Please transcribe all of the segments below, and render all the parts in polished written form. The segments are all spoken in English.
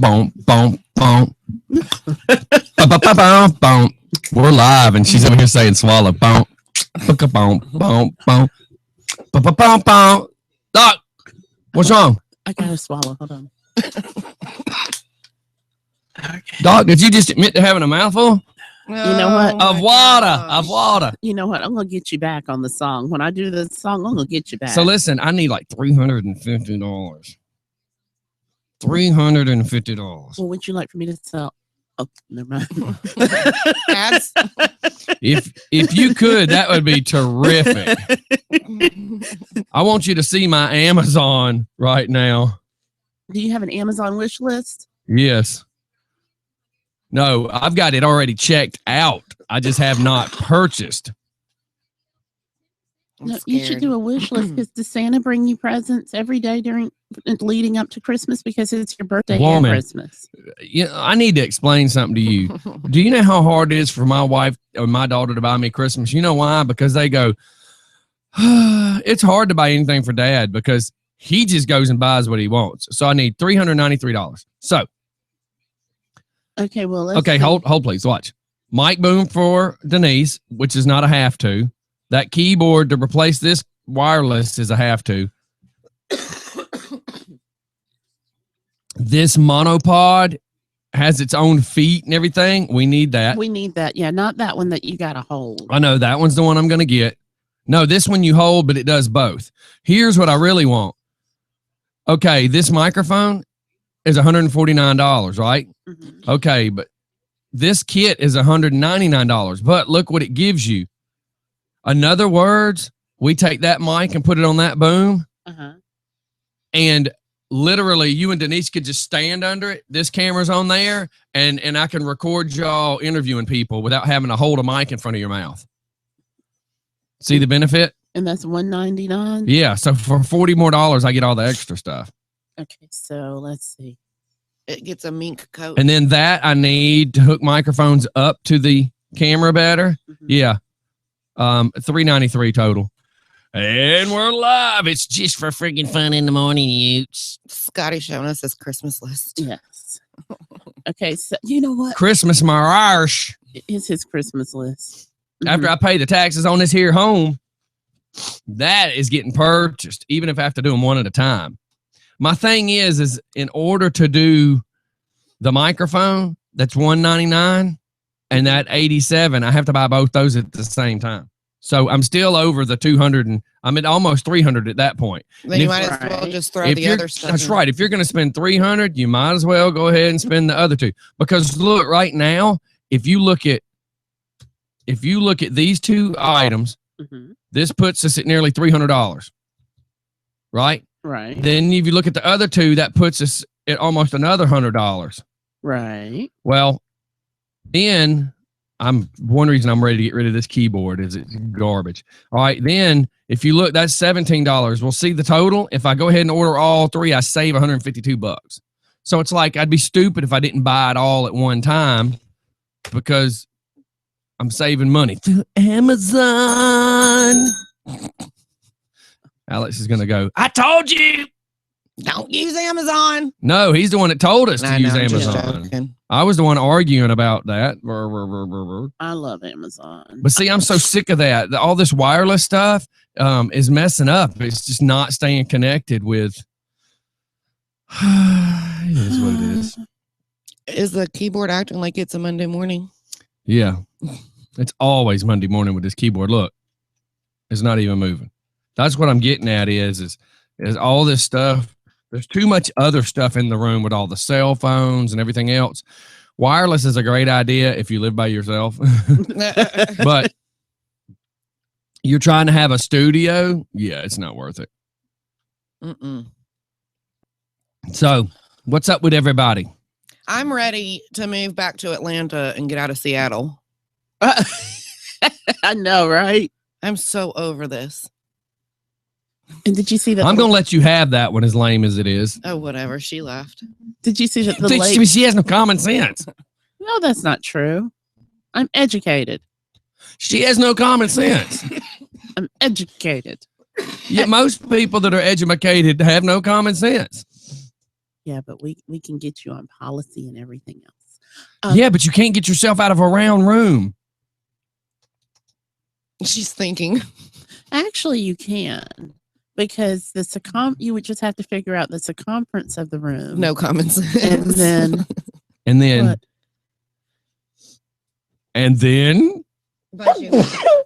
boom, boom, boom. Boom. We're live, and she's over here saying swallow. Boom, boom, boom, boom. Boom. Doc, what's wrong? I gotta swallow. Hold on. Okay. Doc, did you just admit to having a mouthful? You know what? Of water. You know what? I'm gonna get you back on the song. When I do the song, I'm gonna get you back. So listen, I need like $350. $350. Well, would you like for me to sell? Oh, never mind. Ads? If you could, that would be terrific. I want you to see my Amazon right now. Do you have an Amazon wish list? Yes. No, I've got it already checked out. I just have not purchased. No, you should do a wish list because does Santa bring you presents every day leading up to Christmas because it's your birthday and Christmas? You know, I need to explain something to you. Do you know how hard it is for my wife or my daughter to buy me Christmas? You know why? Because they go, it's hard to buy anything for dad because he just goes and buys what he wants. So I need $393. So. Okay, well, hold please. Watch. Mic boom for Denise, which is not a have to. That keyboard to replace this wireless is a have to. This monopod has its own feet and everything. We need that. We need that. Yeah, not that one that you got to hold. I know that one's the one I'm going to get. No, this one you hold, but it does both. Here's what I really want. Okay, this microphone is $149, right? Mm-hmm. Okay, but this kit is $199. But look what it gives you. In other words, we take that mic and put it on that boom, and literally you and Denise could just stand under it. This camera's on there, and I can record y'all interviewing people without having to hold a mic in front of your mouth. See the benefit? And that's $199? Yeah, so for $40 more, I get all the extra stuff. Okay, so let's see. It gets a mink coat. And then that I need to hook microphones up to the camera better. Mm-hmm. Yeah. $393 total. And we're live. It's just for freaking fun in the morning, Utes. Scotty showing us his Christmas list. Yes. Okay, so you know what? Christmas my Irish. It's his Christmas list. After I pay the taxes on this here home, that is getting purchased, even if I have to do them one at a time. My thing is in order to do the microphone, that's $199, and that $87, I have to buy both those at the same time. So I'm still over the 200, and I'm at almost 300 at that point. Then you might as well just throw the other stuff. That's right. If you're going to spend 300, you might as well go ahead and spend the other two. Because look, right now, if you look at these two items, this puts us at nearly $300. Right? Right. Then if you look at the other two, that puts us at almost another $100. Right. Well, then one reason I'm ready to get rid of this keyboard is it's garbage. All right. Then if you look, that's $17. We'll see the total. If I go ahead and order all three, I save $152. So it's like, I'd be stupid if I didn't buy it all at one time because I'm saving money through Amazon. Alex is going to go, I told you. Don't use Amazon. No, he's the one that told us to use Amazon. I was the one arguing about that. I love Amazon. But see, I'm so sick of that. All this wireless stuff is messing up. It's just not staying connected with. It is what it is. Is the keyboard acting like it's a Monday morning? Yeah. It's always Monday morning with this keyboard. Look, it's not even moving. That's what I'm getting at is all this stuff. There's too much other stuff in the room with all the cell phones and everything else. Wireless is a great idea if you live by yourself. But you're trying to have a studio. Yeah, it's not worth it. So what's up with everybody? I'm ready to move back to Atlanta and get out of Seattle. I know, right? I'm so over this. And did you see that? I'm going to let you have that one, as lame as it is. Oh, whatever. She left. Did you see that the lake? She has no common sense. No, that's not true. I'm educated. She has no common sense. I'm educated. Yeah, most people that are educated have no common sense. Yeah, but we can get you on policy and everything else. Yeah, but you can't get yourself out of a round room. She's thinking. Actually, you can, because you would just have to figure out the circumference of the room. No common sense. And then And then what? and then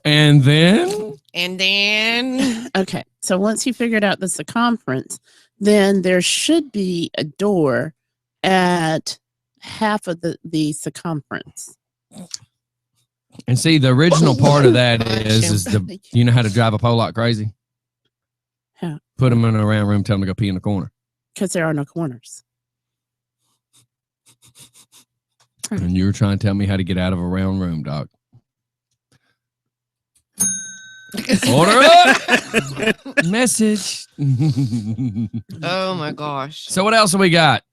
and then And then Okay, so once you figured out the circumference, then there should be a door at half of the circumference. and see the original part of that is you know how to drive a Pollock crazy? How? Put them in a round room, tell them to go pee in the corner. Because there are no corners. And you were trying to tell me how to get out of a round room, Doc. Order up! Message. Oh my gosh. So what else have we got?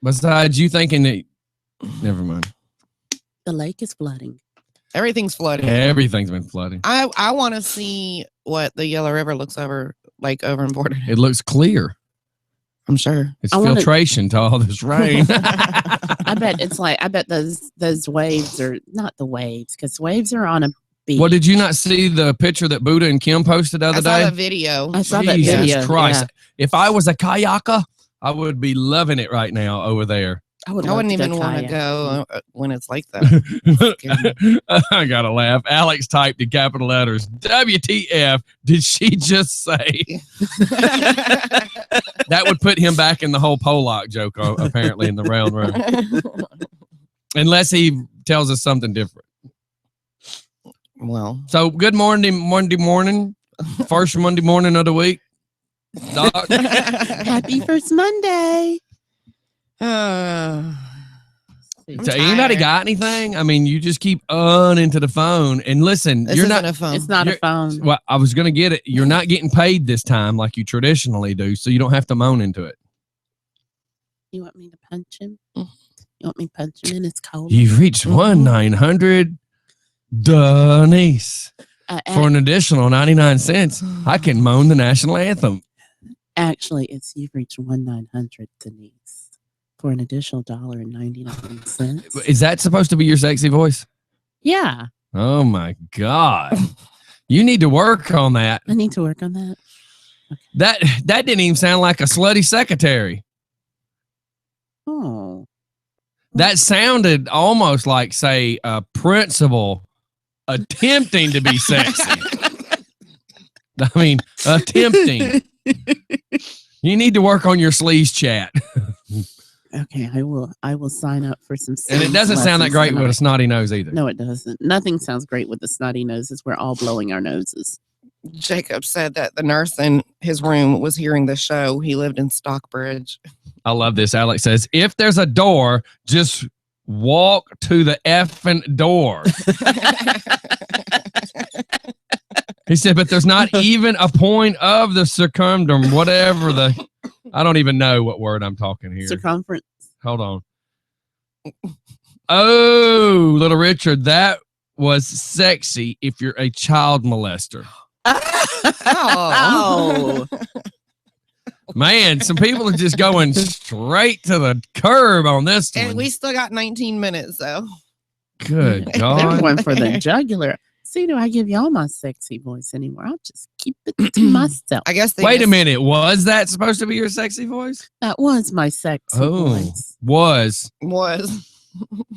Besides you thinking that never mind. The lake is flooding. Everything's flooded. Everything's been flooding. I want to see what the Yellow River looks like over in Border. It looks clear. I'm sure. It's I wanna- filtration to all this rain. I bet those waves are not the waves, because waves are on a beach. Well, did you not see the picture that Buddha and Kim posted the I other saw day? the video. I saw that Jesus video. Christ. Yeah. If I was a kayaker, I would be loving it right now over there. I I wouldn't even want to go when it's like that. I gotta laugh. Alex typed in capital letters, WTF did she just say? That would put him back in the whole Pollock joke, apparently, in the round room. Unless he tells us something different. Well, So good morning, Monday morning. First Monday morning of the week. Doc. Happy first Monday. I'm So anybody tired. got anything? I mean, you just keep into the phone and listen. This you're isn't not. a phone. It's not a You're- phone. Well, I was gonna get it. You're not getting paid this time like you traditionally do, so you don't have to moan into it. You want me to punch him? You want me to punch him in his collar? You've reached 1-900 Denise for an additional 99 cents. I can moan the national anthem. Actually, it's you've reached 1-900 Denise for an additional $1.99. Is that supposed to be your sexy voice? Yeah, Oh my God! You need to work on that. I need to work on that. That didn't even sound like a slutty secretary. Oh, That sounded almost like, say, a principal attempting to be sexy. I mean, attempting. You need to work on your sleaze chat. okay. I will sign up for some. And it sleaze doesn't sound that lessons great with a tonight. snotty nose either. No, it doesn't. Nothing sounds great with the snotty noses. We're all blowing our noses. Jacob said that the nurse in his room was hearing the show. He lived in Stockbridge. I love this. Alex says, if there's a door, just walk to the effing door. He said, but there's not even a point of the circumdum, whatever I don't even know what word I'm talking here. Circumference. Hold on. Oh, little Richard, that was sexy if you're a child molester. Oh. Man, some people are just going straight to the curb on this And one. we still got 19 minutes, though. Good They're God. going for the jugular. See, do I give y'all my sexy voice anymore? I'll just keep it to myself. I guess they Wait a just- minute. Was that supposed to be your sexy voice? That was my sexy voice. Was. was.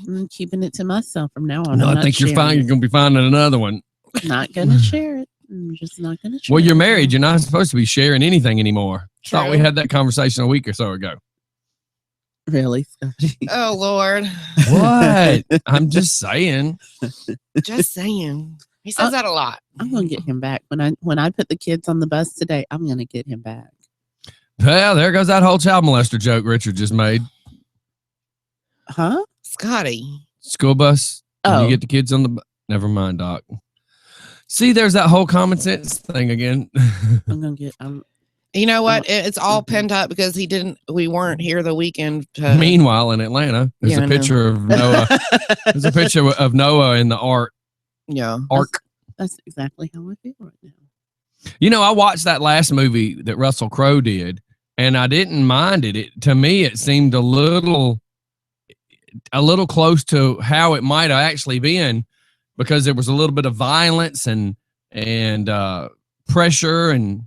I'm keeping it to myself from now on. No, I'm I not think you're sharing fine. You're it. going to be finding another one. Not gonna share it. I'm just not gonna share Well, you're it. married. You're not supposed to be sharing anything anymore. Thought we True. had that conversation a week or so ago. Really, Scotty? Oh, Lord. What? I'm just saying. Just saying. He says that a lot. I'm gonna get him back when I put the kids on the bus today. I'm gonna get him back. Well, there goes that whole child molester joke Richard just made. Huh? Scotty. School bus. Oh. You get the kids on the Never mind, Doc. See, there's that whole common sense thing again. I'm gonna get. You know what? It's all pent up because we weren't here the weekend. To, Meanwhile, in Atlanta, there's Yeah, I a know. picture of Noah. There's a picture of Noah in the ark. yeah. That's exactly how I feel right now. You know, I watched that last movie that Russell Crowe did, and I didn't mind it. To me, it seemed a little close to how it might have actually been, because there was a little bit of violence and pressure and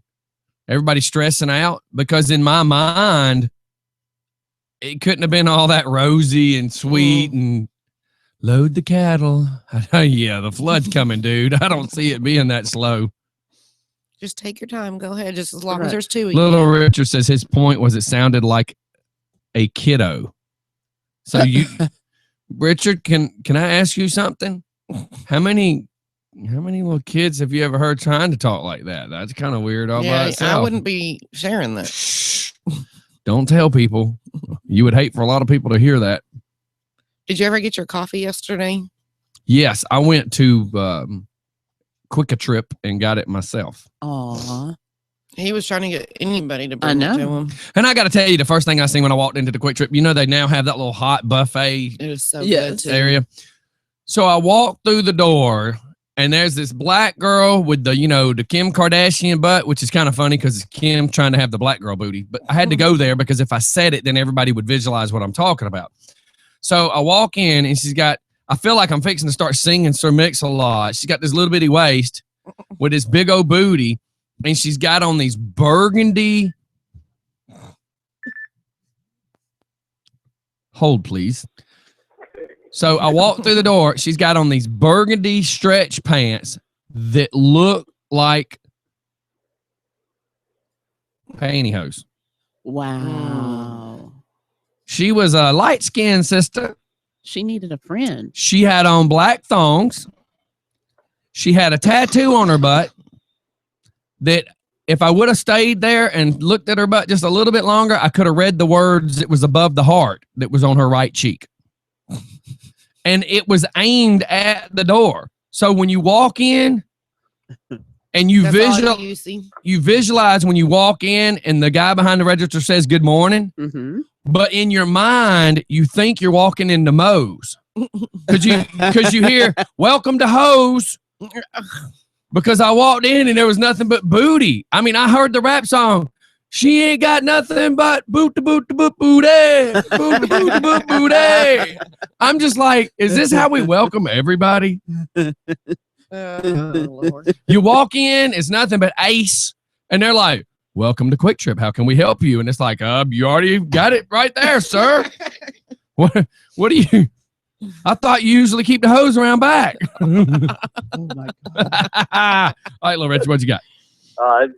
everybody stressing out. Because in my mind, it couldn't have been all that rosy and sweet and load the cattle. Yeah, the flood's coming, dude. I don't see it being that slow. Just take your time. Go ahead. Just as long Right. as there's two of Little you. Richard says his point was it sounded like a kiddo. So you, Richard, can I ask you something? How many little kids have you ever heard trying to talk like that? That's kind of weird all by Yeah, itself. I wouldn't be sharing that. Shh. Don't tell people. You would hate for a lot of people to hear that. Did you ever get your coffee yesterday? Yes, I went to Quick a Trip and got it myself. Aw. He was trying to get anybody to I bring it to know. him. And I got to tell you, the first thing I seen when I walked into the Quick Trip, they now have that little hot buffet It was so Yes. good too. area. So I walked through the door, and there's this black girl with the Kim Kardashian butt, which is kind of funny because Kim trying to have the black girl booty. But I had to go there because if I said it, then everybody would visualize what I'm talking about. So I walk in, and I feel like I'm fixing to start singing Sir Mix-a-Lot. She's got this little bitty waist with this big old booty, and she's got on these burgundy. Hold, please. So I walked through the door. She's got on these burgundy stretch pants that look like pantyhose. Wow. She was a light-skinned sister. She needed a friend. She had on black thongs. She had a tattoo on her butt that if I would have stayed there and looked at her butt just a little bit longer, I could have read the words that was above the heart that was on her right cheek. And it was aimed at the door. So when you walk in and you That's all you see. visualize when you walk in and the guy behind the register says good morning, Mm-hmm. but in your mind you think you're walking into Moe's because you hear welcome to Hoes, because I walked in and there was nothing but booty. I mean, I heard the rap song. She ain't got nothing but boot to boot to boot booty, boot to boot to boot booty. I'm just like, is this how we welcome everybody? Lord. You walk in, it's nothing but Ace, and they're like, welcome to Quick Trip. How can we help you? And it's like, you already got it right there, sir. What do you? I thought you usually keep the hose around back. Oh my God. All right, little Richard, what you got?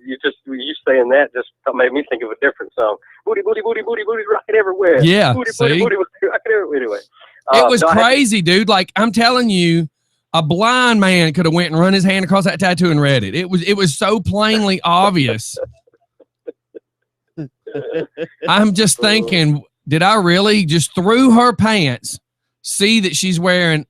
You saying that just made me think of a different song. Booty, booty, booty, booty, booty, rocking everywhere. Yeah, booty, see? booty, booty, booty, rocking everywhere. Anyway, It was so I had- crazy, dude. Like, I'm telling you, a blind man could have went and run his hand across that tattoo and read it. It was so plainly obvious. I'm just thinking, did I really just through her pants see that she's wearing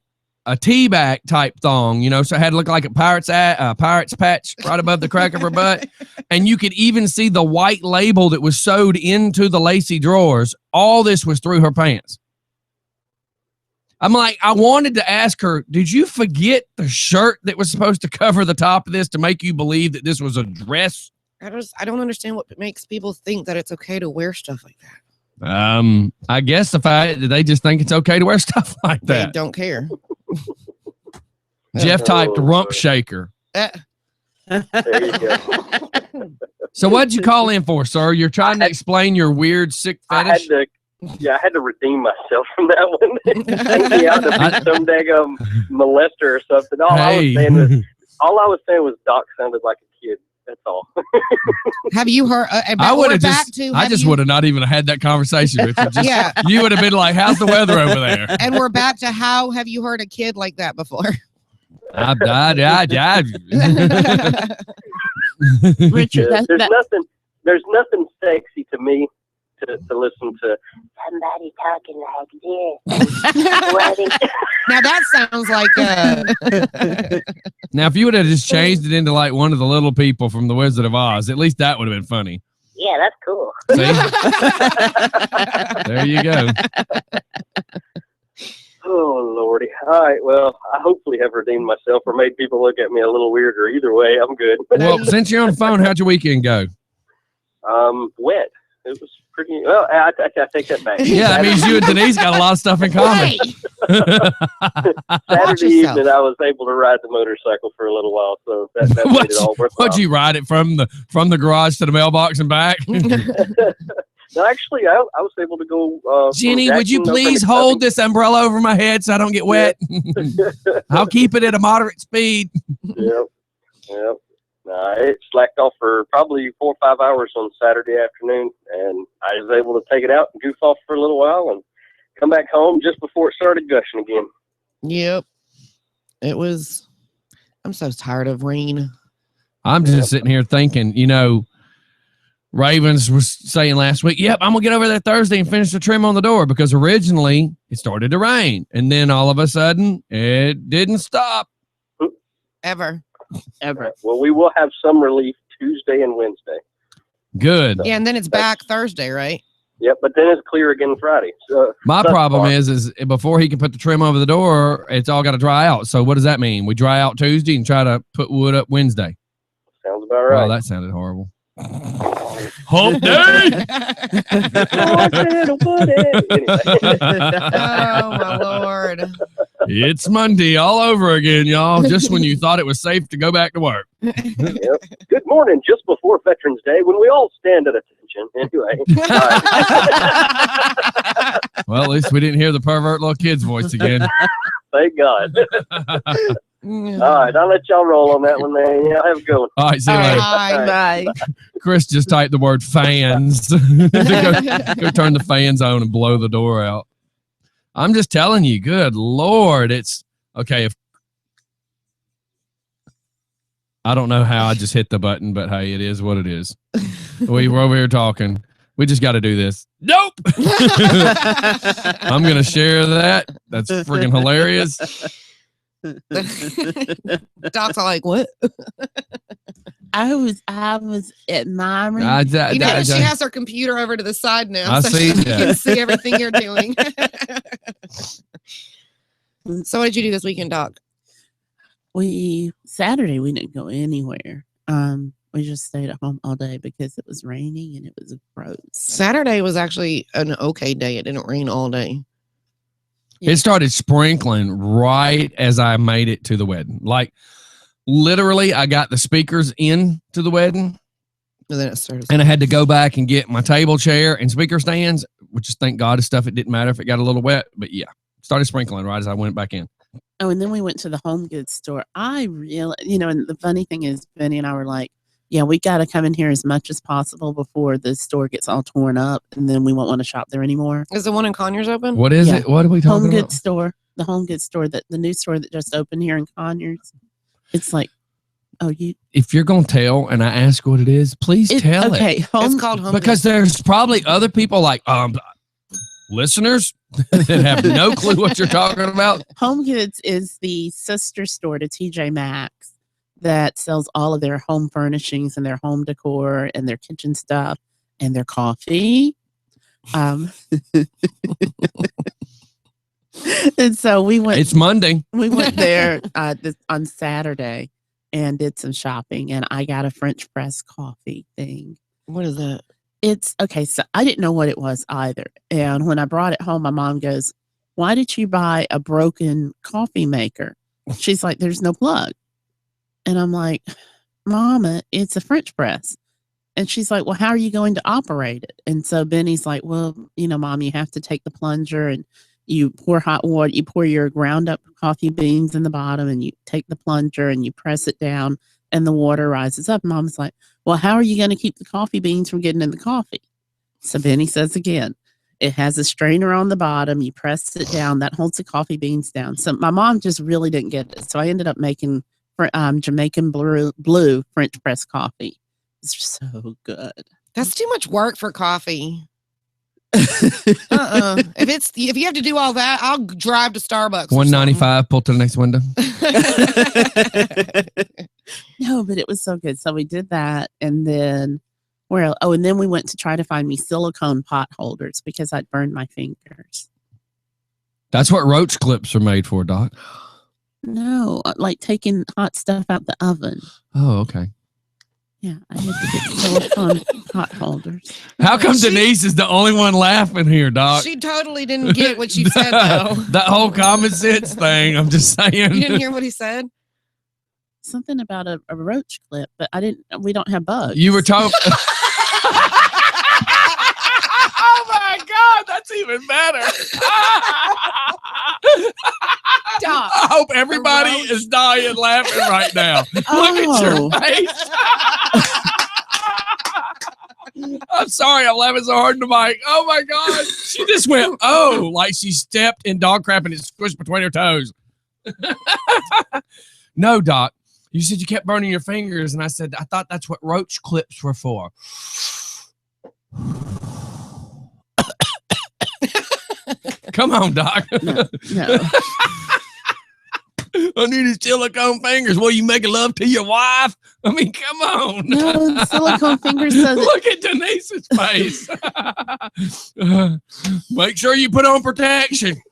a T-back type thong, so it had to look like a pirate's patch right above the crack of her butt. And you could even see the white label that was sewed into the lacy drawers. All this was through her pants. I'm like, I wanted to ask her, did you forget the shirt that was supposed to cover the top of this to make you believe that this was a dress? I don't understand what makes people think that it's okay to wear stuff like that. I guess the fact that they just think it's okay to wear stuff like They that. don't care. Jeff typed Oh, rump Lord. shaker. There you go. So what'd you call in for, sir? You're trying to explain your weird sick I had fetish? I had to redeem myself from that one. Take me out to be some daggum molester or something. All I was saying was Doc sounded like a kid. That's all. Have you heard? I would have I just would have not even had that conversation, Richard. Just, Yeah. You would have been like, how's the weather over there? And we're back to how have you heard a kid like that before? I Richard, There's nothing sexy to me to listen to somebody talking like this. Now that sounds like Now, if you would have just changed it into like one of the little people from The Wizard of Oz, at least that would have been funny. Yeah, that's cool. See? There you go. Oh, Lordy. All right, well, I hopefully have redeemed myself or made people look at me a little weirder. Either way, I'm good. Well, since you're on the phone, how'd your weekend go? Wet. It was pretty. Well, I take that back. Yeah, that means you and Denise got a lot of stuff in common. Hey, Saturday yourself. evening, I was able to ride the motorcycle for a little while, so that made it all worthwhile. What'd you ride it from the garage to the mailbox and back? No, actually, I was able to go. From Jenny, would you Jackson over please to hold this umbrella over my head so I don't get wet? I'll keep it at a moderate speed. Yep. It slacked off for probably 4 or 5 hours on Saturday afternoon, and I was able to take it out and goof off for a little while and come back home just before it started gushing again. Yep. It was. I'm so tired of rain. I'm just sitting here thinking, Ravens was saying last week, yep, I'm going to get over there Thursday and finish the trim on the door because originally it started to rain. And then all of a sudden it didn't stop. Ever. Well, we will have some relief Tuesday and Wednesday. Good. Yeah, and then it's back Thursday, right? Yep, but then it's clear again Friday. So My that's problem fine. is before he can put the trim over the door, it's all got to dry out. So what does that mean? We dry out Tuesday and try to put wood up Wednesday. Sounds about right. Oh, that sounded horrible. Hump day. Oh, my Lord. It's Monday all over again, y'all. Just when you thought it was safe to go back to work. Yep. Good morning, just before Veterans Day, when we all stand at attention. Anyway. Well, at least we didn't hear the pervert little kid's voice again. Thank God. All right, I'll let y'all roll on that one, man. Yeah, have a good one. All right, see you later. Bye. Bye. Chris just typed the word fans. go turn the fans on and blow the door out. I'm just telling you, good Lord. It's okay. If I don't know how I just hit the button, but hey, it is what it is. We were over here talking. We just got to do this. Nope. I'm going to share that. That's friggin' hilarious. Doc's all like, what? I was admiring. She has her computer over to the side now. I so see she that. can see everything you're doing. So what did you do this weekend, Doc? Saturday we didn't go anywhere. We just stayed at home all day because it was raining and it was gross. Saturday was actually an okay day. It didn't rain all day. It started sprinkling right as I made it to the wedding. Like literally, I got the speakers in to the wedding, And then it started. and I had to go back and get my table, chair, and speaker stands, which is thank God is stuff. It didn't matter if it got a little wet, but yeah, started sprinkling right as I went back in. Oh, and then we went to the home goods store. I really, and the funny thing is, Benny and I were like, yeah, we got to come in here as much as possible before the store gets all torn up, and then we won't want to shop there anymore. Is the one in Conyers open? What is Yeah. it? What are we talking Home about? goods store, the home goods store, the new store that just opened here in Conyers. It's like, If you're going to tell and I ask what it is, please tell it. okay, home, It's called Home Because there's probably other people like listeners that have no clue what you're talking about. Home Goods is the sister store to TJ Maxx that sells all of their home furnishings and their home decor and their kitchen stuff and their coffee. And so we went. It's Monday. We went there on Saturday and did some shopping, and I got a French press coffee thing. What is that? It's okay. So I didn't know what it was either. And when I brought it home, my mom goes, "Why did you buy a broken coffee maker?" She's like, "There's no plug." And I'm like, "Mama, it's a French press." And she's like, "Well, how are you going to operate it?" And so Benny's like, "Well, Mom, you have to take the plunger and you pour hot water, you pour your ground up coffee beans in the bottom and you take the plunger and you press it down and the water rises up." Mom's like, "Well, how are you going to keep the coffee beans from getting in the coffee?" So Benny says again, it has a strainer on the bottom. You press it down. That holds the coffee beans down. So my mom just really didn't get it. So I ended up making Jamaican blue French press coffee. It's so good. That's too much work for coffee. If you have to do all that, I'll drive to Starbucks. $1.95. Pull to the next window. No, but it was so good. So we did that, and then and then we went to try to find me silicone pot holders because I'd burned my fingers. That's what roach clips are made for, Doc. No, like taking hot stuff out the oven. Oh, okay. Yeah, I had to get silicone pot holders. How come Denise is the only one laughing here, Doc? She totally didn't get what you said, though. That whole common sense thing. I'm just saying. You didn't hear what he said? Something about a roach clip, but I didn't. We don't have bugs. You were talking. Oh my God, that's even better. Doc. I hope everybody is dying laughing right now. Look at your face. I'm sorry, I'm laughing so hard in the mic. Oh my God. She just went, oh, like she stepped in dog crap and it squished between her toes. No, Doc. You said you kept burning your fingers, and I said, I thought that's what roach clips were for. Come on, Doc. No. I need his silicone fingers. Well, you making love to your wife? I mean, come on. No, the silicone fingers says Look at Denise's face. Make sure you put on protection.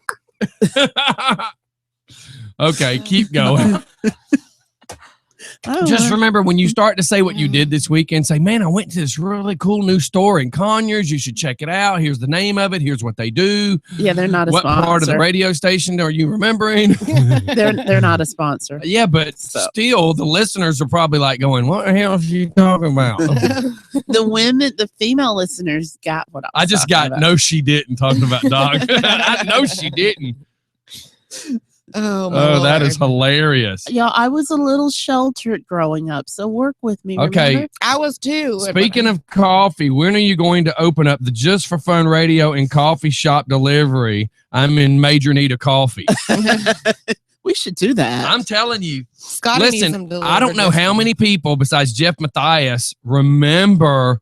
Okay, keep going. Just remember, when you start to say what you did this weekend, say, man, I went to this really cool new store in Conyers. You should check it out. Here's the name of it. Here's what they do. Yeah, they're not a what sponsor. What part of the radio station are you remembering? They're not a sponsor. Yeah, but still, the listeners are probably like going, what the hell is she talking about? The female listeners got what I was I just got, about. no, she didn't talking about dog. I know she didn't. Oh, that is hilarious. Yeah, I was a little sheltered growing up, so work with me. Okay. Remember? I was too. Speaking of coffee, when are you going to open up the Just for Fun radio and coffee shop delivery? I'm in major need of coffee. We should do that. I'm telling you. Scotty needs Listen, them delivered I don't know this how week. many people besides Jeff Matthias remember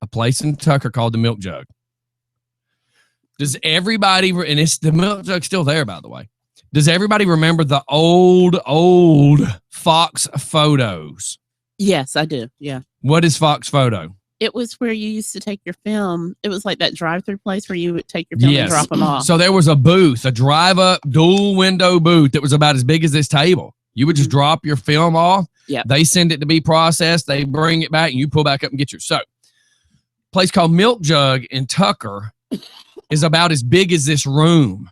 a place in Tucker called the Milk Jug. Does everybody, and it's the Milk Jug's still there, by the way. Does everybody remember the old Fox photos? Yes, I do. Yeah. What is Fox Photo? It was where you used to take your film. It was like that drive-through place where you would take your film and drop them off. So there was a booth, a drive-up dual window booth that was about as big as this table. You would just drop your film off. Yeah. They send it to be processed. They bring it back and you pull back up and get yours. So place called Milk Jug in Tucker is about as big as this room.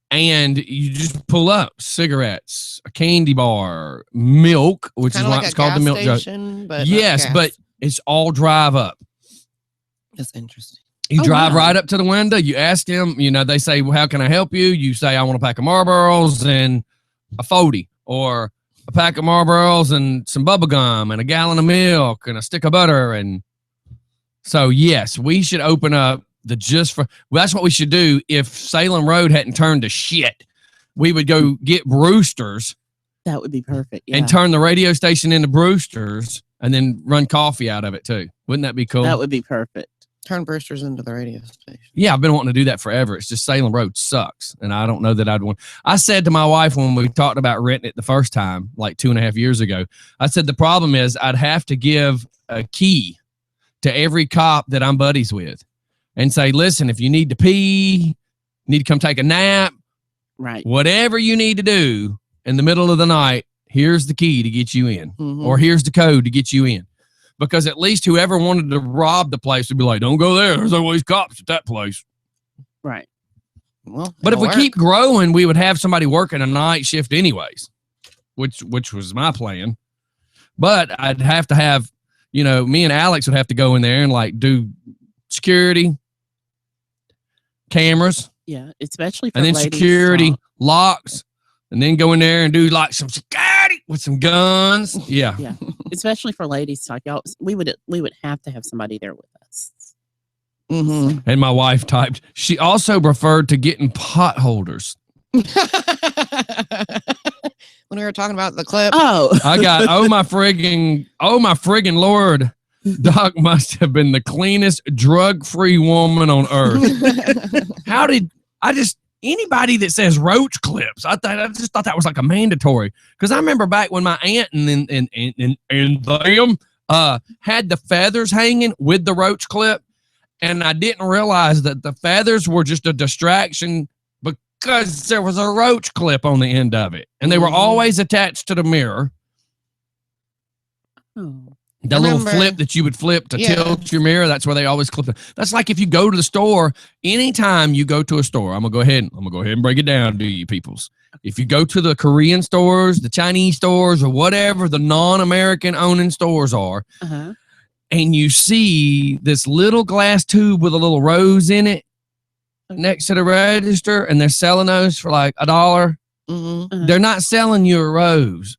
And you just pull up cigarettes, a candy bar, milk, which Kinda is why like it's a called the gas Milk Jug. station, but not Yes, gas. but it's all drive up. That's interesting. You Oh, drive wow. right up to the window. You ask them, they say, well, how can I help you? You say, I want a pack of Marlboros and a 40, or a pack of Marlboros and some bubble gum and a gallon of milk and a stick of butter. And so, yes, we should open up that's what we should do. If Salem Road hadn't turned to shit, we would go get Brewster's That would be perfect. Yeah. and turn the radio station into Brewster's and then run coffee out of it too. Wouldn't that be cool? That would be perfect. Turn Brewster's into the radio station. Yeah, I've been wanting to do that forever. It's just Salem Road sucks. And I don't know that I'd want. I said to my wife when we talked about renting it the first time, like 2.5 years ago, I said the problem is I'd have to give a key to every cop that I'm buddies with and say, listen, if you need to pee, need to come take a nap, Right. whatever you need to do in the middle of the night, here's the key to get you in, Mhm. or here's the code to get you in. Because at least whoever wanted to rob the place would be like, don't go there. There's always cops at that place. Right. Well, But if it'll we work. keep growing, we would have somebody working a night shift anyways, which was my plan. But I'd have to have, me and Alex would have to go in there and like do security, cameras, Yeah. Especially for and then ladies, security, so- locks, and then go in there and do like some security with some guns. Yeah. Yeah. Especially for ladies talk. Y'all, we would have to have somebody there with us. Mhm. And my wife typed, she also referred to getting pot holders. When we were talking about the clip. Oh. I got, oh my friggin' Lord. Doc must have been the cleanest drug-free woman on earth. How did anybody that says roach clips, I just thought that was like a mandatory. Because I remember back when my aunt and them had the feathers hanging with the roach clip, and I didn't realize that the feathers were just a distraction because there was a roach clip on the end of it, and they were always attached to the mirror. Oh. The little Remember- flip that you would flip to Yeah. tilt your mirror, that's where they always clip it. That's like if you go to the store, anytime you go to a store, I'm gonna go ahead and break it down to you peoples. If you go to the Korean stores, the Chinese stores, or whatever the non-American owning stores are, Uh-huh. and you see this little glass tube with a little rose in it next to the register, and they're selling those for like $1, Mhm. they're not selling you a rose.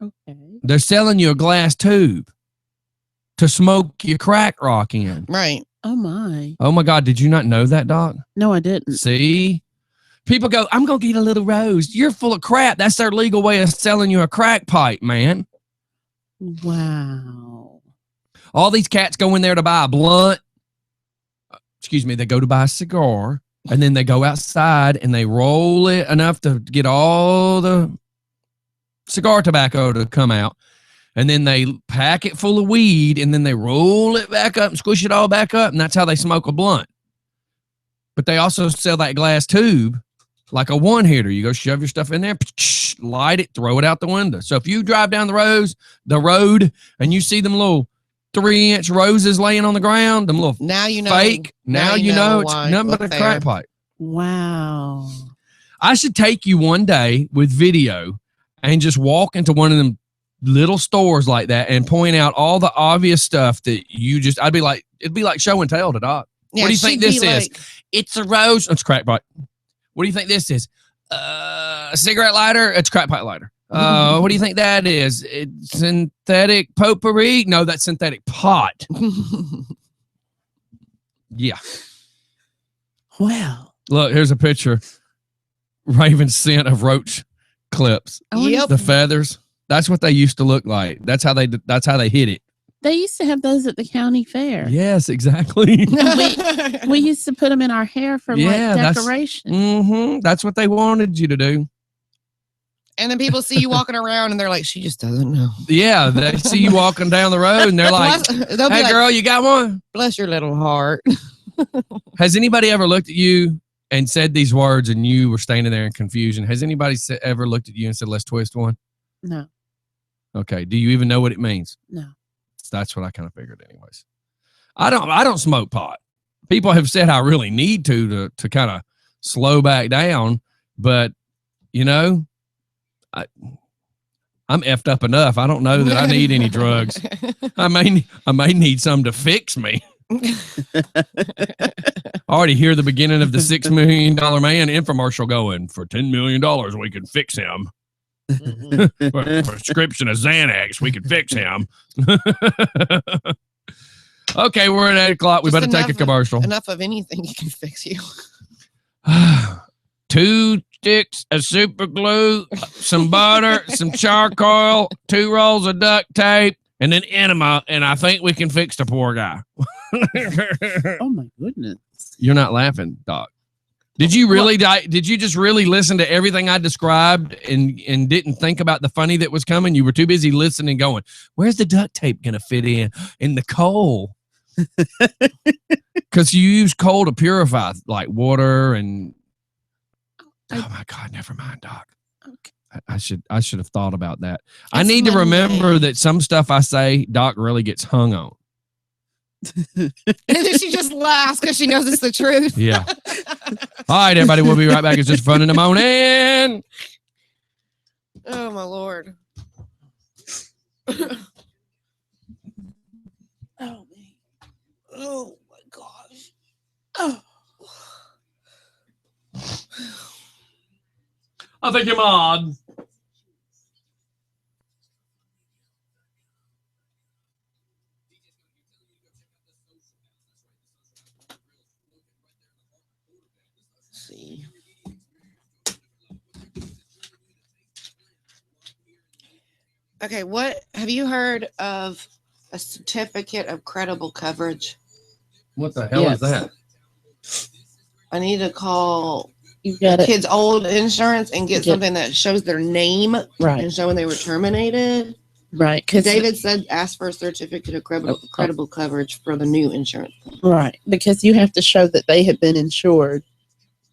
Okay. They're selling you a glass tube to smoke your crack rock in. Right. Oh my. Oh my God, did you not know that, Doc? No, I didn't. See? People go, I'm going to get a little rose. You're full of crap. That's their legal way of selling you a crack pipe, man. Wow. All these cats go in there to buy a blunt. Excuse me, they go to buy a cigar, and then they go outside and they roll it enough to get all the cigar tobacco to come out. And then they pack it full of weed, and then they roll it back up and squish it all back up, and that's how they smoke a blunt. But they also sell that glass tube like a one-hitter. You go shove your stuff in there, light it, throw it out the window. So if you drive down the road, and you see them little 3-inch roses laying on the ground, them little Now you know. fake, now you know it's why- nothing but a what they crack are. pipe. Wow. I should take you one day with video and just walk into one of them little stores like that and point out all the obvious stuff that it'd be like show and tell to Doc. Yeah, What do you think she'd this be is? like, It's a rose. It's a crack pipe. What do you think this is? A cigarette lighter. It's a crack pipe lighter. What do you think that is? It's synthetic potpourri. No, that's synthetic pot. Yeah. Wow. Look, here's a picture. Raven's scent of roach clips. Yep. The feathers. That's what they used to look like. That's how they hit it. They used to have those at the county fair. Yes, exactly. We used to put them in our hair for Yeah, like that's- decoration. That's what they wanted you to do. And then people see you walking around and they're like, she just doesn't know. Yeah, they see you walking down the road and they're like, They'll be "Hey, like, girl, you got one?" bless your little heart. Has anybody ever looked at you and said these words and you were standing there in confusion? Has anybody ever looked at you and said, "Let's twist one"? No, Okay. Do you even know what it means? no. That's what I kind of figured, anyways. I don't smoke pot. People have said I really need to kind of slow back down, but you know, I'm effed up enough. I don't know that I need any drugs. I may need some to fix me. I already hear the beginning of the $6 million man infomercial going, for $10 million, we can fix him. Prescription of Xanax, we can fix him. Okay, we're at 8 o'clock. We Just better take a enough- commercial. Enough of anything can fix you. 2 sticks of super glue, some butter, some charcoal, 2 rolls of duct tape, and an enema, and I think we can fix the poor guy. Oh my goodness. You're not laughing, Doc. Did you really did you just really listen to everything I described and didn't think about the funny that was coming? You were too busy listening going, where's the duct tape going to fit in the coal? Because you use coal to purify like water and oh my God, never mind, Doc. Okay. I should have thought about that. I It's need to remember Monday. that some stuff I say, Doc really gets hung on. And then she just laughs because she knows it's the truth. Yeah. All right, everybody. We'll be right back. It's just fun in the morning. Oh my Lord. Oh, man. Oh my gosh. Oh. I think you're on. See. Okay, what have you heard of a certificate of credible coverage? What the hell Yes. is that? I need to call You got it. kids' old insurance and get Yeah. something that shows their name Right. and show when they were terminated. Right. Because David said ask for a certificate of credible coverage for the new insurance. right. Because you have to show that they have been insured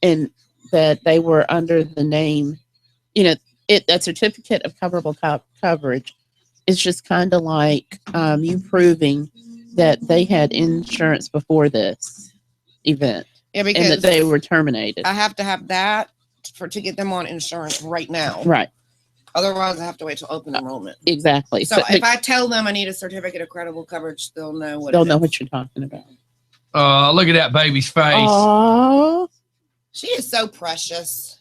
and that they were under the name, that certificate of coverage It's just kind of like you proving that they had insurance before this event Yeah, and that because they were terminated. I have to have that to get them on insurance right now. Right. Otherwise, I have to wait till open enrollment. Exactly. So if I tell them I need a certificate of credible coverage, they'll know what. they'll it know is. what you're talking about. Look at that baby's face. Oh, She is so precious.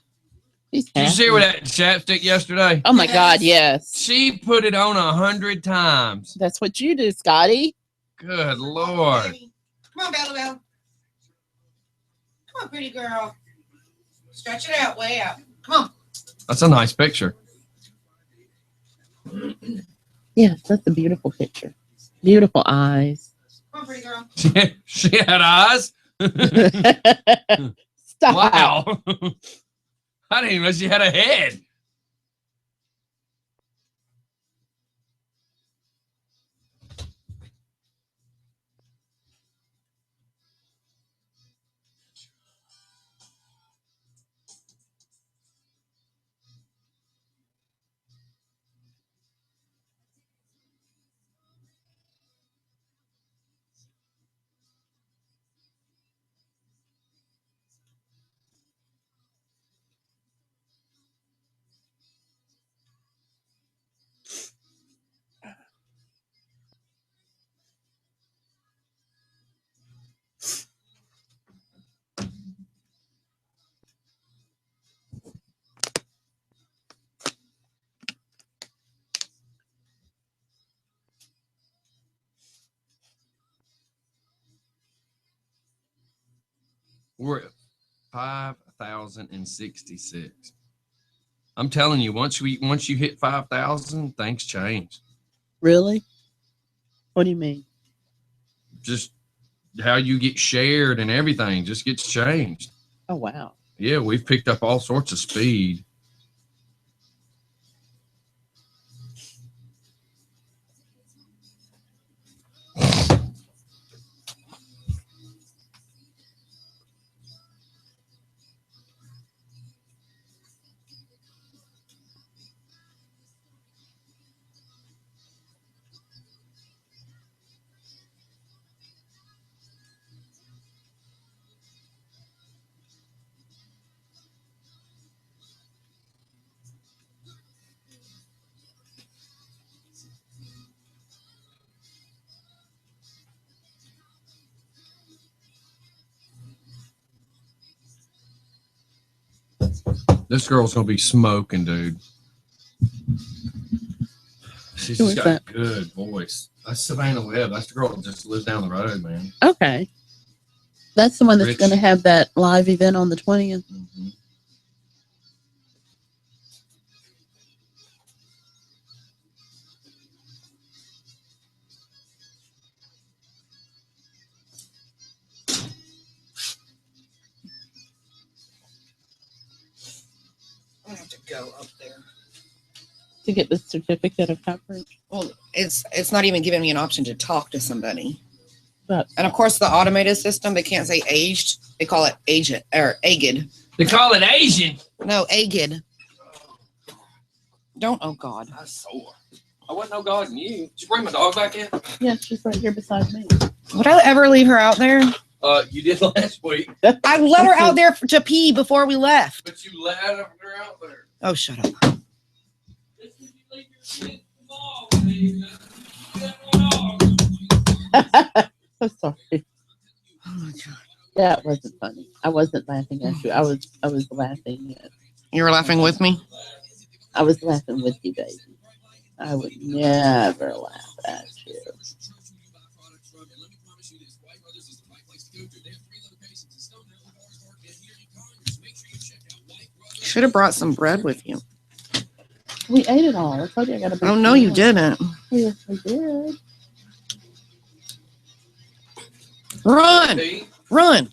she's Did you happy. see her with that chapstick yesterday? Oh my God, yes. She put it on 100 times. That's what you do, Scotty. Good Lord. Baby. Come on, Bella Bella. Come on, pretty girl. Stretch it out, way out. Come on. That's a nice picture. Yes, that's a beautiful picture. Beautiful eyes. Come on, pretty girl. She had eyes. Stop. Wow. I didn't even know she had a head. We're at 5,066. I'm telling you, once you hit 5,000, things change. Really? What do you mean? Just how you get shared and everything just gets changed. Oh, wow. Yeah, we've picked up all sorts of speed. This girl's gonna be smoking, dude. She's Who just is got that? a good voice. That's Savannah Webb. That's the girl that just lives down the road, man. Okay. That's the one that's Rich. going to have that live event on the 20th. Mm-hmm. I have to go up there. To get the certificate of coverage. Well, it's not even giving me an option to talk to somebody. But And of course, the automated system, they can't say aged. They call it aged or aged. They call it Asian. No, aged. Don't. Oh God. I'm sore. I wasn't no God in you. Did you bring my dog back in? yeah, she's right here beside me. Would I ever leave her out there? You did last week, I let her out there to pee before we left. but you let her out there. Oh, shut up. So sorry. Oh my God. That wasn't funny. I wasn't laughing at you. I was laughing at. You were laughing with me? I was laughing with you, baby. I would never laugh at you. Should have brought some bread with you. We ate it all. I told you I got a big Oh, no, you one. didn't. Yes, we did. Run! Run!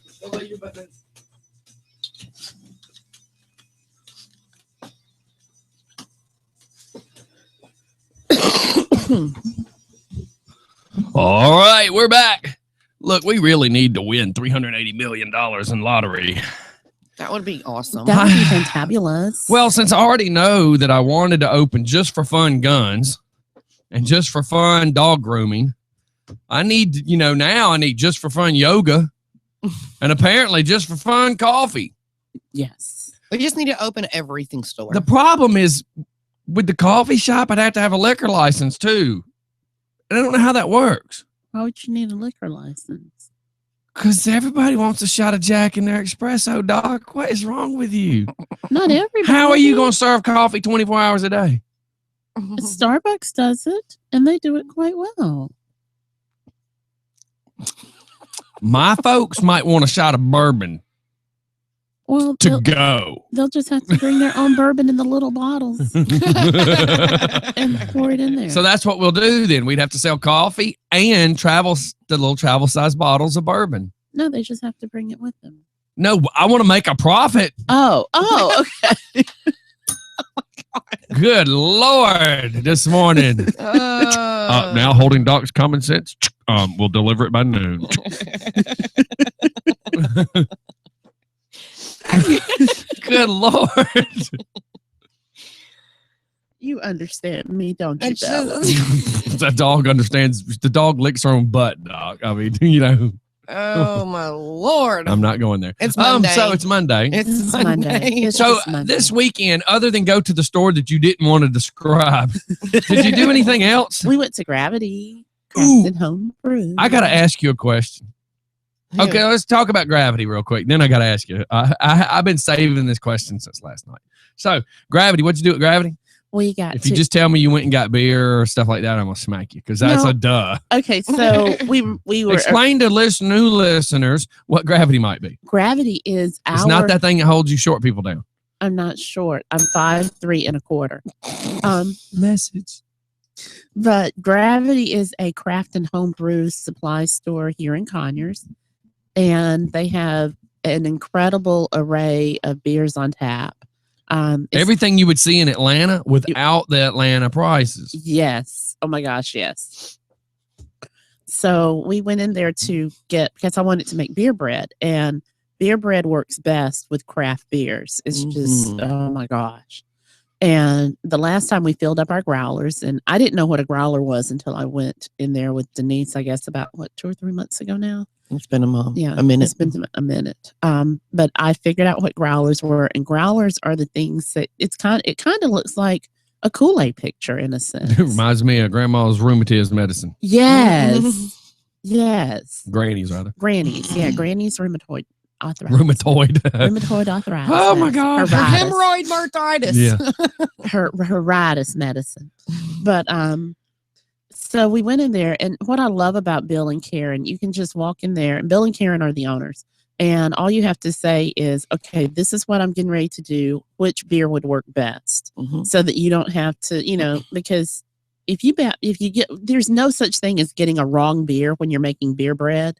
All right, we're back. Look, we really need to win $380 million in lottery. That would be awesome. That would be fantabulous. Well, since I already know that I wanted to open just for fun guns, and just for fun dog grooming. I need, now I need just for fun yoga and apparently just for fun coffee. Yes. We just need to open everything store. The problem is with the coffee shop, I'd have to have a liquor license too. And I don't know how that works. Why would you need a liquor license? Because everybody wants a shot of Jack in their espresso, Doc. What is wrong with you? Not everybody. How are you going to serve coffee 24 hours a day? Starbucks does it, and they do it quite well. My folks might want a shot of bourbon Well, to go. they'll just have to bring their own bourbon in the little bottles and pour it in there. So that's what we'll do then. We'd have to sell coffee and the little travel size bottles of bourbon. No, they just have to bring it with them. No, I want to make a profit. Oh, okay. Good Lord, this morning. Now holding Doc's common sense. We'll deliver it by noon. Good Lord. You understand me, don't you, It's Bella? just- That dog understands. The dog licks her own butt, Doc. I mean, oh my Lord. I'm not going there. It's Monday. So it's Monday. It's Monday. Monday. It's So just Monday. this weekend, other than go to the store that you didn't want to describe, did you do anything else? We went to Gravity. Ooh. Crafted home brew. I got to ask you a question. Okay, let's talk about Gravity real quick. Then I got to ask you. I've been saving this question since last night. So, Gravity, what'd you do at Gravity? We got If to. you just tell me you went and got beer or stuff like that, I'm gonna smack you because that's No. a duh. Okay, so we were. Explain to new listeners what Gravity might be. Gravity is our. It's not that thing that holds you short people down. I'm not short. I'm 5'3.25". Message. But Gravity is a craft and home brew supply store here in Conyers, and they have an incredible array of beers on tap. It's- Everything you would see in Atlanta without the Atlanta prices. Yes. Oh my gosh, yes. So we went in there to get, because I wanted to make beer bread, and beer bread works best with craft beers. It's just, oh my gosh. And the last time we filled up our growlers, and I didn't know what a growler was until I went in there with Denise, I guess about 2 or 3 months ago now. It's been a month. Yeah, A minute. It's been a minute. But I figured out what growlers were, and growlers are the things that it kind of looks like a Kool-Aid picture in a sense. It reminds me of grandma's rheumatism medicine. Yes. Yes. Granny's rather. Granny's. Yeah, Granny's rheumatoid arthritis. Rheumatoid. Rheumatoid arthritis. Oh my medicine. God. For Heritis. hemorrhoid arthritis. Yeah. Heritis medicine. But so we went in there, and what I love about Bill and Karen, you can just walk in there, and Bill and Karen are the owners. And all you have to say is, okay, this is what I'm getting ready to do. Which beer would work best? So that you don't have to, because if you get, there's no such thing as getting a wrong beer when you're making beer bread.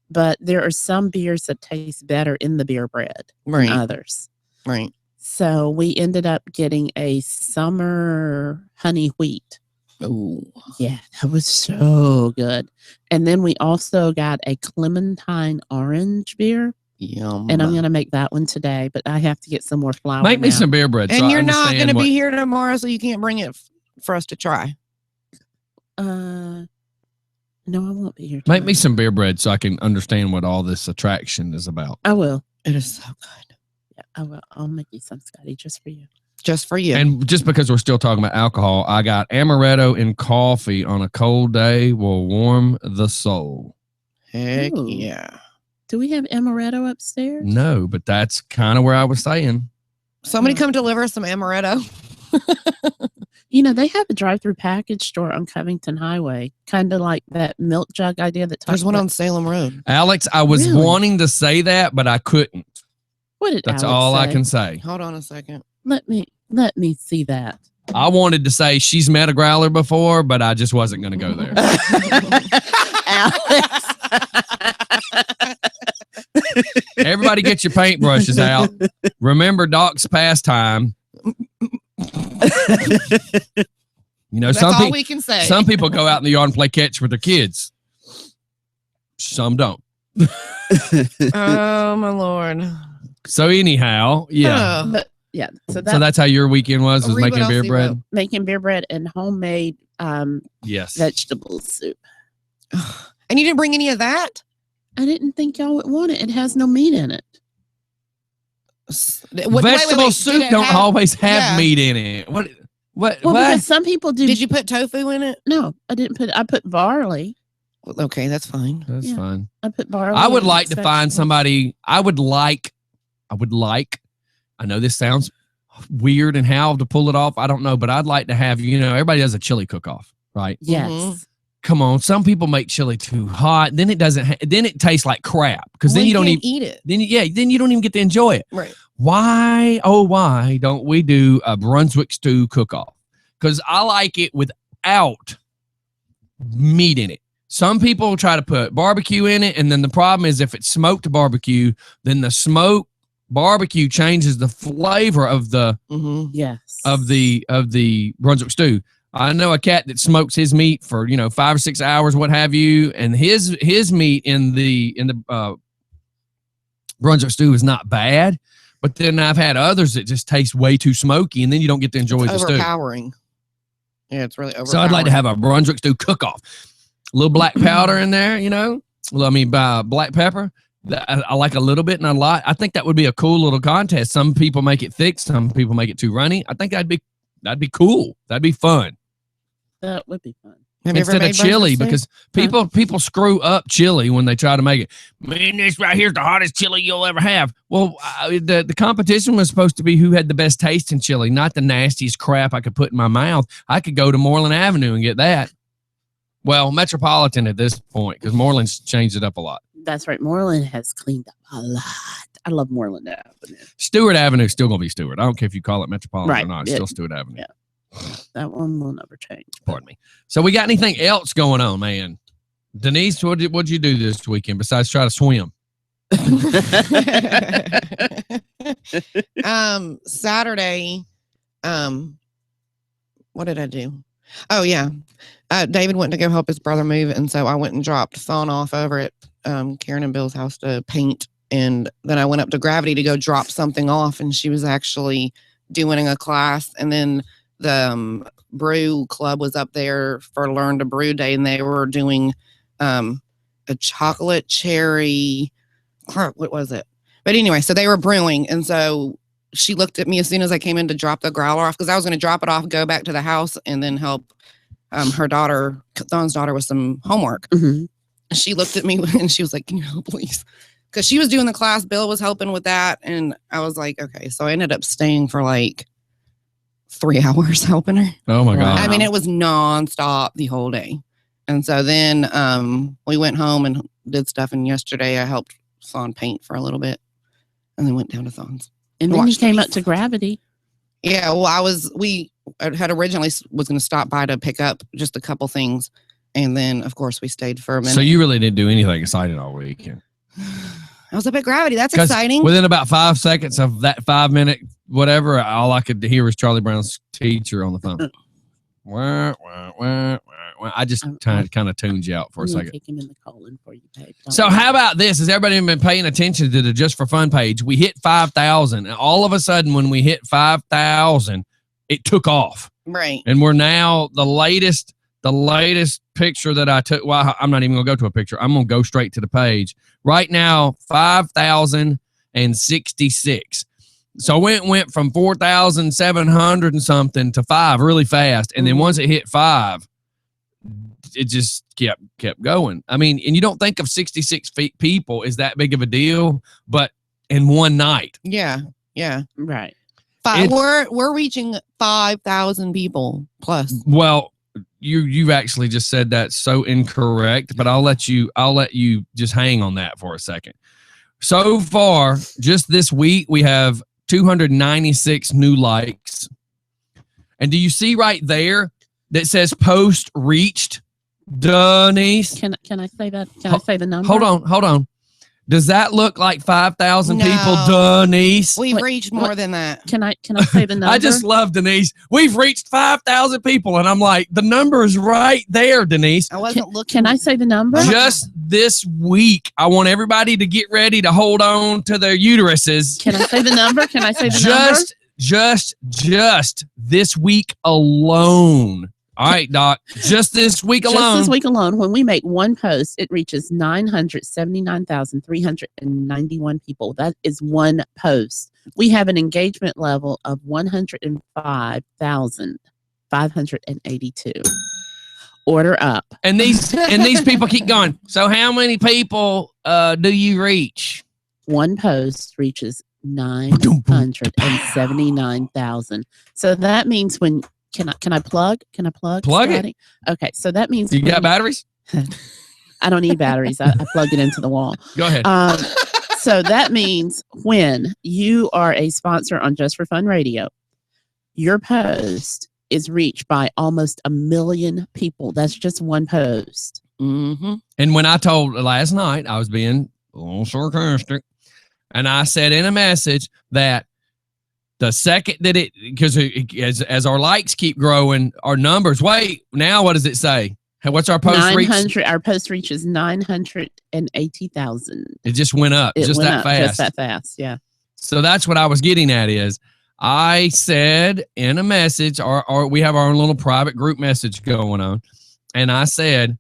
But there are some beers that taste better in the beer bread Right. than others. Right. So we ended up getting a summer honey wheat. Oh. Yeah, that was so good. And then we also got a clementine orange beer, Yum. and I'm going to make that one today, but I have to get some more flour. Make me now. some beer bread. so And I you're not understand going to what- be here tomorrow, so you can't bring it for us to try. No, I won't be here. Make me tomorrow. some beer bread so I can understand what all this attraction is about. I will. It is so good. Yeah, I will. I'll make you some, Scotty, just for you. Just for you. And just because we're still talking about alcohol, I got amaretto and coffee on a cold day will warm the soul. Heck Ooh. yeah. Do we have amaretto upstairs? No, but that's kind of where I was saying. Somebody come deliver some amaretto. They have a drive-through package store on Covington Highway, kind of like that milk jug idea that There's talks one about- on Salem Road. Alex, I was Really? wanting to say that, but I couldn't. What did That's Alex all I say? can say. Hold on a second. Let me see that. I wanted to say she's met a growler before, but I just wasn't going to go there. Alex. Everybody get your paintbrushes out. Remember Doc's pastime. That's some all people we can say. some people go out in the yard and play catch with their kids. Some don't. Oh my Lord. So anyhow, yeah. Oh. But yeah, so So that's how your weekend was Read what making else beer he bread. wrote. making beer bread and homemade Yes. vegetable soup. And you didn't bring any of that? I didn't think y'all would want it. It has no meat in it. Vegetable soup Did it don't have- always have yeah. meat in it. What? Well, What? because some people do. Did you put tofu in it? No, I didn't put. I put barley. Well, okay, that's fine. That's Yeah. fine. I put barley. I would and like to find vegetables. somebody. I would like. I know this sounds weird and how to pull it off. I don't know, but I'd like to have. Everybody does a chili cook-off, right? Yes. Mhm. Come on, some people make chili too hot. Then it doesn't. Then it tastes like crap because Well, then you don't even. can't eat it. Then you don't even get to enjoy it. Right. Why don't we do a Brunswick stew cook-off? Because I like it without meat in it. Some people try to put barbecue in it, and then the problem is if it's smoked barbecue, then the smoked barbecue changes the flavor of the Mm-hmm. Yes. of the Brunswick stew. I know a cat that smokes his meat for 5 or 6 hours, what have you, and his meat in the Brunswick stew is not bad. But then I've had others that just taste way too smoky, and then you don't get to enjoy the stew. Overpowering. Yeah, it's really overpowering. So I'd like to have a Brunswick stew cook-off. A little black powder in there, black pepper. I like a little bit, and I think that would be a cool little contest. Some people make it thick, some people make it too runny. I think that'd be cool. That'd be fun. That would be fun. Have you ever Instead made of chili, Brunswick because people screw up chili when they try to make it. Man, this right here's the hottest chili you'll ever have. Well, the competition was supposed to be who had the best taste in chili, not the nastiest crap I could put in my mouth. I could go to Moreland Avenue and get that. Well, Metropolitan at this point, because Moreland's changed it up a lot. That's right. Moreland has cleaned up a lot. I love Moreland Avenue. Stewart Avenue is still going to be Stewart. I don't care if you call it Metropolitan or Right. not. It's Yeah. still Stewart Avenue. Yeah. That one will never change. Pardon me. So we got anything else going on, man? Denise, what'd you do this weekend besides try to swim? Saturday, what did I do? Oh yeah. David went to go help his brother move, and so I went and dropped Thon off over at Karen and Bill's house to paint, and then I went up to Gravity to go drop something off, and she was actually doing a class, and then the brew club was up there for Learn to Brew Day, and they were doing a chocolate cherry, what was it? But anyway, so they were brewing, and so she looked at me as soon as I came in to drop the growler off, because I was going to drop it off, go back to the house, and then help her daughter, Thon's daughter, with some homework. Mhm. She looked at me and she was like, "Can you help, please?" Because she was doing the class, Bill was helping with that, and I was like, "Okay." So I ended up staying for like 3 hours helping her. Oh my Wow. God. I mean, it was nonstop the whole day. And so then we went home and did stuff. And yesterday I helped Thon paint for a little bit, and then went down to Thon's. And then you Watch came these. up to Gravity. Yeah, well, I had originally was going to stop by to pick up just a couple things, and then of course we stayed for a minute. So you really didn't do anything exciting all weekend. I was up at Gravity. That's 'Cause exciting. Within about 5 seconds of that 5-minute whatever, all I could hear was Charlie Brown's teacher on the phone. Wah, wah, wah, wah, wah. I just kind of tuned you out for a I'm gonna second. Take him in the colon for you, babe. Don't So worry. how about this? Has everybody been paying attention to the Just for Fun page? We hit 5,000, and all of a sudden, when we hit 5,000, it took off, Right. and we're now the latest picture that I took. Well, I'm not even gonna go to a picture. I'm gonna go straight to the page right now. 5,066. So it went from 4,700 and something to 5 really fast, and then once it hit 5. It just kept going. I mean, and you don't think of 66 people is that big of a deal, but in one night. Yeah. Yeah. Right. We're reaching 5,000 people plus. Well, you've actually just said that so incorrect, but I'll let you just hang on that for a second. So far, just this week, we have 296 new likes. And do you see right there that says post reached? Denise, Can I say that? Can I say the number? hold on. Does that look like 5,000 people, No. Denise? We've What- reached more what- than that. Can I say the number? I just love Denise. We've reached 5,000 people, and I'm like, the number is right there, Denise. I wasn't looking. Can I say the number? Just this week, I want everybody to get ready to hold on to their uteruses. Can I say the number? Can I say the number? Just this week alone, All right, Doc. Just this week Just alone. this week alone, when we make one post, it reaches 979,391 people. That is one post. We have an engagement level of 105,582. Order up. And these people keep going. So how many people do you reach? One post reaches 979,000. So that means when can I plug? Can I plug? Plug it. Scotty? Okay, so that means You got batteries? I don't need batteries. I plug it into the wall. Go ahead. So that means when you are a sponsor on Just for Fun Radio, your post is reached by almost 1 million people. That's just one post. Mm-hmm. And when I told last night, I was being a little sarcastic, and I said in a message that the second that because as our likes keep growing, our numbers. Wait, now what does it say? What's our post reach? Our post reaches 980,000. It just went up, It just went that up fast. Just that fast, yeah. So that's what I was getting at is I said in a message, or we have our own little private group message going on, and I said,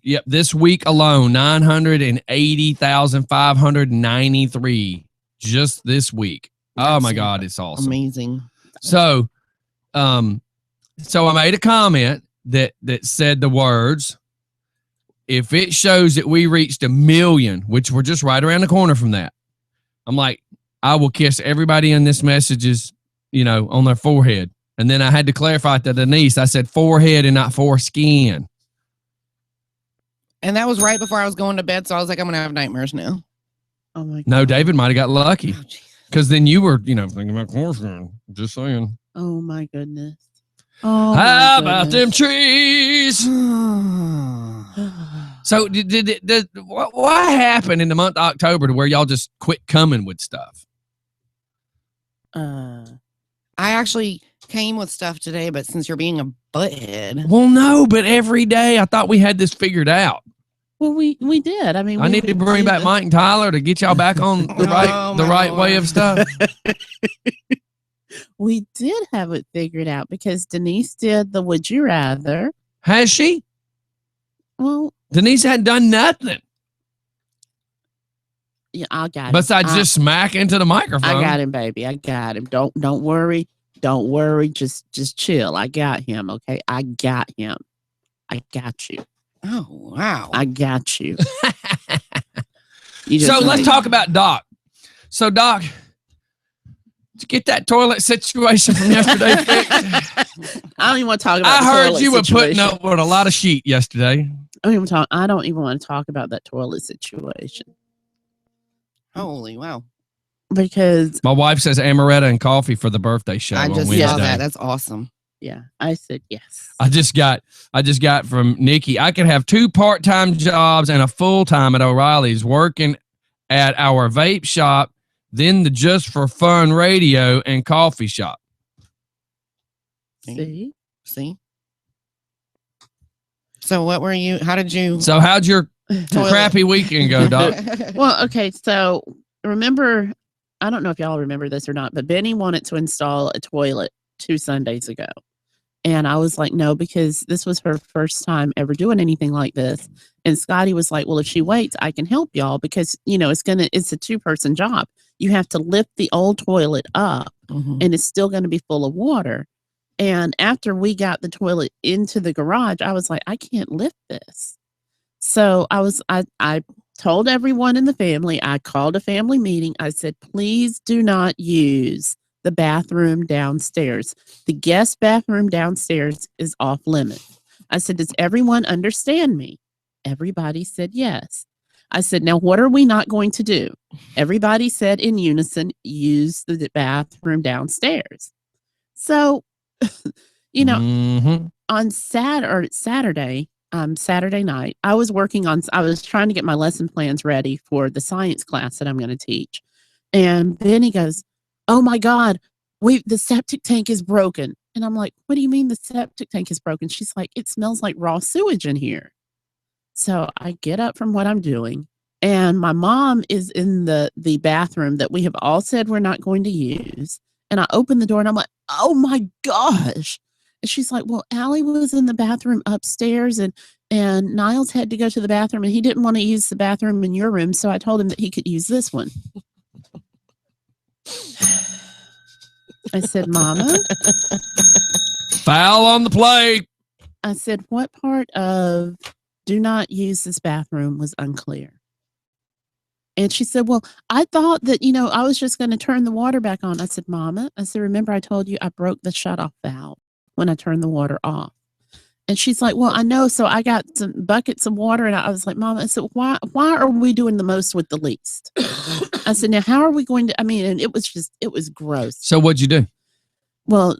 yep, this week alone, 980,593 just this week. Oh my God, it's awesome. Amazing. So I made a comment that said the words, if it shows that we reached 1 million, which we're just right around the corner from that, I'm like, I will kiss everybody in this messages, on their forehead. And then I had to clarify to Denise, I said forehead and not foreskin. And that was right before I was going to bed, so I was like, I'm going to have nightmares now. Oh my God. No, David might have got lucky Oh, jeez. because then you were, thinking about foreskin. Just saying. Oh my goodness. Oh, How my about them goodness. trees? So what happened in the month of October to where y'all just quit coming with stuff? I actually came with stuff today, but since you're being a butthead. Well, no, but every day I thought we had this figured out. Well, we did. I mean, I need to bring back Mike and Tyler to get y'all back on the Oh, my right way Lord. of stuff. We did have it figured out because Denise did the Would You Rather. Has she? Well, Denise hadn't done nothing yeah, I got him. besides just smack into the microphone. I got him, baby. I got him. Don't worry. Don't worry. Just chill. I got him. Okay. I got him. I got you. Oh, wow. I got you. So let's talk about Doc. So Doc, to get that toilet situation from yesterday fixed, I don't even want to talk about. I the heard toilet you were putting situation. up with a lot of sheet yesterday. I don't even want to talk about that toilet situation Holy wow. because My wife says amaretto and coffee for the birthday show I on just Wednesday. saw that. That's awesome. yeah, I said yes. I just got from Nikki. I could have 2 part-time jobs and a full-time at O'Reilly's working at our vape shop, then the Just for Fun radio and coffee shop. See, See? So what were you, how did you? So how'd your Toilet. crappy weekend go, Doc? well, okay. So remember, I don't know if y'all remember this or not, but Benny wanted to install a toilet 2 Sundays ago. And I was like, no, because this was her first time ever doing anything like this. And Scotty was like, well, if she waits, I can help y'all because, it's a 2-person job. You have to lift the old toilet up Mhm. and it's still going to be full of water. And after we got the toilet into the garage, I was like, I can't lift this. So I told everyone in the family, I called a family meeting. I said, please do not use the bathroom downstairs. The guest bathroom downstairs is off limits. I said, does everyone understand me? Everybody said yes. I said, now what are we not going to do? Everybody said in unison, use the bathroom downstairs. So, Mhm. on Saturday night, I was trying to get my lesson plans ready for the science class that I'm going to teach. And Benny goes, oh my God, the septic tank is broken. And I'm like, what do you mean the septic tank is broken? She's like, it smells like raw sewage in here. So I get up from what I'm doing and my mom is in the bathroom that we have all said we're not going to use. And I open the door and I'm like, oh my gosh. And she's like, well, Allie was in the bathroom upstairs and Niles had to go to the bathroom and he didn't want to use the bathroom in your room. So I told him that he could use this one. I said, Mama. Foul on the play. I said, what part of do not use this bathroom was unclear? And she said, well, I thought that, I was just going to turn the water back on. I said, Mama, I said, remember I told you I broke the shutoff valve when I turned the water off. And she's like, well, I know. So I got some buckets of water. And I was like, Mama, I said, why are we doing the most with the least? I said, now, how are we going to, and it was gross. So what'd you do? Well,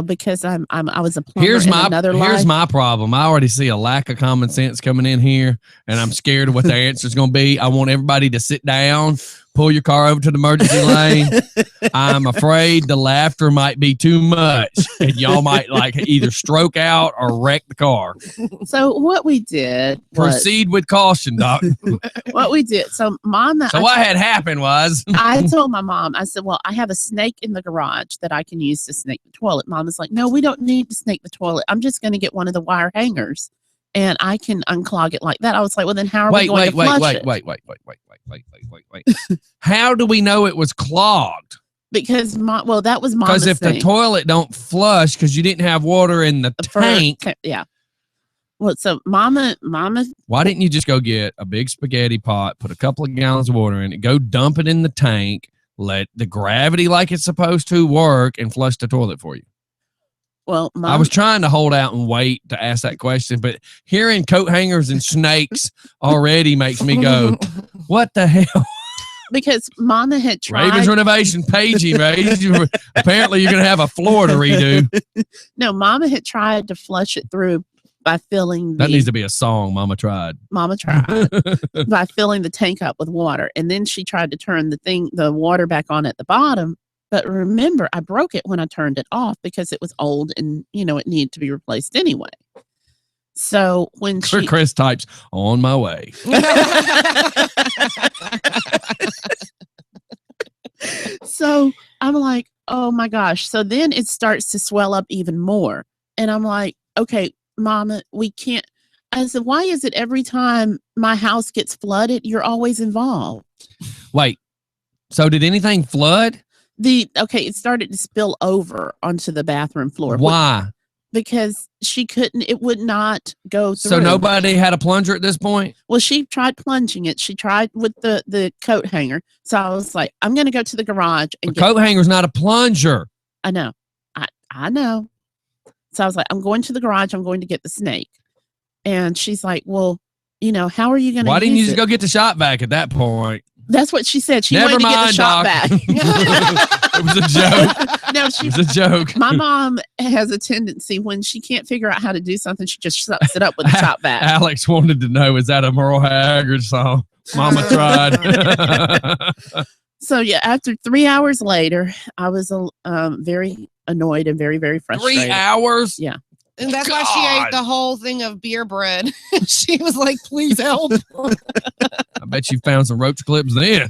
because I was a plumber in another life. Here's my problem. I already see a lack of common sense coming in here, and I'm scared of what the answer is going to be. I want everybody to sit down, pull your car over to the emergency lane. I'm afraid the laughter might be too much, and y'all might either stroke out or wreck the car. So what we did was, proceed with caution, Doc. What we did. So Mama. So what had happened was I told my mom. I said, "Well, I have a snake in the garage that I can use to snake the toilet." Mama's like, "No, we don't need to snake the toilet. I'm just going to get one of the wire hangers, and I can unclog it like that." I was like, "Well, then how are we going to flush it?" Wait. How do we know it was clogged? Because that was Mama's Because if the toilet don't flush because you didn't have water in the tank. Yeah. Well, so Mama. Why didn't you just go get a big spaghetti pot, put a couple of gallons of water in it, go dump it in the tank, let the gravity like it's supposed to work, and flush the toilet for you? Well, I was trying to hold out and wait to ask that question, but hearing coat hangers and snakes already makes me go, what the hell? Because Mama had tried. Ravens Renovation paging, right? Apparently you're going to have a floor to redo. No, Mama had tried to flush it through by filling that needs to be a song. Mama tried by filling the tank up with water. And then she tried to turn the water back on at the bottom. But remember, I broke it when I turned it off because it was old and, it needed to be replaced anyway. So when Chris types, on my way. So I'm like, oh my gosh. So then it starts to swell up even more. And I'm like, okay, Mama, we can't. I said, why is it every time my house gets flooded, you're always involved? Wait, so did anything flood? It started to spill over onto the bathroom floor. Why? Because it would not go through. So nobody had a plunger at this point? Well, she tried plunging it. She tried with the coat hanger. So I was like, I'm going to go to the garage and coat hanger's not a plunger. I know. I know. So I was like, I'm going to the garage. I'm going to get the snake. And she's like, well, how are you going to Why didn't you just go get the shop vac at that point? That's what she said. She Never wanted mind, to get the shop Doc. back. It was a joke. No, it was a joke. My mom has a tendency when she can't figure out how to do something, she just sucks it up with the shop back. Alex wanted to know, is that a Merle Haggard song? Mama tried. So yeah, after 3 hours later, I was very annoyed and very, very frustrated. 3 hours? Yeah. And that's why she ate the whole thing of beer bread. She was like, please help. I bet you found some roach clips then.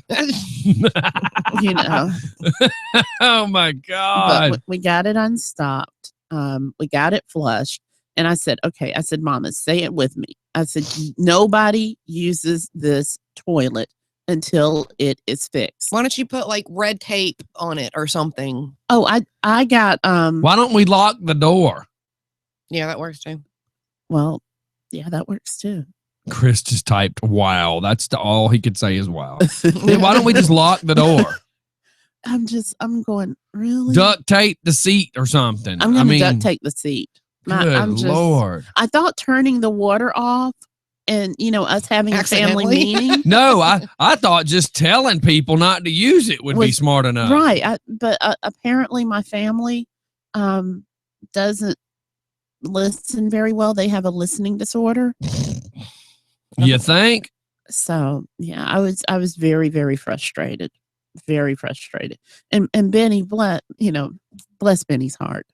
Oh my God. But we got it unstopped. We got it flushed. And I said, okay. I said, Mama, say it with me. I said, nobody uses this toilet until it is fixed. Why don't you put red tape on it or something? Oh, I got why don't we lock the door? Yeah, that works too. Well, yeah, that works too. Chris just typed, wow. That's all he could say is wow. Why don't we just lock the door? I'm going, really? Duct tape the seat or something. I'm going to duct tape the seat. Good Lord. I thought turning the water off and, us having a family meeting. No, I thought just telling people not to use it would be smart enough. Right. But apparently my family doesn't listen very well. They have a listening disorder. You think? So yeah, I was very, very frustrated. Very frustrated. And Benny, bless Benny's heart.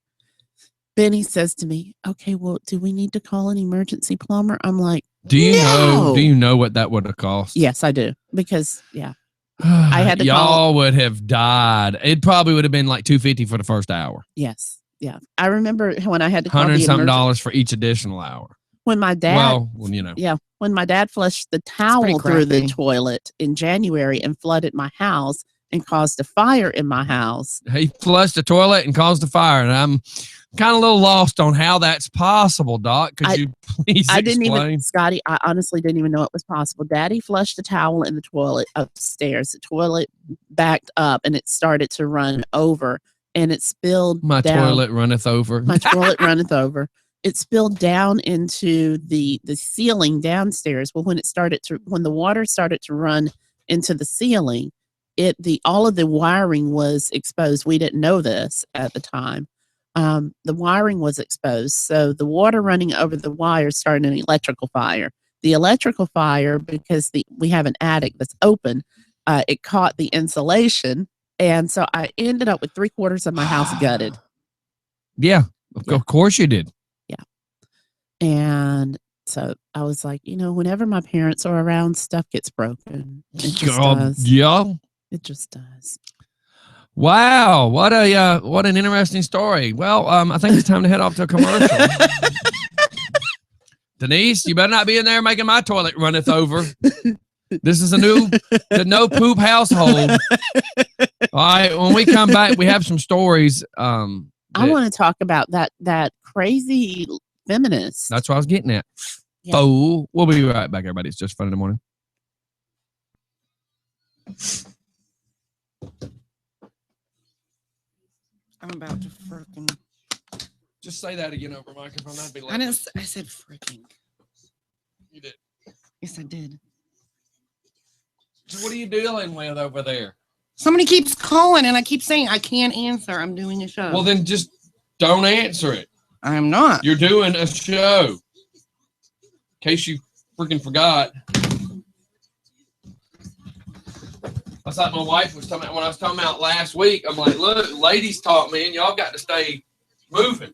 Benny says to me, okay, well, do we need to call an emergency plumber? I'm like, do you know what that would have cost? Yes, I do. Because yeah. I had to y'all would have died. It probably would have been like $250 for the first hour. Yes. Yeah. I remember when I had to call $100 the something emergency. dollars for each additional hour. When my dad, Well, you know. yeah, when my dad flushed the towel through the crappy. toilet in January and flooded my house and caused a fire in my house. He flushed the toilet and caused a fire, and I'm kind of a little lost on how that's possible, Doc. Could you please I didn't explain? even, Scotty, I honestly didn't even know it was possible. Daddy flushed the towel in the toilet upstairs. The toilet backed up and it started to run over and it spilled My down. toilet runneth over. My toilet runneth over. It spilled down into the ceiling downstairs. Well, when the water started to run into the ceiling, all of the wiring was exposed. We didn't know this at the time. The wiring was exposed, so the water running over the wire started an electrical fire. The electrical fire, because we have an attic that's open, it caught the insulation, and so I ended up with 3/4 of my house gutted. Yeah, Yeah. of course you did. And so I was like, whenever my parents are around, stuff gets broken. It just does. Yeah. It just does. Wow, what an interesting story. Well, I think it's time to head off to a commercial. Denise, you better not be in there making my toilet runneth over. This is the no poop household. All right, when we come back, we have some stories. I want to talk about that crazy feminist. That's what I was getting at. Yeah. Oh, we'll be right back, everybody. It's Just Fun in the Morning. I'm about to freaking. Just say that again over microphone. That'd be I didn't. I said freaking. You did. Yes, I did. So what are you dealing with over there? Somebody keeps calling, and I keep saying I can't answer. I'm doing a show. Well, then just don't answer it. I'm not. You're doing a show. In case you freaking forgot. That's like my wife was talking about when I was talking about last week. I'm like, look, ladies taught me, and y'all got to stay moving.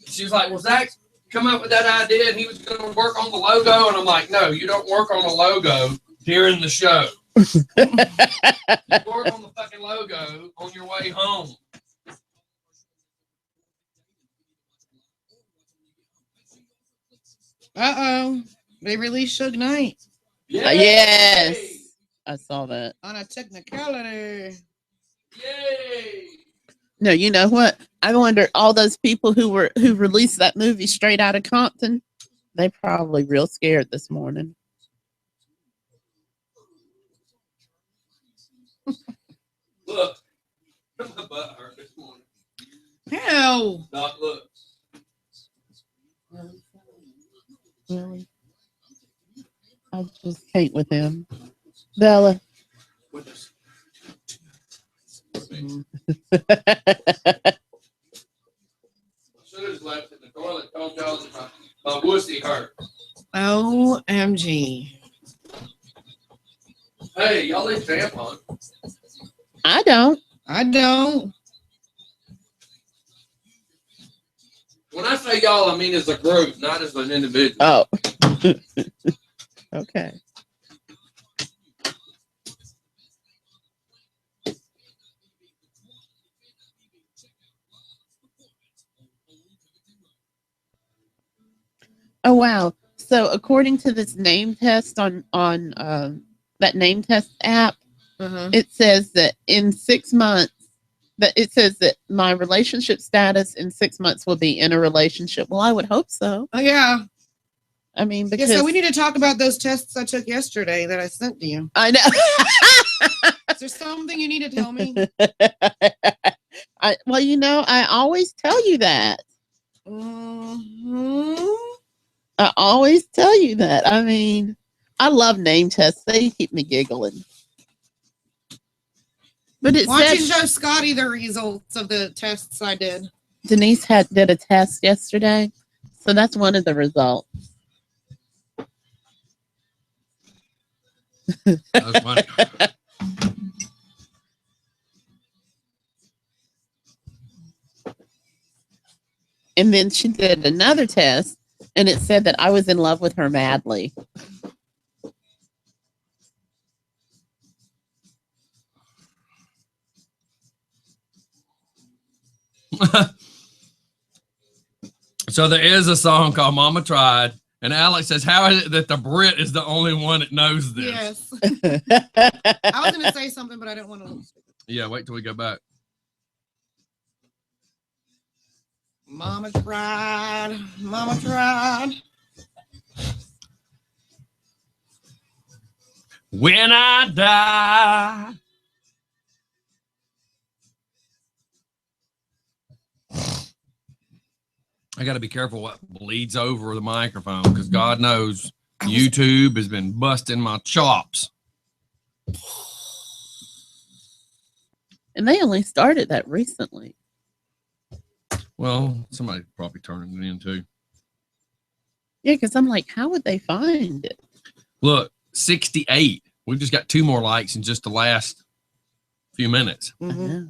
She was like, well, Zach come up with that idea, and he was going to work on the logo. And I'm like, no, you don't work on a logo during the show. You work on the fucking logo on your way home. Uh-oh. They released Suge Knight Yes. I saw that. on a technicality. Yay! No, you know what? I wonder all those people who released that movie Straight Outta Compton, they probably real scared this morning. Look. My butt hurt this morning. Hell. Doc, look. Really? I just hate with him. Bella. With this. Should have just left it in the toilet. Told y'all that my wussy hurt. OMG. Hey, y'all leave tampon. I don't. I don't. When I say y'all, I mean as a group, not as an individual. Oh. Okay. Oh wow. So according to this name test on that name test app, Uh-huh. it says that in 6 months, that it says that my relationship status in 6 months will be in a relationship. Well, I would hope so. Oh, yeah. I mean, Yeah, because so we need to talk about those tests I took yesterday that I sent to you. I know. Is there something you need to tell me? Well, I always tell you that. Mm-hmm. I always tell you that. I mean, I love name tests. They keep me giggling. But it Watching said Joe Scotty the results of the tests I did. Denise did a test yesterday, so that's one of the results. That was funny. And then she did another test, and it said that I was in love with her madly. So there is a song called Mama Tried. And Alex says, how is it that the Brit is the only one that knows this? Yes. I was going to say something, but I didn't want to. Yeah, wait till we go back. Mama tried. Mama tried. When I die. I got to be careful what bleeds over the microphone because God knows YouTube has been busting my chops. And they only started that recently. Well, somebody probably turning it in too. Yeah, because I'm like, how would they find it? Look, 68. We've just got 2 more likes in just the last few minutes. I Mm-hmm. know.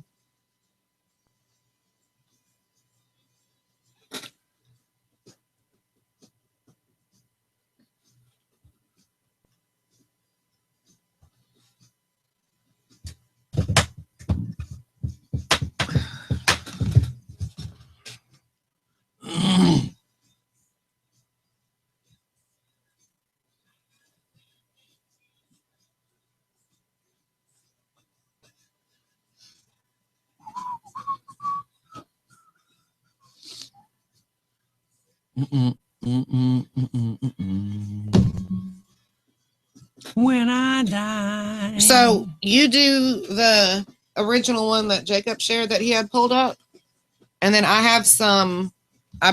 When I die. So you do the original one that Jacob shared that he had pulled up. And then I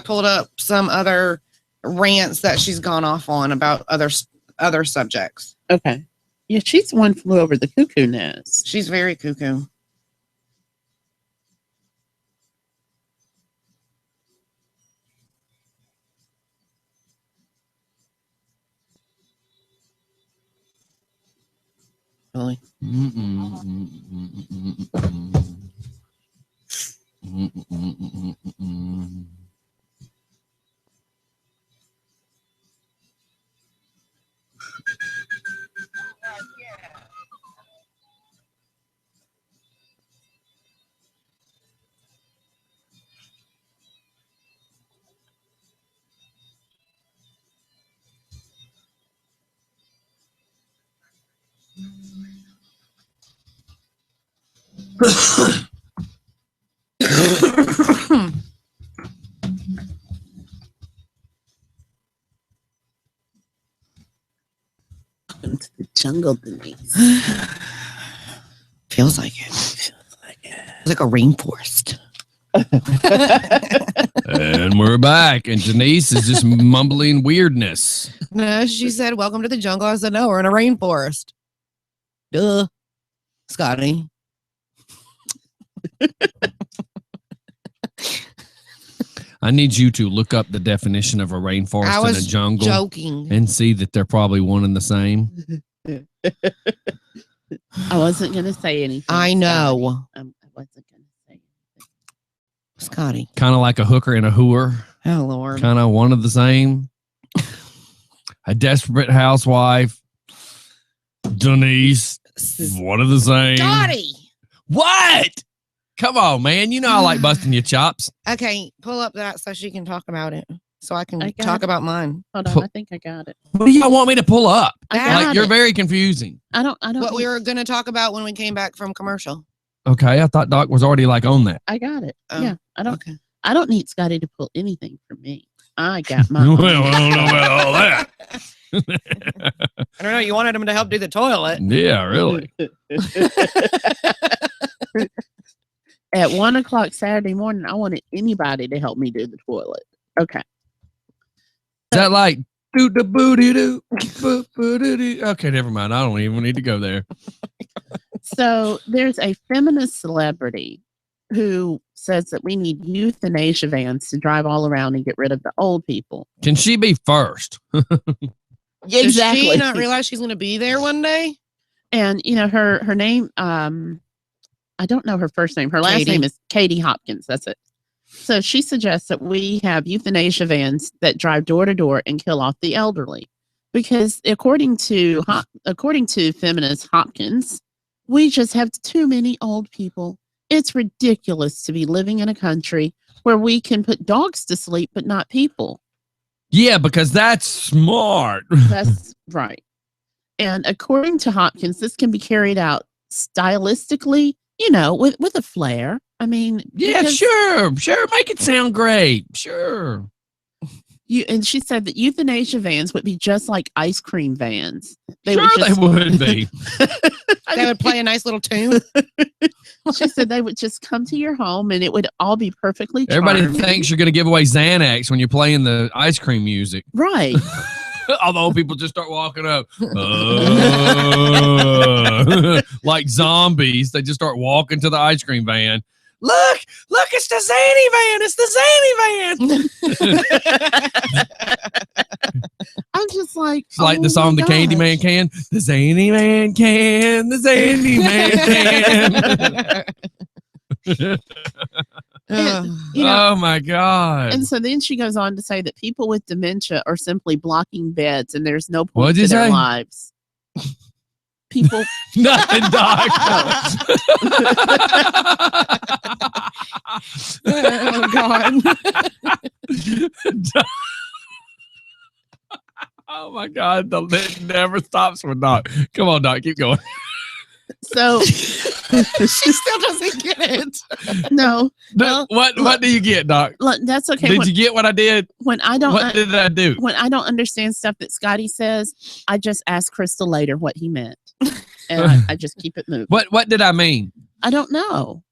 pulled up some other rants that she's gone off on about other subjects. Okay. Yeah, she's the one flew over the cuckoo nest. She's very cuckoo. Really? Welcome to the jungle, Denise. Feels like it. Feels like a rainforest. And we're back. And Denise is just mumbling weirdness. No, she said, "Welcome to the jungle." I said, "No, we're in a rainforest." Duh, Scotty. I need you to look up the definition of a rainforest I and a was jungle joking. and see that they're probably one and the same. I wasn't going to say anything. I know. Scotty. I wasn't going to say anything. Scotty. Kind of like a hooker and a hooer. Oh, Lord. Kind of one of the same. A desperate housewife. Denise. One of the same. Scotty. What? Come on, man. You know I like busting your chops. Okay, pull up that so she can talk about it. So I can I got talk it. about mine. Hold on, I think I got it. What do y'all want me to pull up? I That- got Like, you're it. very confusing. I don't. What we were going to talk about when we came back from commercial. Okay, I thought Doc was already like on that. I got it. Oh, Yeah, I don't. Okay. I don't need Scotty to pull anything from me. I got my. Well, I don't know about all that. I don't know. You wanted him to help do the toilet. Yeah, really. At 1 o'clock Saturday morning, I wanted anybody to help me do the toilet. Okay. Is that like do the booty do? Okay, never mind. I don't even need to go there. So there's a feminist celebrity who says that we need euthanasia vans to drive all around and get rid of the old people. Can she be first? Does she not realize she's going to be there one day? And you know her name. I don't know her first name. Her last Katie. name is Katie Hopkins. That's it. So she suggests that we have euthanasia vans that drive door to door and kill off the elderly, because according to feminist Hopkins, we just have too many old people It's ridiculous to be living in a country where we can put dogs to sleep, but not people. Yeah, because that's smart. That's right. And according to Hopkins, this can be carried out stylistically, with a flair. I mean, Yeah, because sure. Make it sound great. Sure. and she said that euthanasia vans would be just like ice cream vans. They would be. They would play a nice little tune. She said they would just come to your home and it would all be perfectly Everybody charming. thinks you're going to give away Xanax when you're playing the ice cream music. Right. Although people just start walking up like zombies. They just start walking to the ice cream van. Look, it's the Zany van. It's the Zany van. I'm just like, It's like the song The Candyman Can. The Zany Man Can. The Zany Man Can. Oh my God. And so then she goes on to say that people with dementia are simply blocking beds and there's no point What'd to you their say? lives. People. Nothing, Doc. Oh, God. Oh my God. It never stops with Doc. Come on, Doc. Keep going. So She still doesn't get it. no, What do you get, Doc? look, that's okay. Did you get what I did? When I don't What did I do? when I don't understand stuff that Scotty says, I just ask Crystal later what he meant, and I just keep it moving. What did I mean? I don't know.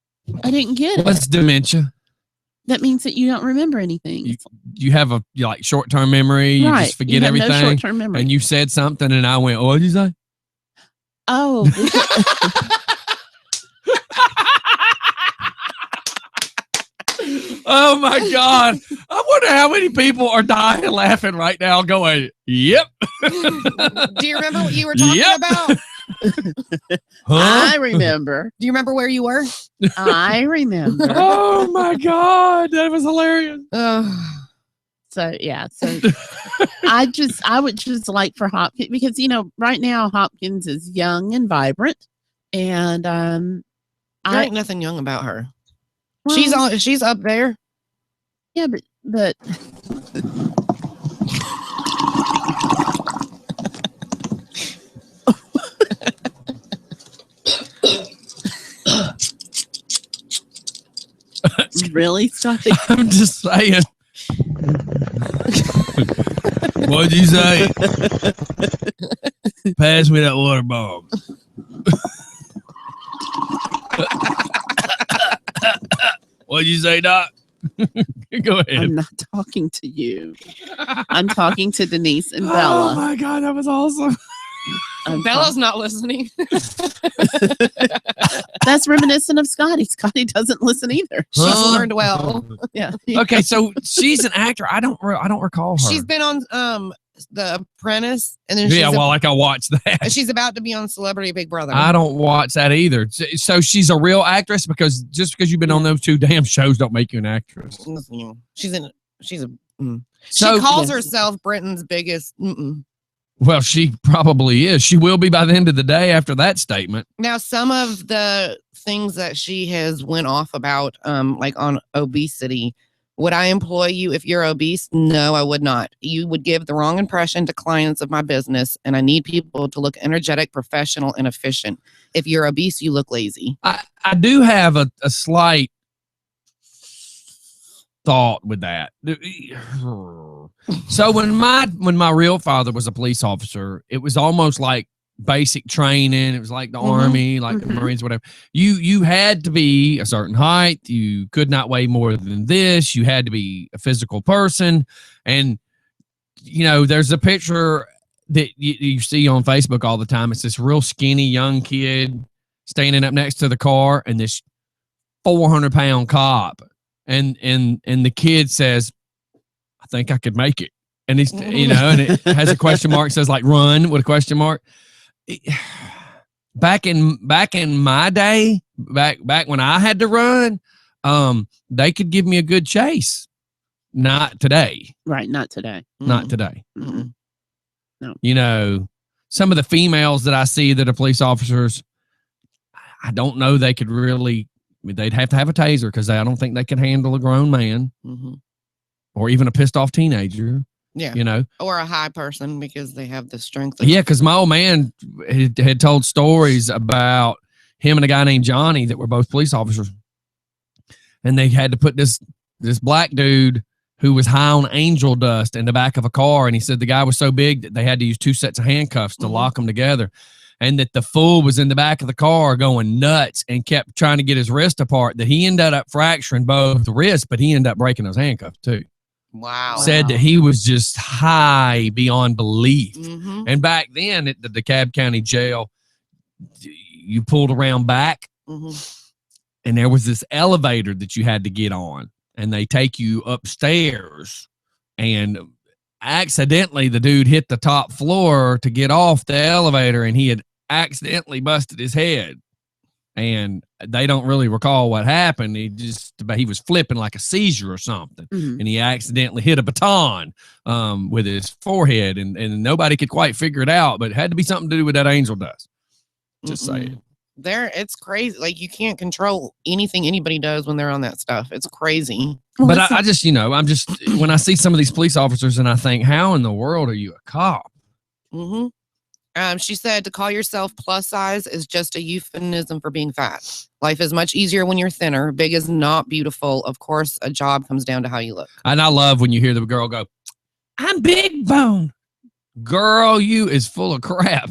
I didn't get it. What's dementia? That means that you don't remember anything. You have a like short-term memory. You right. just forget you have everything. No short-term memory. And you said something, and I went, "What did you say?" Oh. Oh my God! I wonder how many people are dying laughing right now, going, "Yep." Do you remember what you were talking Yep. about? I remember. Do you remember where you were? I remember. Oh my God, that was hilarious. So yeah, so I would just like for Hopkins, because right now Hopkins is young and vibrant, and There ain't nothing young about her. well, She's up there. yeah, but really, Scotty? I'm just saying. What'd you say? Pass me that water bomb. What'd you say, Doc? Go ahead. I'm not talking to you. I'm talking to Denise and Oh Bella. my God, that was awesome. Bella's not listening. That's reminiscent of Scotty. Scotty doesn't listen either. She's Huh? learned well. Yeah. Okay, so she's an actor. I don't recall her. She's been on The Apprentice, and then yeah, well, like I watched that. she's about to be on Celebrity Big Brother. I don't watch that either. So she's a real actress, because just because you've been on those two damn shows don't make you an actress. She's a. So she calls Yes. herself Britain's biggest. well, she probably is. She will be by the end of the day after that statement. Now, some of the things that she has went off about, like on obesity, would I employ you if you're obese? No, I would not. You would give the wrong impression to clients of my business, and I need people to look energetic, professional, and efficient. If you're obese, you look lazy. I do have a slight thought with that. So when my real father was a police officer, it was almost like basic training. It was like the Army, like the Marines, whatever. You had to be a certain height. You could not weigh more than this. You had to be a physical person. And, there's a picture that you see on Facebook all the time. It's this real skinny young kid standing up next to the car and this 400-pound cop. And the kid says, I think I could make it. And he's, and it has a question mark, says like run with a question mark. Back in my day, back when I had to run, they could give me a good chase. Not today. Right. Not today. Not today. Mm-mm. No. Some of the females that I see that are police officers, I don't know they could really they'd have to have a taser because I don't think they could handle a grown man Mhm. or even a pissed off teenager. Yeah. You know, Or a high person because they have the strength. yeah, because my old man had told stories about him and a guy named Johnny that were both police officers, and they had to put this black dude who was high on angel dust in the back of a car, and he said the guy was so big that they had to use 2 sets of handcuffs to lock them together, and that the fool was in the back of the car going nuts and kept trying to get his wrist apart, that he ended up fracturing both wrists, but he ended up breaking those handcuffs too. Wow. Said that he was just high beyond belief. Mhm. And back then at the DeKalb County Jail, you pulled around back, Mhm. and there was this elevator that you had to get on, and they take you upstairs, and accidentally the dude hit the top floor to get off the elevator, and he had accidentally busted his head, and they don't really recall what happened. He was flipping like a seizure or something, Mhm. and he accidentally hit a baton with his forehead, and nobody could quite figure it out, but it had to be something to do with that angel dust. Just saying. It's crazy. Like, you can't control anything anybody does when they're on that stuff. It's crazy. Well, But that's I just, I'm just, when I see some of these police officers and I think, how in the world are you a cop? Mm-hmm. She said to call yourself plus size is just a euphemism for being fat. Life is much easier when you're thinner. Big is not beautiful. Of course, a job comes down to how you look. And I love when you hear the girl go, I'm big bone. Girl, you is full of crap.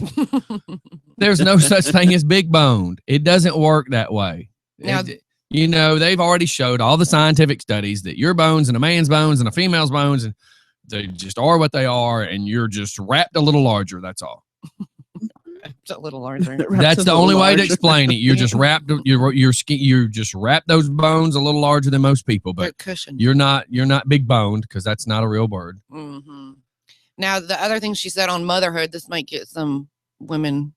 There's no such thing as big boned. It doesn't work that way. Now- They've already showed all the scientific studies that your bones and a man's bones and a female's bones, and they just are what they are, and you're just wrapped a little larger. That's all. It's a little larger. That's the only way to explain it. You're just wrapped. Your skin. You're just wrapped those bones a little larger than most people, They're but cushioned. you're not big boned because that's not a real bird. Mm-hmm. Now, the other thing she said on motherhood, this might get some women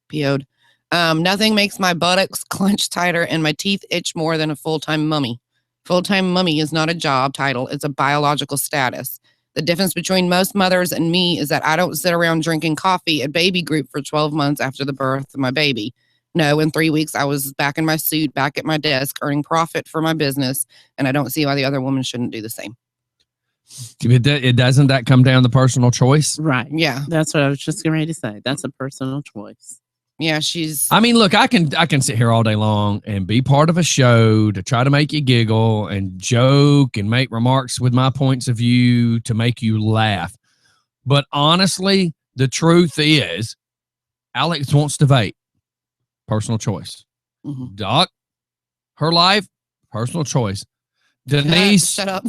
PO'd. Nothing makes my buttocks clench tighter and my teeth itch more than a full-time mummy. Full-time mummy is not a job title. It's a biological status. The difference between most mothers and me is that I don't sit around drinking coffee at baby group for 12 months after the birth of my baby. No, in 3 weeks, I was back in my suit, back at my desk, earning profit for my business, and I don't see why the other woman shouldn't do the same. It doesn't that come down to personal choice? right. Yeah. That's what I was just getting ready to say. That's a personal choice. Yeah, she's... I mean, look, I can sit here all day long and be part of a show to try to make you giggle and joke and make remarks with my points of view to make you laugh. But honestly, the truth is, Alex wants to vape. Personal choice. Mhm. Doc, her life, personal choice. Denise, Shut up.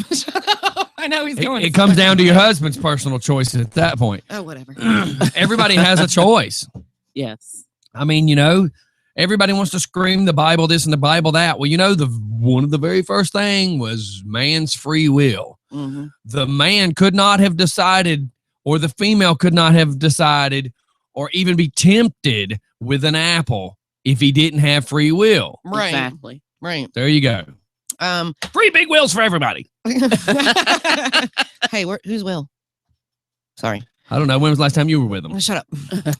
I know he's going. it comes down to your husband's personal choice at that point. Oh, whatever. Everybody has a choice. Yes. I mean, everybody wants to scream the Bible this and the Bible that. Well, one of the very first thing was man's free will. Mhm. The man could not have decided, or the female could not have decided, or even be tempted with an apple if he didn't have free will. Right. Exactly. Right. There you go. Free big wills for everybody. Hey, who's Will? Sorry. I don't know. When was the last time you were with them? Shut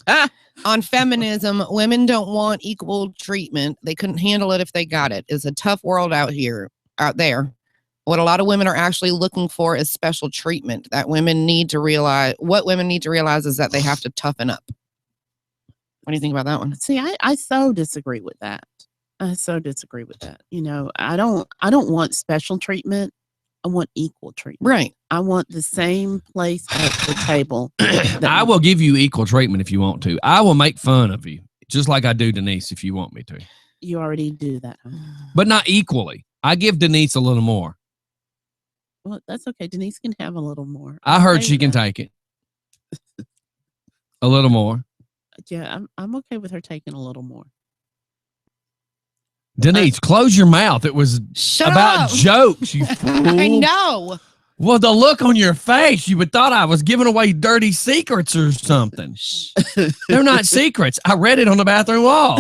up. On feminism, women don't want equal treatment. They couldn't handle it if they got it. It's a tough world out there. What a lot of women are actually looking for is special treatment. What women need to realize is that they have to toughen up. What do you think about that one? See, I so disagree with that. I so disagree with that. I don't want special treatment. I want equal treatment. Right. I want the same place at the table. I will give you equal treatment if you want to. I will make fun of you, just like I do Denise, if you want me to. You already do that. Huh? But not equally. I give Denise a little more. Well, that's okay. Denise can have a little more. I heard Okay she with can that. take it. A little more. Yeah, I'm okay with her taking a little more. Denise, close your mouth. It was Shut about up. jokes, you fool. I know. Well, the look on your face, you would thought I was giving away dirty secrets or something. They're not secrets. I read it on the bathroom wall.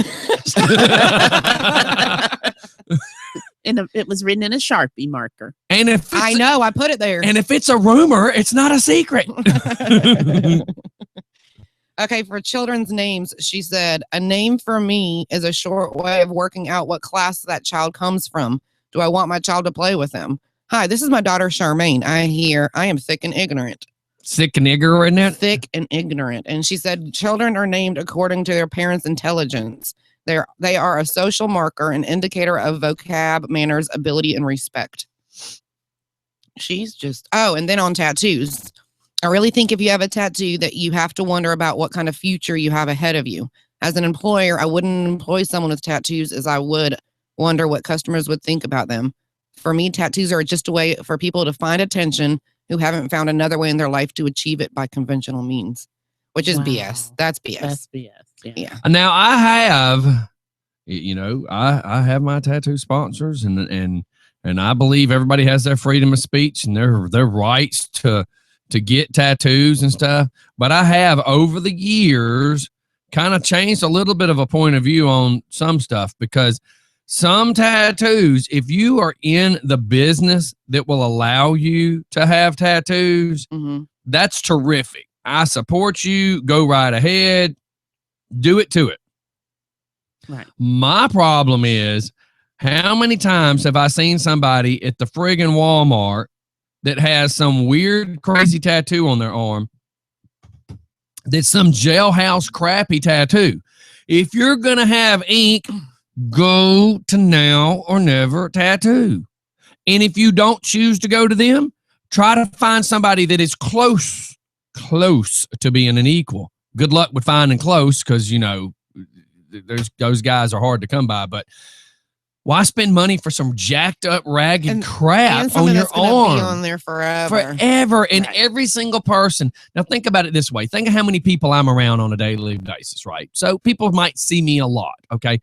And it was written in a Sharpie marker. And if I know. I put it there. And if it's a rumor, it's not a secret. Okay, for children's names, she said, a name for me is a short way of working out what class that child comes from. Do I want my child to play with them? Hi, this is my daughter, Charmaine. I am thick and ignorant. Sick and ignorant, isn't it? Thick and ignorant. And she said, children are named according to their parents' intelligence. They are a social marker, an indicator of vocab, manners, ability, and respect. She's just, and then on tattoos. I really think if you have a tattoo that you have to wonder about what kind of future you have ahead of you. As an employer, I wouldn't employ someone with tattoos as I would wonder what customers would think about them. For me, tattoos are just a way for people to find attention who haven't found another way in their life to achieve it by conventional means, which is Wow. BS. That's BS. That's BS. Yeah. Yeah. Now I have, I have my tattoo sponsors, and I believe everybody has their freedom of speech and their rights to get tattoos and stuff. But I have over the years kind of changed a little bit of a point of view on some stuff, because some tattoos, if you are in the business that will allow you to have tattoos, Mm-hmm. that's terrific. I support you. Go right ahead. Do it to it. Right. My problem is, how many times have I seen somebody at the friggin' Walmart that has some weird, crazy tattoo on their arm that's some jailhouse crappy tattoo? If you're going to have ink, go to Now or Never Tattoo. And if you don't choose to go to them, try to find somebody that is close to being an equal. Good luck with finding close, because, those guys are hard to come by. But why spend money for some jacked up, ragged crap on your arm? Be on there forever. And Right. every single person. Now think about it this way. Think of how many people I'm around on a daily basis, right? So people might see me a lot, okay?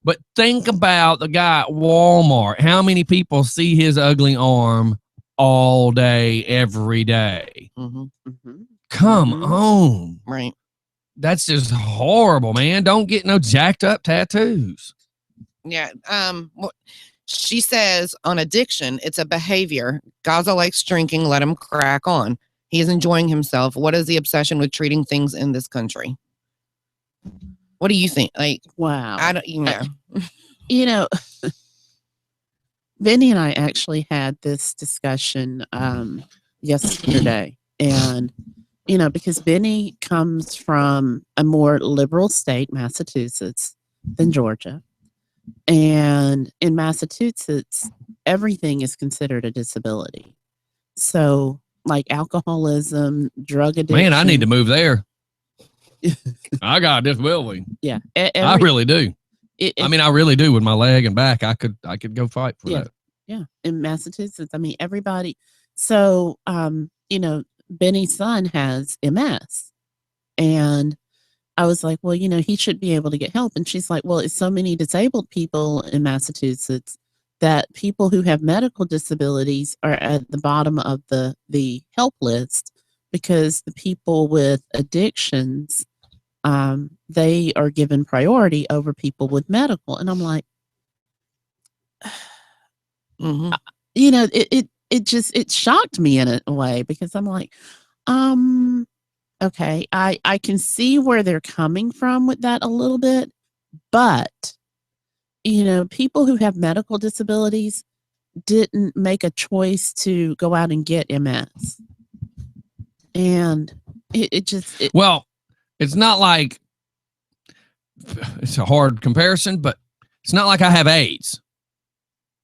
But think about the guy at Walmart. How many people see his ugly arm all day, every day? Mm-hmm. Mm-hmm. Come Mhm. on. Right. That's just horrible, man. Don't get no jacked up tattoos. Yeah. She says on addiction, it's a behavior. Gaza likes drinking. Let him crack on. He is enjoying himself. What is the obsession with treating things in this country? What do you think? Like, Wow. I don't, Vinny and I actually had this discussion yesterday. And, because Vinny comes from a more liberal state, Massachusetts, than Georgia. And in Massachusetts, everything is considered a disability. So, like alcoholism, drug addiction. Man, I need to move there. I got disability. Yeah. I really do. I really do. With my leg and back, I could go fight for that. Yeah. In Massachusetts, everybody. So, Benny's son has MS. And I was like, well, he should be able to get help. And she's like, well, it's so many disabled people in Massachusetts that people who have medical disabilities are at the bottom of the help list, because the people with addictions, they are given priority over people with medical. And I'm like, mm-hmm. It shocked me in a way, because I'm like, okay, I can see where they're coming from with that a little bit, but people who have medical disabilities didn't make a choice to go out and get MS. And well, it's not like, it's a hard comparison, but it's not like I have AIDS.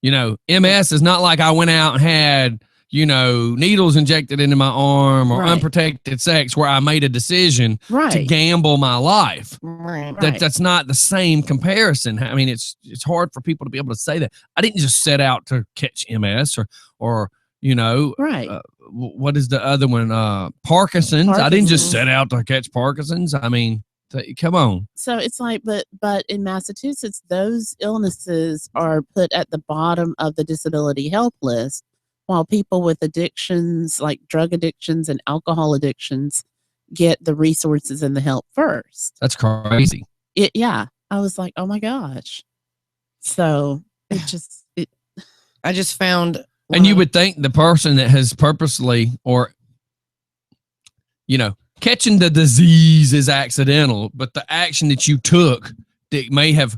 MS is not like I went out and had, needles injected into my arm, or Right. unprotected sex where I made a decision to right. gamble my life. Right. Right. That's not the same comparison. I mean, it's hard for people to be able to say that. I didn't just set out to catch MS or Right. what is the other one? Parkinson's. I didn't just Parkinson's. set out to catch Parkinson's. I mean, come on. So it's like, but in Massachusetts, those illnesses are put at the bottom of the disability help list, while people with addictions, like drug addictions and alcohol addictions, get the resources and the help first. That's crazy. I was like, oh my gosh. So I just found. And you would think the person that has purposely, or, catching the disease is accidental, but the action that you took that may have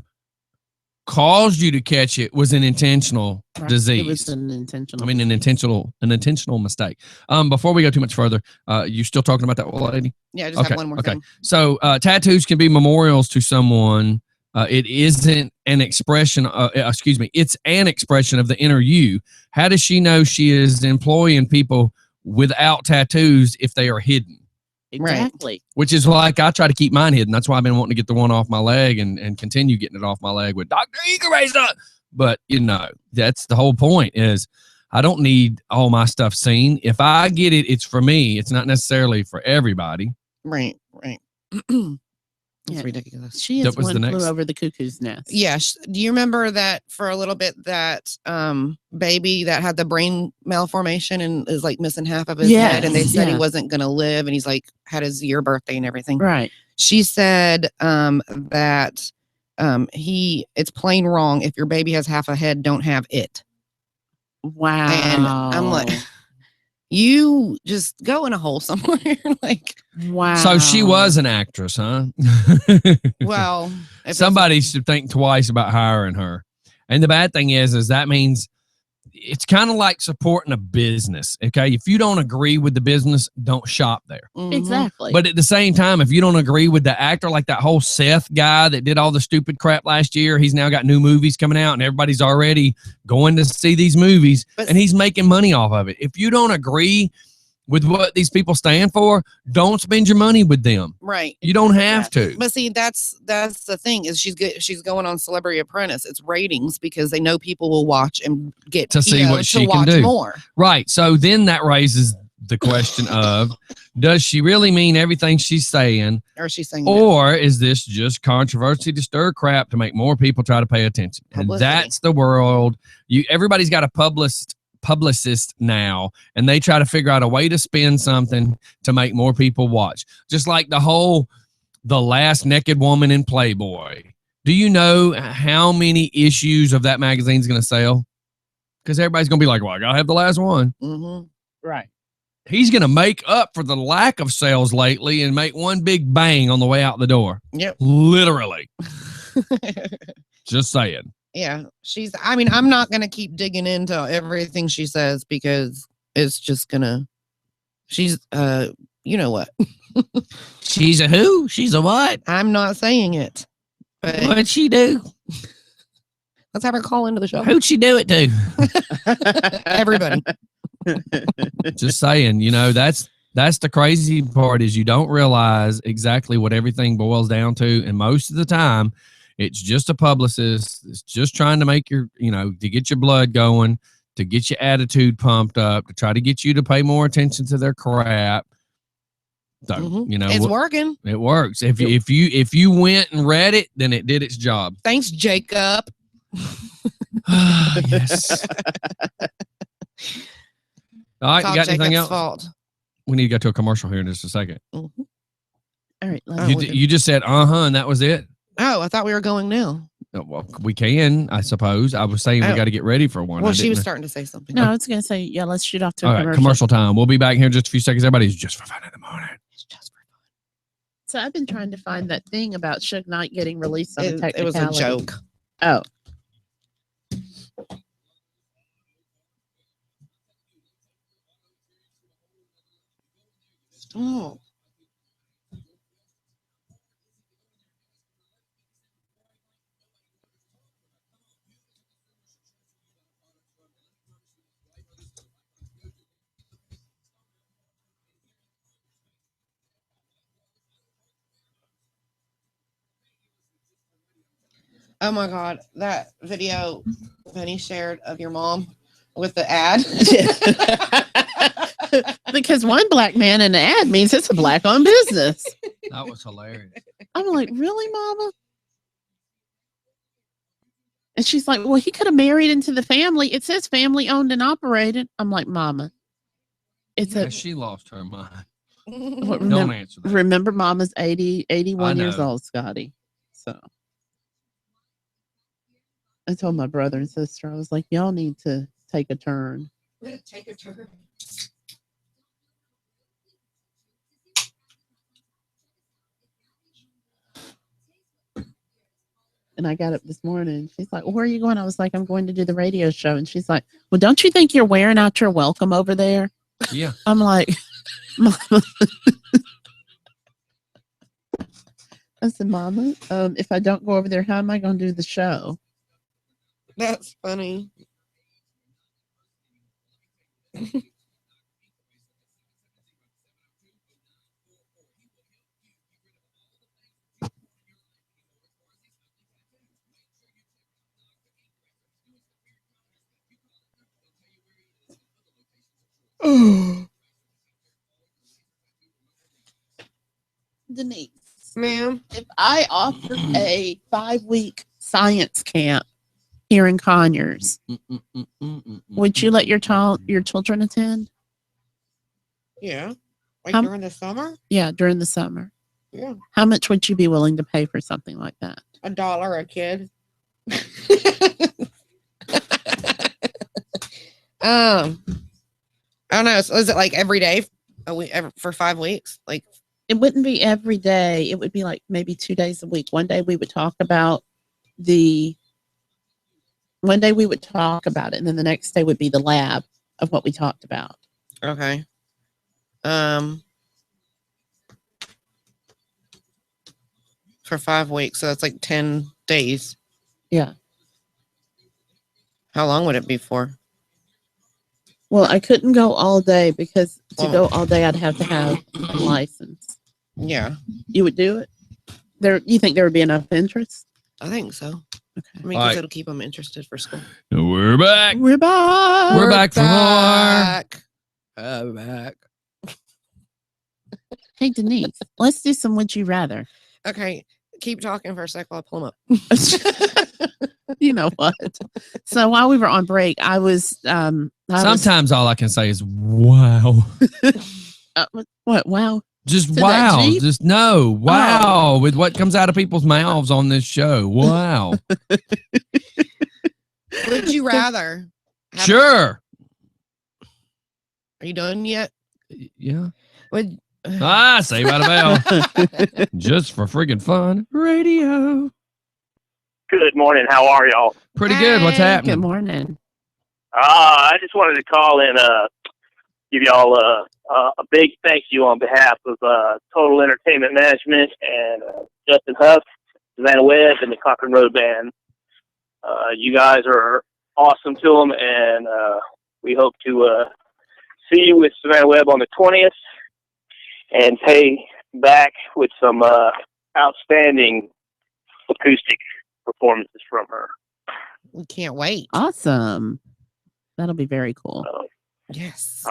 caused you to catch it was an intentional disease. It was an intentional. I mean, an intentional mistake. Before we go too much further, you still talking about that old lady? Yeah, I just have one more thing. So tattoos can be memorials to someone. It isn't an expression. It's an expression of the inner you. How does she know she is employing people without tattoos if they are hidden? Exactly. Which is like I try to keep mine hidden. That's why I've been wanting to get the one off my leg and continue getting it off my leg with Dr. Eager. But that's the whole point is I don't need all my stuff seen. If I get it, it's for me. It's not necessarily for everybody. Right. It's ridiculous. She is one flew over the cuckoo's nest. Yeah. Do you remember that for a little bit that baby that had the brain malformation and is like missing half of his head, and they said he wasn't going to live, and he's like had his year birthday and everything. Right. She said that it's plain wrong if your baby has half a head, don't have it. Wow. And I'm like, you just go in a hole somewhere. Like, wow. So she was an actress, huh? Well, somebody should think twice about hiring her. And the bad thing is that means it's kind of like supporting a business. Okay. If you don't agree with the business, don't shop there. Mm-hmm. Exactly. But at the same time, if you don't agree with the actor, like that whole Seth guy that did all the stupid crap last year, he's now got new movies coming out and everybody's already going to see these movies and he's making money off of it. If you don't agree with what these people stand for, don't spend your money with them. Right. You don't have to. But see, that's the thing is she's going on Celebrity Apprentice. It's ratings because they know people will watch and get to see what she can do more. Right. So then that raises the question of, does she really mean everything she's saying? Or is this just controversy to stir crap to make more people try to pay attention? Publicity. And that's the world. Everybody's got a publicist now, and they try to figure out a way to spin something to make more people watch. Just like the last naked woman in Playboy. Do you know how many issues of that magazine is going to sell? Because everybody's going to be like, well, I got to have the last one. Mm-hmm. Right. He's going to make up for the lack of sales lately and make one big bang on the way out the door. Yep. Literally. Just saying. Yeah. I'm not going to keep digging into everything she says because it's just going to, she's, you know what? She's a who? She's a what? I'm not saying it. But what'd she do? Let's have her call into the show. Who'd she do it to? Everybody. Just saying, that's the crazy part is you don't realize exactly what everything boils down to. And most of the time, it's just a publicist. It's just trying to make to get your blood going, to get your attitude pumped up, to try to get you to pay more attention to their crap. So, it's working. It works. If you went and read it, then it did its job. Thanks, Jacob. Yes. All right, you got anything else? Fault. We need to go to a commercial here in just a second. Mm-hmm. All right. You just said, and that was it. Oh, I thought we were going now. Well, we can, I suppose. I was saying we got to get ready for one. Well, she was starting to say something. No, I was going to say, let's shoot off to a All commercial. Right, commercial time. We'll be back here in just a few seconds. Everybody's just for fun in the morning. It's just for fun. So I've been trying to find that thing about Suge Knight getting released on the technicality. It was a joke. Oh. Oh. Oh my God, that video Penny shared of your mom with the ad. Because one black man in the ad means it's a black-owned business. That was hilarious. I'm like, really, Mama? And she's like, well, he could have married into the family. It says family owned and operated. I'm like, Mama, she lost her mind. Don't answer that. Remember, Mama's 81 years old, Scotty. So I told my brother and sister, I was like, y'all need to take a turn. Take a turn. And I got up this morning. She's like, well, where are you going? I was like, I'm going to do the radio show. And she's like, well, don't you think you're wearing out your welcome over there? Yeah. I'm like, Mama. I said, Mama, if I don't go over there, how am I going to do the show? That's funny. Denise, Ma'am. if I offered a 5-week science camp here in Conyers, would you let your children attend? Yeah. Like How- during the summer? Yeah, during the summer. Yeah. How much would you be willing to pay for something like that? $1 a kid. I don't know. So is it like every day for 5 weeks? Like, It wouldn't be every day. It would be like maybe 2 days a week. One day we would talk about it, and then the next day would be the lab of what we talked about. okay. For 5 weeks. So that's like 10 days. Yeah. How long would it be for? Well, I couldn't go all day because to Oh. go all day, I'd have to have a license. Yeah, You would do it? You think there would be enough interest? I think so. Okay. I mean, All because right. it'll keep them interested for school. We're back. We're back. We're back for more. back. Back. Hey, Denise, let's do some Would You Rather. Okay, keep talking for a sec while I pull them up. You know what? So while we were on break, I was Sometimes all I can say is wow. what? Wow. Just To that wow. Jeep? Just no. Wow. With what comes out of people's mouths on this show. Wow. Would you rather? Sure. Are you done yet? Yeah. Would Say by the bell. Just for friggin' fun. Radio. Good morning. How are y'all? Pretty good. What's Hey, Good happening? morning. I just wanted to call and give y'all a big thank you on behalf of Total Entertainment Management and Justin Huff, Savannah Webb, and the Cochrane Road Band. You guys are awesome to them, and we hope to see you with Savannah Webb on the 20th and pay back with some outstanding acoustic performances from her. we can't wait. Awesome. That'll be very cool. Yes.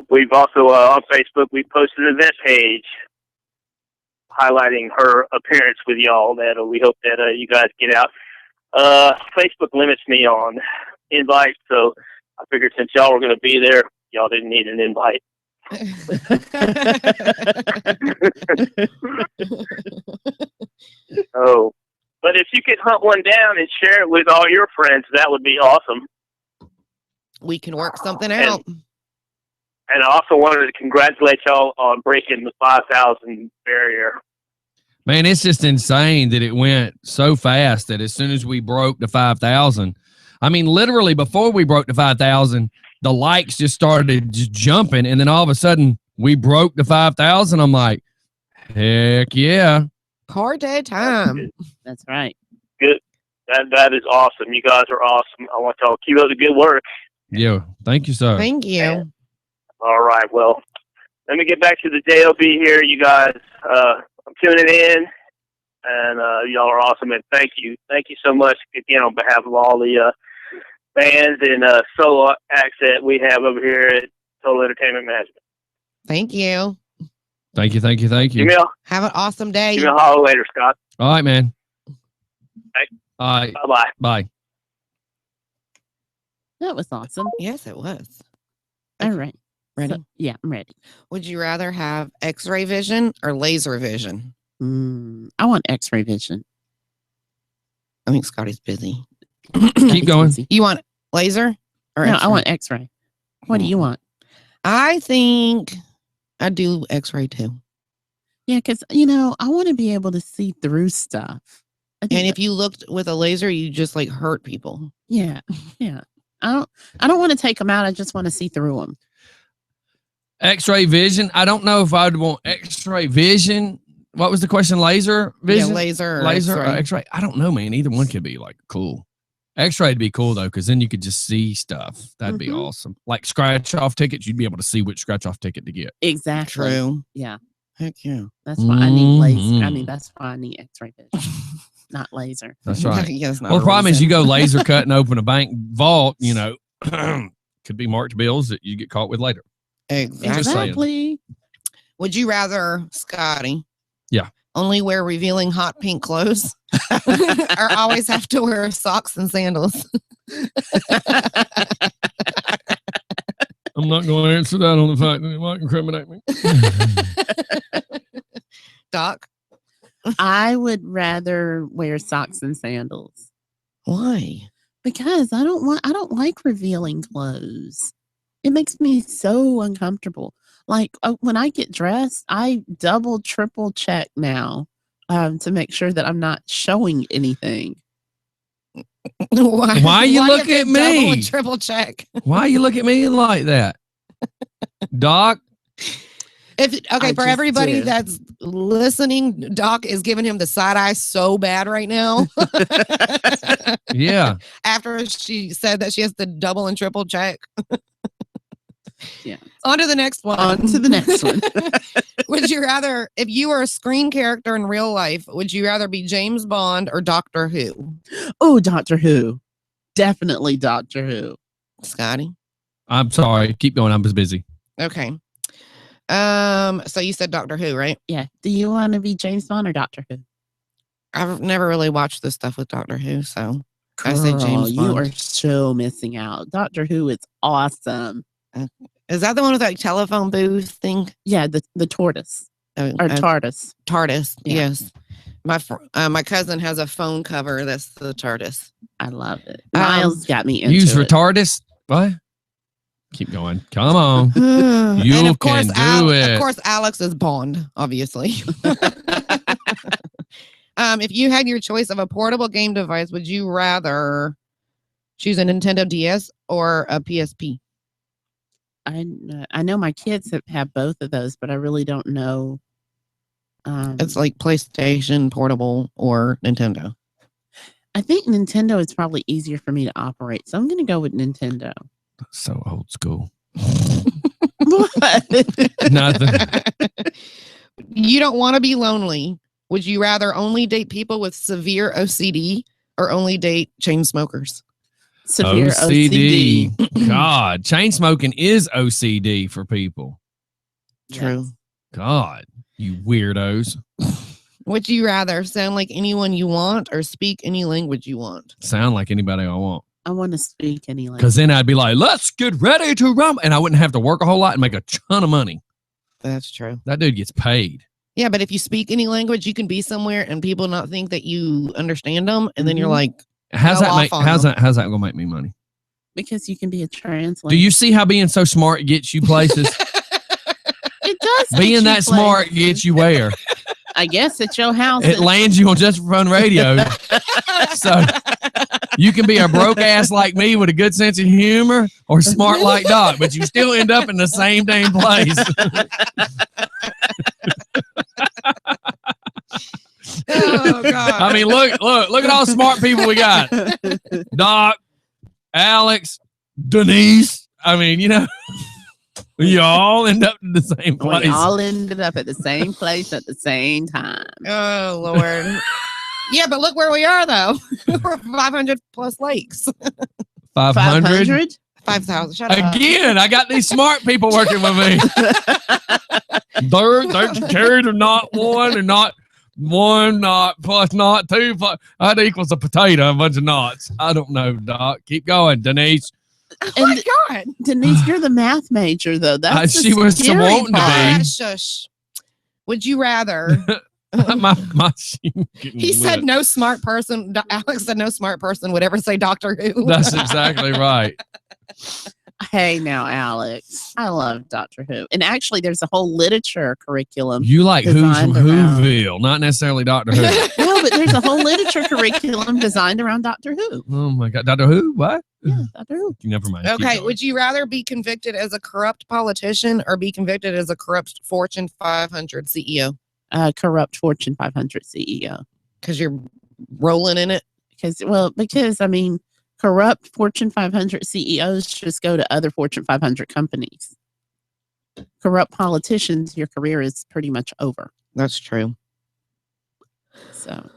We've also on Facebook we posted an event page highlighting her appearance with y'all. That we hope that you guys get out. Facebook limits me on invites, so I figured since y'all were going to be there, y'all didn't need an invite. Oh, but if you could hunt one down and share it with all your friends, that would be awesome. We can work something out. And I also wanted to congratulate y'all on breaking the 5,000 barrier. Man, it's just insane that it went so fast that as soon as we broke the 5,000, I mean, literally before we broke the 5,000, the likes just started just jumping. And then all of a sudden we broke the 5,000. I'm like, heck yeah. Car day time. That's right. That is awesome. You guys are awesome. I want y'all to keep up the good work. Yeah. Thank you, sir. Thank you. All right. Well, let me get back to the JOB here. You guys, I'm tuning in, and y'all are awesome. And thank you so much again on behalf of all the bands and solo acts that we have over here at Total Entertainment Management. Thank you. Thank you. Thank you. Thank you. Give me Have an awesome day. a holler later, Scott. All right, man. Hey. All right. Bye-bye. Bye. That was awesome. Yes, it was. All right. Ready? So, yeah, I'm ready. Would you rather have X-ray vision or laser vision? I want X-ray vision. I think Scotty's busy. Keep going. Easy. You want laser or No, I X-ray? want X-ray. What do you want? I think I do X-ray too. Yeah, because I want to be able to see through stuff. I think And if you looked with a laser, you just like hurt people. yeah, yeah. I don't want to take them out. I just want to see through them. X-ray vision. I don't know if I'd want X-ray vision. What was the question? Laser vision? Yeah, laser or Laser or X-ray. X-ray? I don't know, man. Either one could be like cool. X-ray would be cool though, because then you could just see stuff. That'd be Mhm. awesome. Like scratch off tickets, you'd be able to see which scratch off ticket to get. Exactly. True. Yeah. Heck yeah. That's why I need laser. I Mhm. mean, that's why I need X-ray vision, not laser. That's right. Yeah, it's not Well, a the problem is reason. you go laser cut and open a bank vault, could be marked bills that you get caught with later. Exactly. Just saying. Exactly. Would you rather, Scotty? Yeah. Only wear revealing hot pink clothes, or always have to wear socks and sandals? I'm not going to answer that on the fact that it might incriminate me. Doc, I would rather wear socks and sandals why? because I don't like revealing clothes. It makes me so uncomfortable. Like when I get dressed, I double, triple check now to make sure that I'm not showing anything. Why you look have at to double me? and triple check. Why you look at me like that? Doc, Okay, I for just everybody do. that's listening, Doc is giving him the side eye so bad right now. yeah. After she said that she has to double and triple check. Yeah. On to the next one. On to the next one. Would you rather, if you were a screen character in real life, would you rather be James Bond or Doctor Who? Oh, Doctor Who. Definitely Doctor Who. Scotty? I'm sorry. Keep going. I was busy. Okay. So you said Doctor Who, right? Yeah. Do you want to be James Bond or Doctor Who? I've never really watched this stuff with Doctor Who, so I say James Girl, you Bond. are so missing out. Doctor Who is awesome. Is that the one with like telephone booth thing? Yeah, the tortoise or TARDIS. TARDIS. Yeah. Yes. My cousin has a phone cover that's the TARDIS. I love it. Miles got me into Use it. retardus. What? Keep going. Come on. You And of course, can do it. Of course, Alex is Bond, obviously. If you had your choice of a portable game device, would you rather choose a Nintendo DS or a PSP? I know my kids have both of those, but I really don't know. It's like PlayStation portable or Nintendo. I think Nintendo is probably easier for me to operate, so I'm going to go with Nintendo. So old school. What? Nothing. You don't want to be lonely. Would you rather only date people with severe OCD or only date chain smokers? Severe OCD. God, chain smoking is OCD for people. True. God, you weirdos. Would you rather sound like anyone you want or speak any language you want? Sound like anybody I want. I want to speak any language. Because then I'd be like, let's get ready to rumble. And I wouldn't have to work a whole lot and make a ton of money. That's true. That dude gets paid. Yeah, but if you speak any language, you can be somewhere and people not think that you understand them, and then you're Mhm. How's Go that make? off on How's them. that gonna make me money? Because you can be a translator. Do you see how being so smart gets you places? It does. get Being you that smart places. gets you where? I guess at your house. It lands you on Just for Fun Radio. So you can be a broke ass like me with a good sense of humor, or smart like Doc, but you still end up in the same damn place. oh god. I mean, look at all the smart people we got. Doc, Alex, Denise. I mean, you all end up in the same place. We all ended up at the same place at the same time. Oh Lord. Yeah, but look where we are though. We're 500 plus lakes. 500. 5,000. Shut up. Again, I got these smart people working with me. They're carried or not one or not one, not plus not two. Plus, that equals a potato, a bunch of knots. I don't know, Doc. Keep going, Denise. Oh And my God. Denise, you're the math major though. That's the She was so scary wanting to part. be. Shush. Would you rather? my He said no smart person. Alex said no smart person would ever say Doctor Who. That's exactly right. Hey now, Alex. I love Doctor Who. And actually there's a whole literature curriculum. You like Designed around- Whoville, not necessarily Doctor Who. Well, No, but there's a whole literature curriculum designed around Doctor Who. Oh my God, Doctor Who? What? Yeah, Doctor Who. Never mind. Keep Okay, going. would you rather be convicted as a corrupt politician or be convicted as a corrupt Fortune 500 CEO? Corrupt Fortune 500 CEO. Because you're rolling in it. Because I mean, corrupt Fortune 500 CEOs just go to other Fortune 500 companies. Corrupt politicians, your career is pretty much over. That's true. So,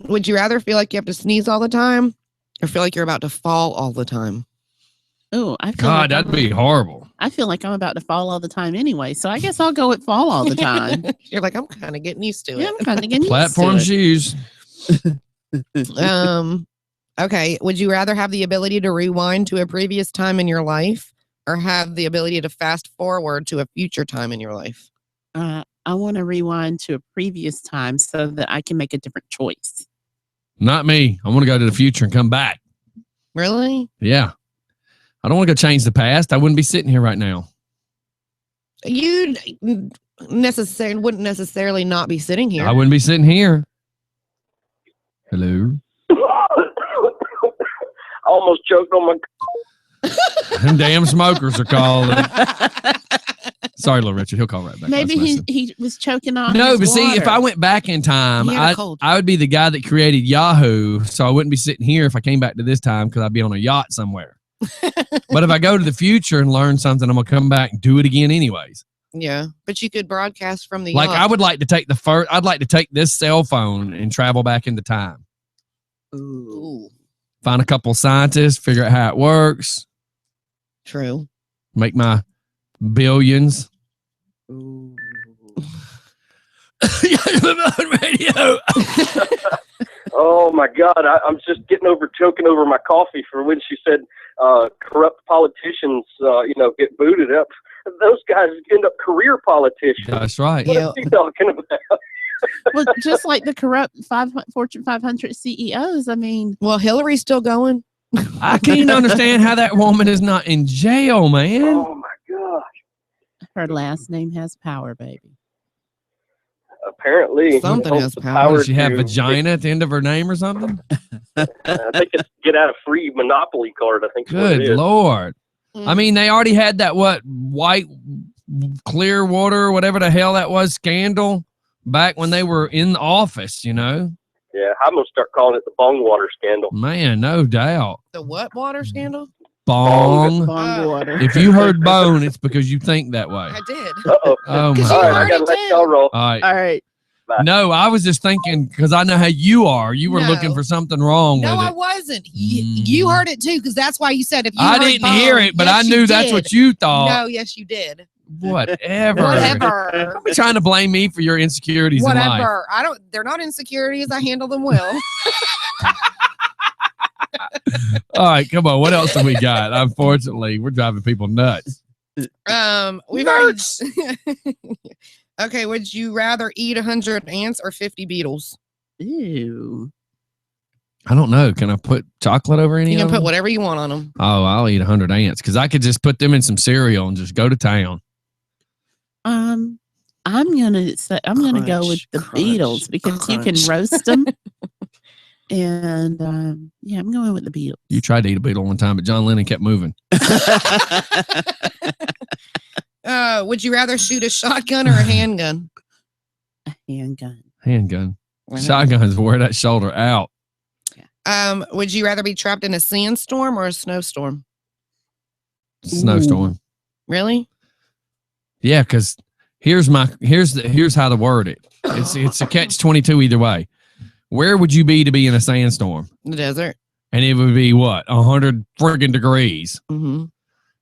Would you rather feel like you have to sneeze all the time or feel like you're about to fall all the time? oh, I feel God, like that'd be horrible. I feel like I'm about to fall all the time anyway. So I guess I'll go with fall all the time. You're like, I'm kind of getting used to Yeah, it. I'm kind of getting Platform used to shoes. Okay. Would you rather have the ability to rewind to a previous time in your life or have the ability to fast forward to a future time in your life? it. I want to rewind to a previous time so that I can make a different choice. Not me. I want to go to the future and come back. Really? Yeah. I don't want to go change the past. I wouldn't be sitting here right now. You wouldn't necessarily not be sitting here. I wouldn't be sitting here. Hello. I almost choked on my. Them damn smokers are calling. Sorry, little Richard. He'll call right back. Maybe Let's listen. he was choking on. No, his but see, if water. I went back in time, He had a cold. I would be the guy that created Yahoo. So I wouldn't be sitting here if I came back to this time because I'd be on a yacht somewhere. But if I go to the future and learn something, I'm gonna come back and do it again anyways. Yeah, but you could broadcast from the Like yacht. I would like to take I'd like to take this cell phone and travel back into time. Ooh, Find a couple scientists, figure out how it works, true. make my billions. Ooh. Radio. Oh my God! I'm just choking over my coffee for when she said corrupt politicians, get booted up. Those guys end up career politicians. That's right. What Yeah. are you talking about? Well, just like the corrupt Fortune 500 CEOs. I mean, Well, Hillary's still going. I can't even understand how that woman is not in jail, man. Oh my God! her last name has power, baby. Apparently, Something it has holds the power. Does she have to- vagina at the end of her name or something? I think it's get out of free Monopoly card. I think. is what it Good is. Lord. I mean, they already had that white clear water, whatever the hell that was, scandal back when they were in the office, Yeah, I'm gonna start calling it the bong water scandal. Man, no doubt. The what water scandal? Bong. Bong water. If you heard bone, it's because you think that way. I did. Uh-oh. Oh, 'Cause my you All right, I heard gotta it let too. y'all roll. All right. All right. No, I was just thinking because I know how you are. You were No. looking for something wrong No, with I it. wasn't. You heard it too, because that's why you said if you I heard didn't bone, hear it, but yes, I you knew that's did. what you thought. No, yes, you did. Whatever. Whatever. Don't be trying to blame me for your insecurities in life. Whatever. They're not insecurities. I handle them well. All right, come on. What else do we got? Unfortunately, we're driving people nuts. We've already. Okay, would you rather eat 100 ants or 50 beetles? Ew. I don't know. Can I put chocolate over any You can of put them? whatever you want on them. Oh, I'll eat 100 ants because I could just put them in some cereal and just go to town. I'm gonna go with the Crunch, beetles because you can crunch. roast them. And I'm going with the beetles. You tried to eat a beetle one time, but John Lennon kept moving. Would you rather shoot a shotgun or a handgun? A handgun. Handgun. Shotguns wear that shoulder out. Would you rather be trapped in a sandstorm or a snowstorm? Snowstorm. Really? Yeah, because here's how to word it. It's a catch-22 either way. Where would you be to be in a sandstorm? The desert. And it would be what, 100 friggin' degrees. Mm-hmm.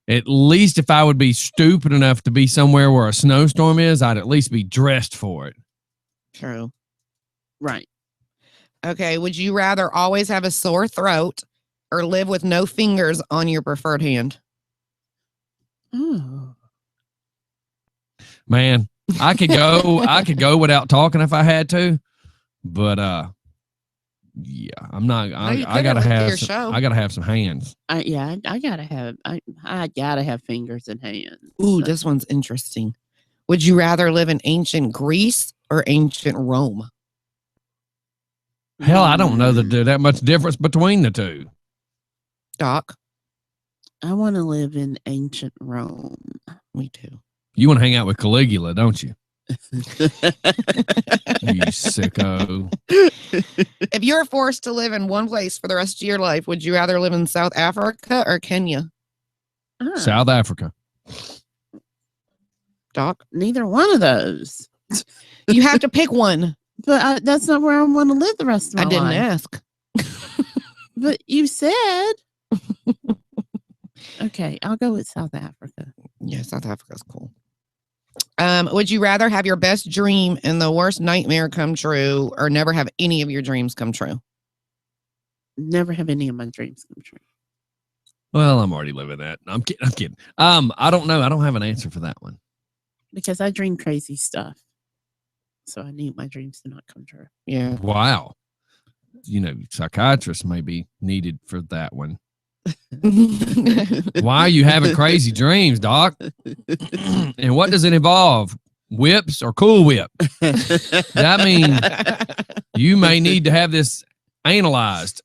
At least if I would be stupid enough to be somewhere where a snowstorm is, I'd at least be dressed for it. True. Right. Okay. Would you rather always have a sore throat or live with no fingers on your preferred hand? Oh. Man, I could go without talking if I had to, but yeah, I'm not. you I could gotta have your have. show. I gotta have some hands. I gotta have fingers and hands. Ooh, this one's interesting. Would you rather live in ancient Greece or ancient Rome? Hell, I don't know that there's that much difference between the two. Doc, I want to live in ancient Rome. me too. You want to hang out with Caligula, don't you? You sicko. If you were forced to live in one place for the rest of your life, would you rather live in South Africa or Kenya? Ah, South Africa. Doc, neither one of those. you have to pick one. But that's not where I want to live the rest of my I didn't life. ask. But you said. Okay, I'll go with South Africa. Yeah, South Africa's cool. Would you rather have your best dream and the worst nightmare come true, or never have any of your dreams come true? Never have any of my dreams come true. Well, I'm already living that. I'm kidding. I'm kidding. I don't know. I don't have an answer for that one. Because I dream crazy stuff. So I need my dreams to not come true. Yeah. Wow. You know, psychiatrists may be needed for that one. Why are you having crazy dreams, Doc? And what does it involve? Whips or Cool Whip? That means you may need to have this analyzed.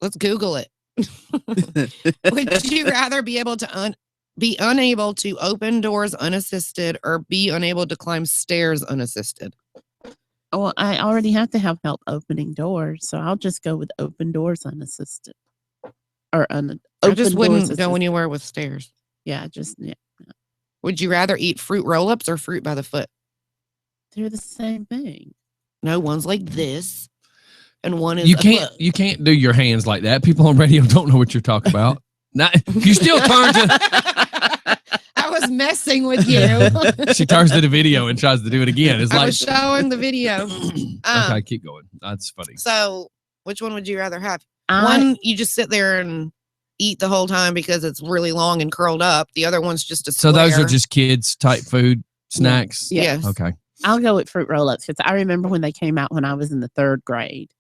Let's Google it. Would you rather be able to be unable to open doors unassisted, or be unable to climb stairs unassisted? Well, I already have to have help opening doors, so I'll just go with open doors unassisted. Or I open just doors wouldn't assisted. go anywhere with stairs. Yeah, Would you rather eat fruit roll-ups or fruit by the foot? they're the same thing. No, one's like this, and one is You a can't foot. you can't do your hands like that. People on radio don't know what you're talking about. Not, you still turn to I was messing with you. she turns to the video and tries to do it again. It's I like was showing the video. okay, keep going. That's funny. So, which one would you rather have? I, One, you just sit there and eat the whole time because it's really long and curled up. The other one's just a So those are square. just kids type food snacks. Yeah. Yes. Okay. I'll go with fruit roll-ups because I remember when they came out when I was in the 3rd grade.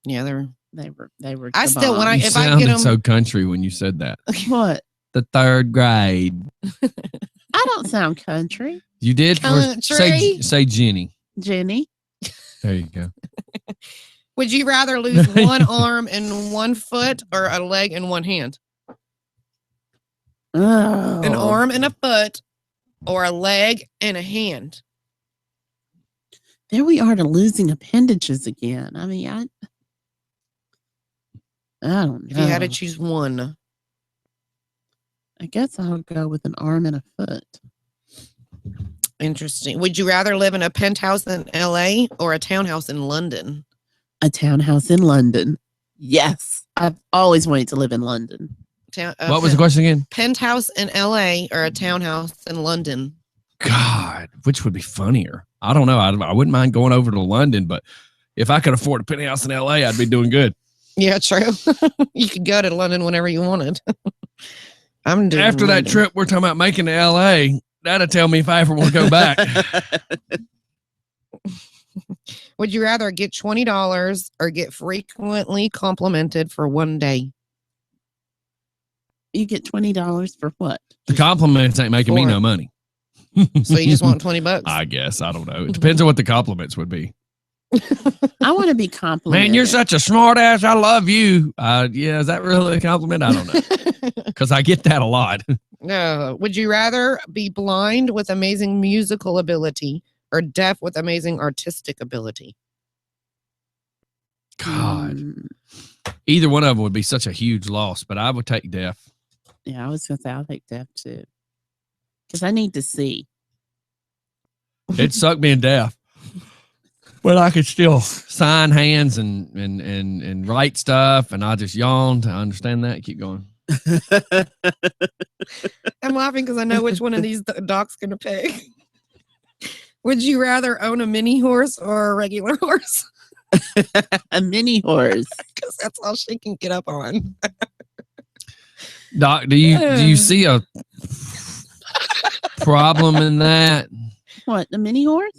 Yeah, they're. They were. I the still, when bomb. You if I sounded get 'em- so country when you said that. What? The 3rd grade. I don't sound country, You did for say Country. Jenny. Jenny. There you go. Would you rather lose one arm and one foot, or a leg and one hand? Oh. An arm and a foot, or a leg and a hand? There we are to losing appendages again. I mean, I don't know. If you had to choose one. I guess I'll go with an arm and a foot. Interesting. Would you rather live in a penthouse in LA or a townhouse in London? A townhouse in London. Yes. I've always wanted to live in London. What was the question again? Penthouse in LA or a townhouse in London? God, which would be funnier? I don't know. I wouldn't mind going over to London, but if I could afford a penthouse in LA, I'd be doing good. Yeah, true. You could go to London whenever you wanted. I'm doing After that London. trip we're talking about making to LA, that'll tell me if I ever want to go back. Would you rather get $20 or get frequently complimented for one day? You get $20 for what? The compliments ain't making me Four. no money. So you just want $20? I guess. I don't know. It depends on what the compliments would be. I want to be complimented. Man, you're such a smart ass. I love you. Yeah, is that really a compliment? I don't know. Because I get that a lot. No. Would you rather be blind with amazing musical ability or deaf with amazing artistic ability? God. Mm, Either one of them would be such a huge loss, but I would take deaf. yeah, I was going to say I'll take deaf too. Because I need to see. It sucked being deaf. But I could still sign hands and write stuff, and I just yawned. I understand that. Keep going. I'm laughing because I know which one of these Doc's going to pick. Would you rather own a mini horse or a regular horse? A mini horse. Because that's all she can get up on. Doc, do you see a problem in that? What, the mini horse?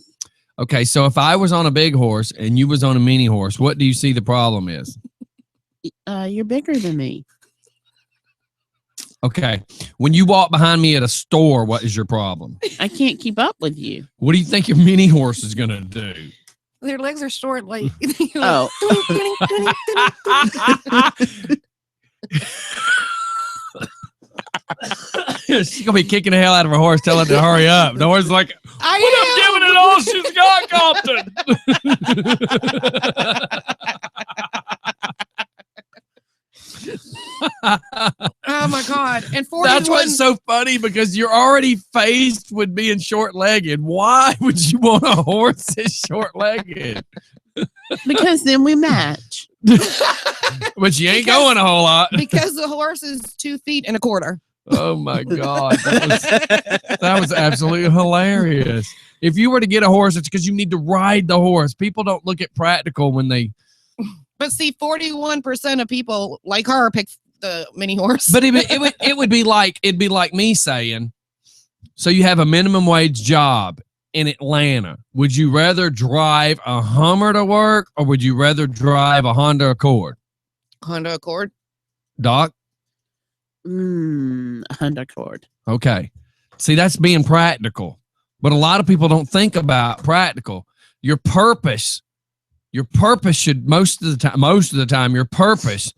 Okay, so if I was on a big horse and you was on a mini horse, what do you see the problem is? You're bigger than me. Okay, when you walk behind me at a store, what is your problem? I can't keep up with you. What do you think your mini horse is going to do? Their legs are short. Like, Oh. She's gonna be kicking the hell out of her horse, telling it to hurry up. The horse is like, I "What I'm giving it all she's got, Compton." Oh my God. And 41. That's what's so funny because you're already faced with being short-legged. Why would you want a horse that's short-legged? Because then we match. But you ain't going a whole lot. because the horse is 2 feet and a quarter. Oh my God. That was absolutely hilarious. If you were to get a horse, it's because you need to ride the horse. People don't look at practical when they. But see, 41% of people like her pick the mini horse. But it would be like me saying, so you have a minimum wage job in Atlanta. Would you rather drive a Hummer to work or would you rather drive a Honda Accord? Honda Accord. Doc? Honda Accord. Okay. See, that's being practical. But a lot of people don't think about practical. Your purpose should most of the time, your purpose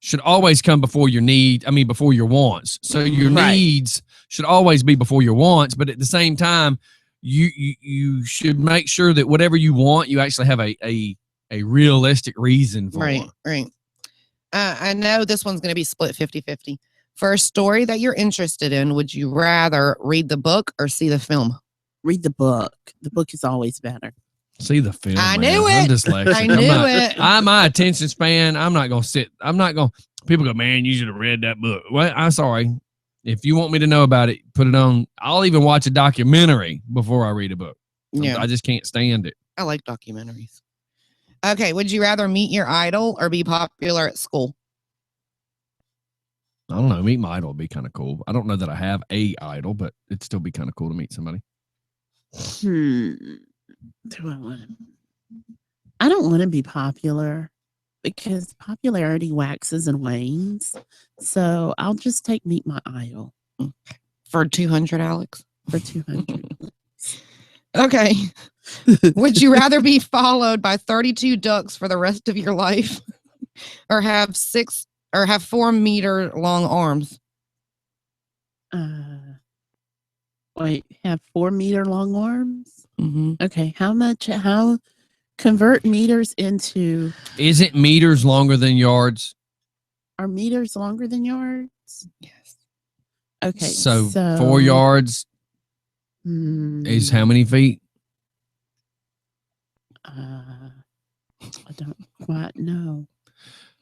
should always come before your before your wants. So your needs should always be before your wants. But at the same time, you should make sure that whatever you want, you actually have a realistic reason for. Right. I know this one's going to be split 50-50. For a story that you're interested in, would you rather read the book or see the film? Read the book. The book is always better. See the film. I man. knew I'm it. dyslexic. I knew it. My attention span, I'm not going to sit. People go, man, you should have read that book. Well, I'm sorry. If you want me to know about it, put it on. I'll even watch a documentary before I read a book. Yeah. I just can't stand it. I like documentaries. Okay. Would you rather meet your idol or be popular at school? I don't know. Meet my idol would be kind of cool. I don't know that I have a idol, but it'd still be kind of cool to meet somebody. Do I want to? I don't want to be popular because popularity waxes and wanes. So I'll just meet my idol For 200, Alex? for 200. Okay. Would you rather be followed by 32 ducks for the rest of your life or have 4-meter long arms? Wait, have 4-meter long arms? Mm-hmm. Okay, how convert meters into, Isn't meters longer than yards? are meters longer than yards? Yes. Okay, So 4 yards is how many feet? I don't quite know.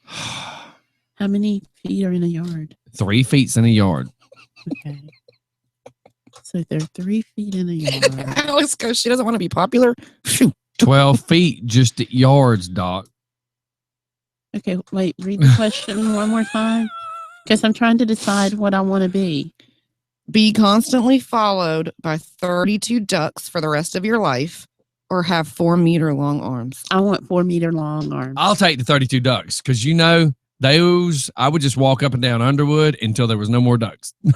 How many feet are in a yard? 3 feet's in a yard. Okay. So they're 3 feet in a yard. Alex goes, she doesn't want to be popular. Phew. 12 feet just at yards, Doc. Okay, wait, read the question one more time. Because I'm trying to decide what I want to be. Be constantly followed by 32 ducks for the rest of your life or have 4-meter long arms. I want 4-meter long arms. I'll take the 32 ducks because those, I would just walk up and down Underwood until there was no more ducks. You'd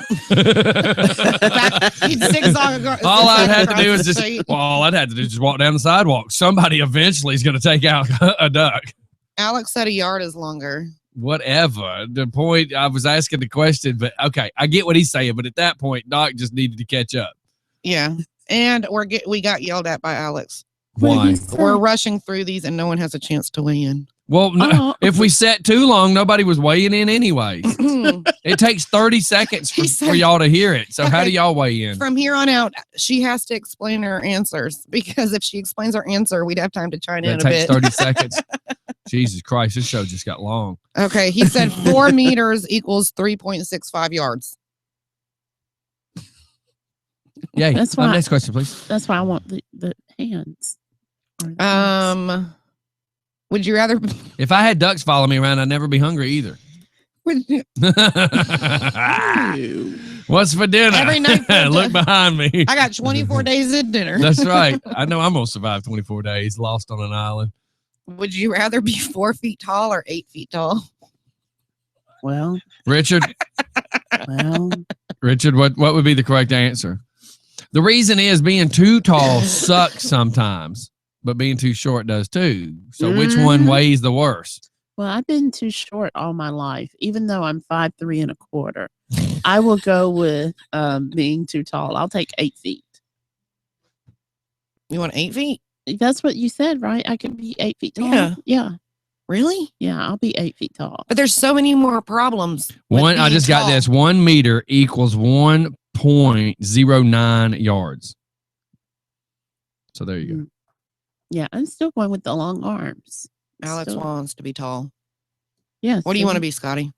zigzag All I'd have to across do the is street. all I'd have to do is just walk down the sidewalk. Somebody eventually is going to take out a duck. Alex said a yard is longer. Whatever. The point, I was asking the question, but okay, I get what he's saying. But at that point, Doc just needed to catch up. Yeah. And we got yelled at by Alex. Why? We're rushing through these and no one has a chance to weigh in. Well, no, if we sat too long, nobody was weighing in anyway. From It takes 30 seconds He for said- y'all to hear it. So how Okay. do y'all weigh in? here on out, she has to explain her answers because if she explains her answer, we'd have time to chime in That a takes bit. 30 seconds. Jesus Christ, this show just got long. Okay. He said 4 meters equals 3.65 yards. Yay. That's why- Next question, please. That's why I want the hands. Or the hands. Would you rather If I had ducks follow me around, I'd never be hungry either. What's for dinner? Every night for Look dinner. behind me. I got 24 days at dinner. That's right. I know I'm going to survive 24 days lost on an island. Would you rather be 4 feet tall or 8 feet tall? Well, Richard, what would be the correct answer? The reason is being too tall sucks sometimes. but being too short does too. So which one weighs the worst? Well, I've been too short all my life, even though I'm 5'3¼ I will go with being too tall. I'll take 8 feet. You want 8 feet? That's what you said, right? I could be 8 feet tall. Yeah. Yeah. Really? Yeah, I'll be 8 feet tall. But there's so many more problems. with I being just got tall. this. 1 meter equals 1.09 yards. So there you go. Yeah, I'm still going with the long arms. Alex Still- wants to be tall. Yes. What do you want to be, Scotty?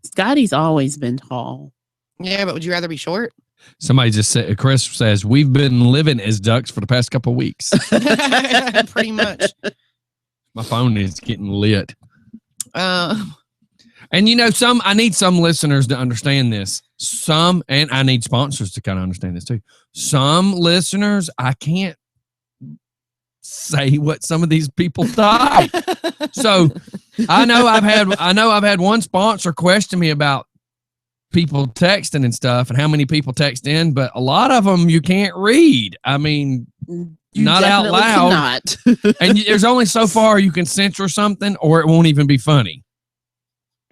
Scotty's always been tall. Yeah, but would you rather be short? Somebody just said, Chris says, we've been living as ducks for the past couple of weeks. Pretty much. My phone is getting lit. Uh, And I need some listeners to understand this. And I need sponsors to kind of understand this too. Some listeners, I can't say what some of these people type. So I know I've had one sponsor question me about people texting and stuff and how many people text in, but a lot of them you can't read. I mean, You not out definitely loud. cannot. And there's only so far you can censor something or it won't even be funny.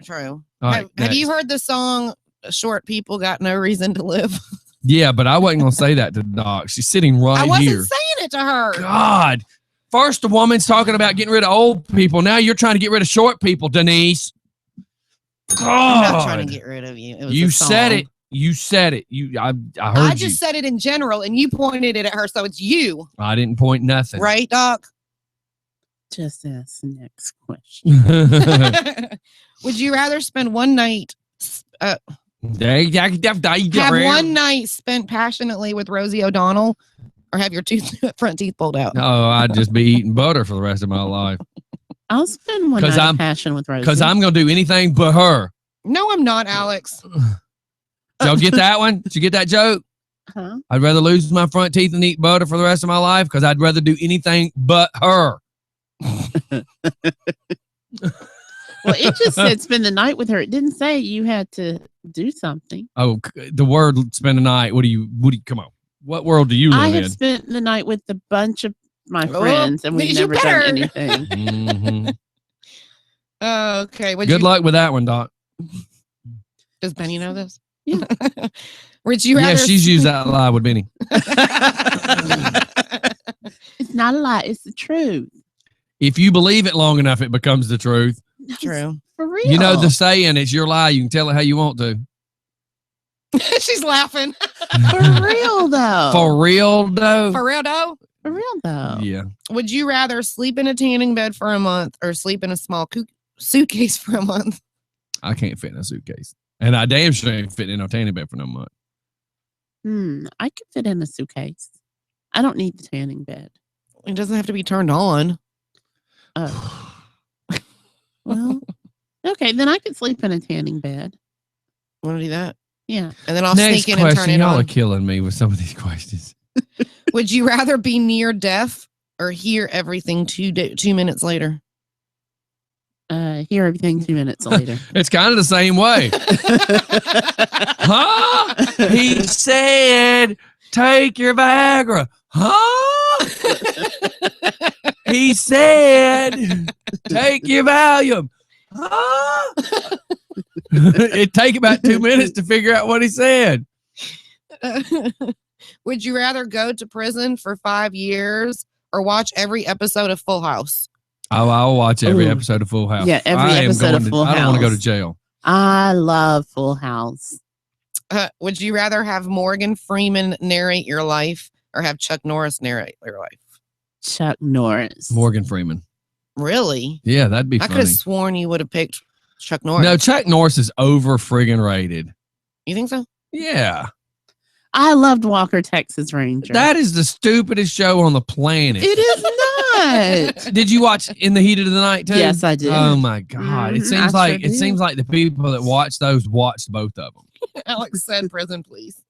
true. All right, Have you next. heard the song "Short People Got No Reason to Live"? Yeah, but I wasn't going to say that to Doc. She's sitting I right wasn't here. saying it to her. God. First, the woman's talking about getting rid of old people. Now you're trying to get rid of short people, Denise. I'm not God. trying to get rid of you. It was You a said song. it. You said it. I heard I you. just said it in general, and you pointed it at her, so it's you, I didn't point nothing. right, Doc? Just ask the next question. Would you rather spend one night, have Have one night spent passionately with Rosie O'Donnell, or have your front teeth pulled out? Oh, I'd just be eating butter for the rest of my life I'll spend one 'Cause night I'm- of passion with Rosie. because I'm going to do anything but her. No, I'm not, Alex. Did y'all get that one? Did you get that joke? Huh? I'd rather lose my front teeth than eat butter for the rest of my life because I'd rather do anything but her. Well, it just said spend the night with her. It didn't say you had to do something. Oh, the word spend a night. What do you, come on. What world do you I live have in? spent the night with a bunch of my Oh, friends, and we've you never better. done anything. Mhm. Okay. Good luck with that one, Doc. Does Benny know this? Yeah. Would you Yeah, rather? she's used that lie with Benny. It's not a lie. It's the truth. If you believe it long enough, it becomes the truth. No, it's True. For real. You know the saying, it's your lie. You can tell it how you want to. She's laughing. For real, though. For real, though. For real, though. For real, though. Yeah. Would you rather sleep in a tanning bed for a month or sleep in a small suitcase for a month? I can't fit in a suitcase. And I damn sure ain't fit in a tanning bed for no month. I could fit in a suitcase. I don't need the tanning bed. It doesn't have to be turned on. Oh. Well, okay, then I could sleep in a tanning bed. Want to do that? Yeah. And then I'll Next sneak in and turn question. it Y'all are on. killing me with some of these questions. Would you rather be near death or hear everything 2 minutes later? Hear everything 2 minutes later. It's kind of the same way. Huh? He said, take your Viagra. Huh? He said, take your Valium. Huh? It'd take about 2 minutes to figure out what he said. Would you rather go to prison for 5 years or watch every episode of Full House? Oh, I'll watch every Ooh. episode of Full House. Yeah, every I am episode of going Full I don't want to go to House. jail. I love Full House. Would you rather have Morgan Freeman narrate your life or have Chuck Norris narrate your life? Chuck Norris. Morgan Freeman. Really? Yeah, that'd be I could funny. have sworn you would have picked Chuck Norris. No, Chuck Norris is over friggin' rated. You think so? Yeah. I loved Walker, Texas Ranger. That is the stupidest show on the planet. It is not. Did you watch In the Heat of the Night too? Yes, I did. Oh my God. It Mhm, seems I like sure it did. seems like the people that watch those watched both of them. Alex said prison, please.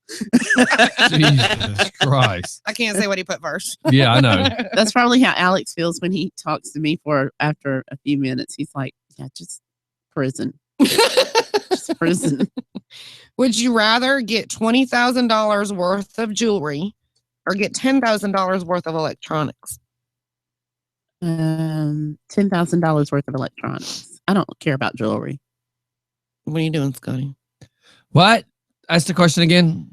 Jesus Christ. I can't say what he put first. Yeah, I know. That's probably how Alex feels when he talks to me for after a few minutes. He's like, yeah, just prison. Just prison. Would you rather get $20,000 worth of jewelry or get $10,000 worth of electronics? $10,000 worth of electronics. I don't care about jewelry. What are you doing, Scotty? What? Ask the question again.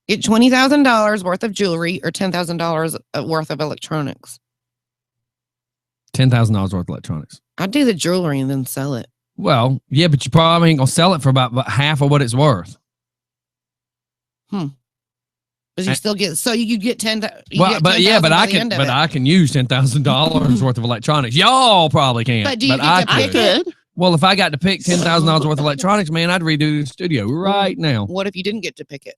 Get $20,000 worth of jewelry or $10,000 worth of electronics. $10,000 worth of electronics. I'd do the jewelry and then sell it. Well, yeah, but you probably ain't gonna sell it for about half of what it's worth. But you still get, so you could get 10. Well, but yeah, but I can use $10,000 worth of electronics. Y'all probably can't. But do you get to I pick it? could. Well, if I got to pick $10,000 worth of electronics, man, I'd redo the studio right now. What if you didn't get to pick it?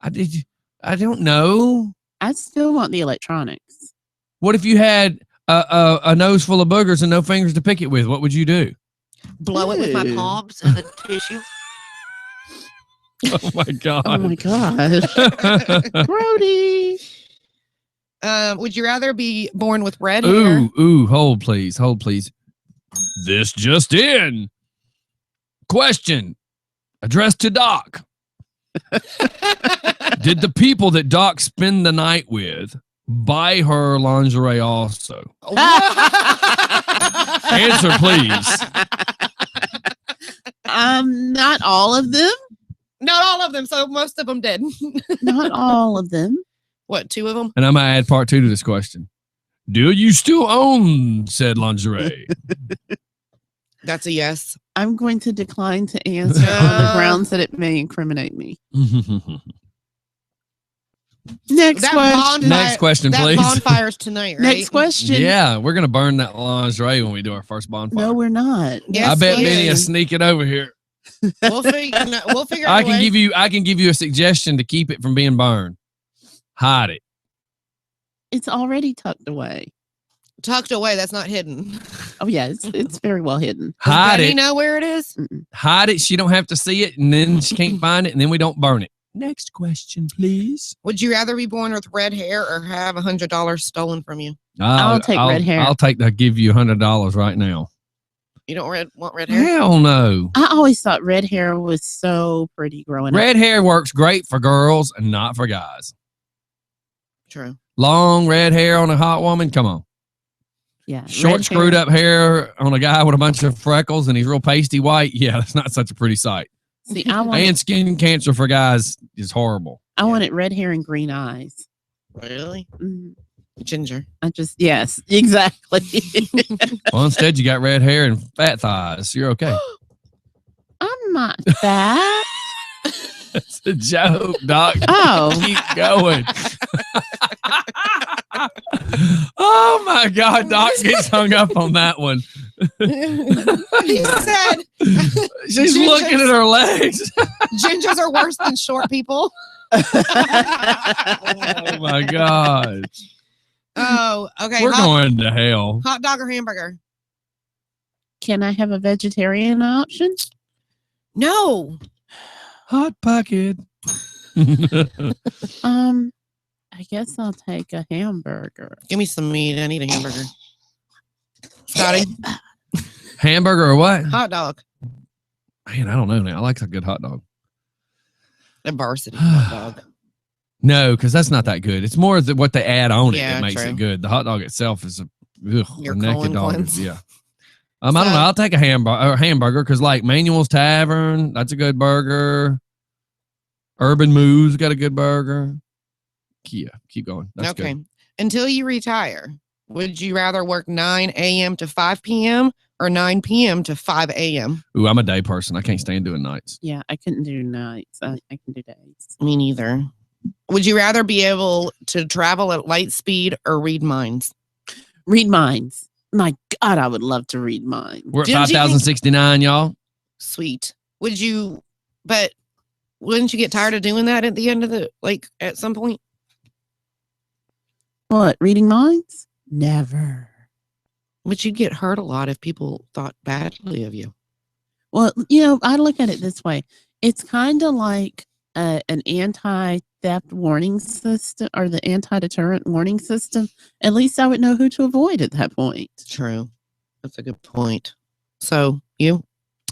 I don't know. I still want the electronics. What if you had a nose full of boogers and no fingers to pick it with? What would you do? Blow it with my Ew. palms and the tissue. Oh my god! Oh my god. Brody. Would you rather be born with red hair? Ooh! Hold please. This just in. Question addressed to Doc. Did the people that Doc spend the night with buy her lingerie also? Answer, please. Not all of them. Not all of them. So most of them did. Not all of them. What, 2 of them? And I'm going to add part 2 to this question. Do you still own said lingerie? That's a yes. I'm going to decline to answer on the grounds that it may incriminate me. Next question. Next question, that please. bonfire's tonight, right? Next question. Yeah, we're going to burn that lingerie when we do our first bonfire. No, we're not. Yes, I bet we Benny is. is sneaking over here. We'll figure it I out. can give you a suggestion to keep it from being burned. Hide it. It's already tucked away. Tucked away. That's not hidden. Oh yeah, it's very well hidden. Hide Does Benny it. know where it is? Hide it. She don't have to see it, and then she can't find it, and then we don't burn it. Next question, please. Would you rather be born with red hair or have $100 stolen from you? I'll take red hair. I'll give you $100 right now. You don't want red hair? Hell no. I always thought red hair was so pretty growing up. Red hair works great for girls and not for guys. True. Long red hair on a hot woman, come on. Yeah. Short, red screwed hair. up hair on a guy with a bunch of freckles and he's real pasty white. Yeah, that's not such a pretty sight. See, I want And skin cancer for guys is horrible. I wanted red hair and green eyes. Really? Mm, Ginger. yes, exactly. Well, instead you got red hair and fat thighs. You're okay. I'm not fat. That's a joke, Doc. Oh. Keep going. Oh my God, Doc gets hung up on that one. He said She's Gingers. looking at her legs. gingers are worse than short people. Oh my God. Oh, okay. We're going to hell. Hot dog or hamburger? Can I have a vegetarian option? No. Hot pocket. I guess I'll take a hamburger. Give me some meat. I need a hamburger. Scotty? Hamburger or what? Hot dog. Man, I don't know now. I like a good hot dog. A varsity hot dog. No, because that's not that good. It's more what they add on it Yeah, that makes true. it good. The hot dog itself is a Your naked colon dog. cleanse. Yeah. I don't know. I'll take a hamburger because like Manuel's Tavern, that's a good burger. Urban Moo's got a good burger. Yeah, keep going. That's Okay. good. Until you retire, would you rather work 9 a.m. to 5 p.m. or 9 p.m. to 5 a.m.? Ooh, I'm a day person. I can't stand doing nights. Yeah, I couldn't do nights. I can do days. Me neither. Would you rather be able to travel at light speed or read minds? Read minds. My God, I would love to read minds. We're at Jim, do you think- 5,069, y'all. Sweet. Would you, but wouldn't you get tired of doing that at the end of the, like at some point? What, reading minds? Never. But you'd get hurt a lot if people thought badly of you. Well, I look at it this way. It's kind of like an anti-theft warning system or the anti-deterrent warning system. At least I would know who to avoid at that point. True. That's a good point. So you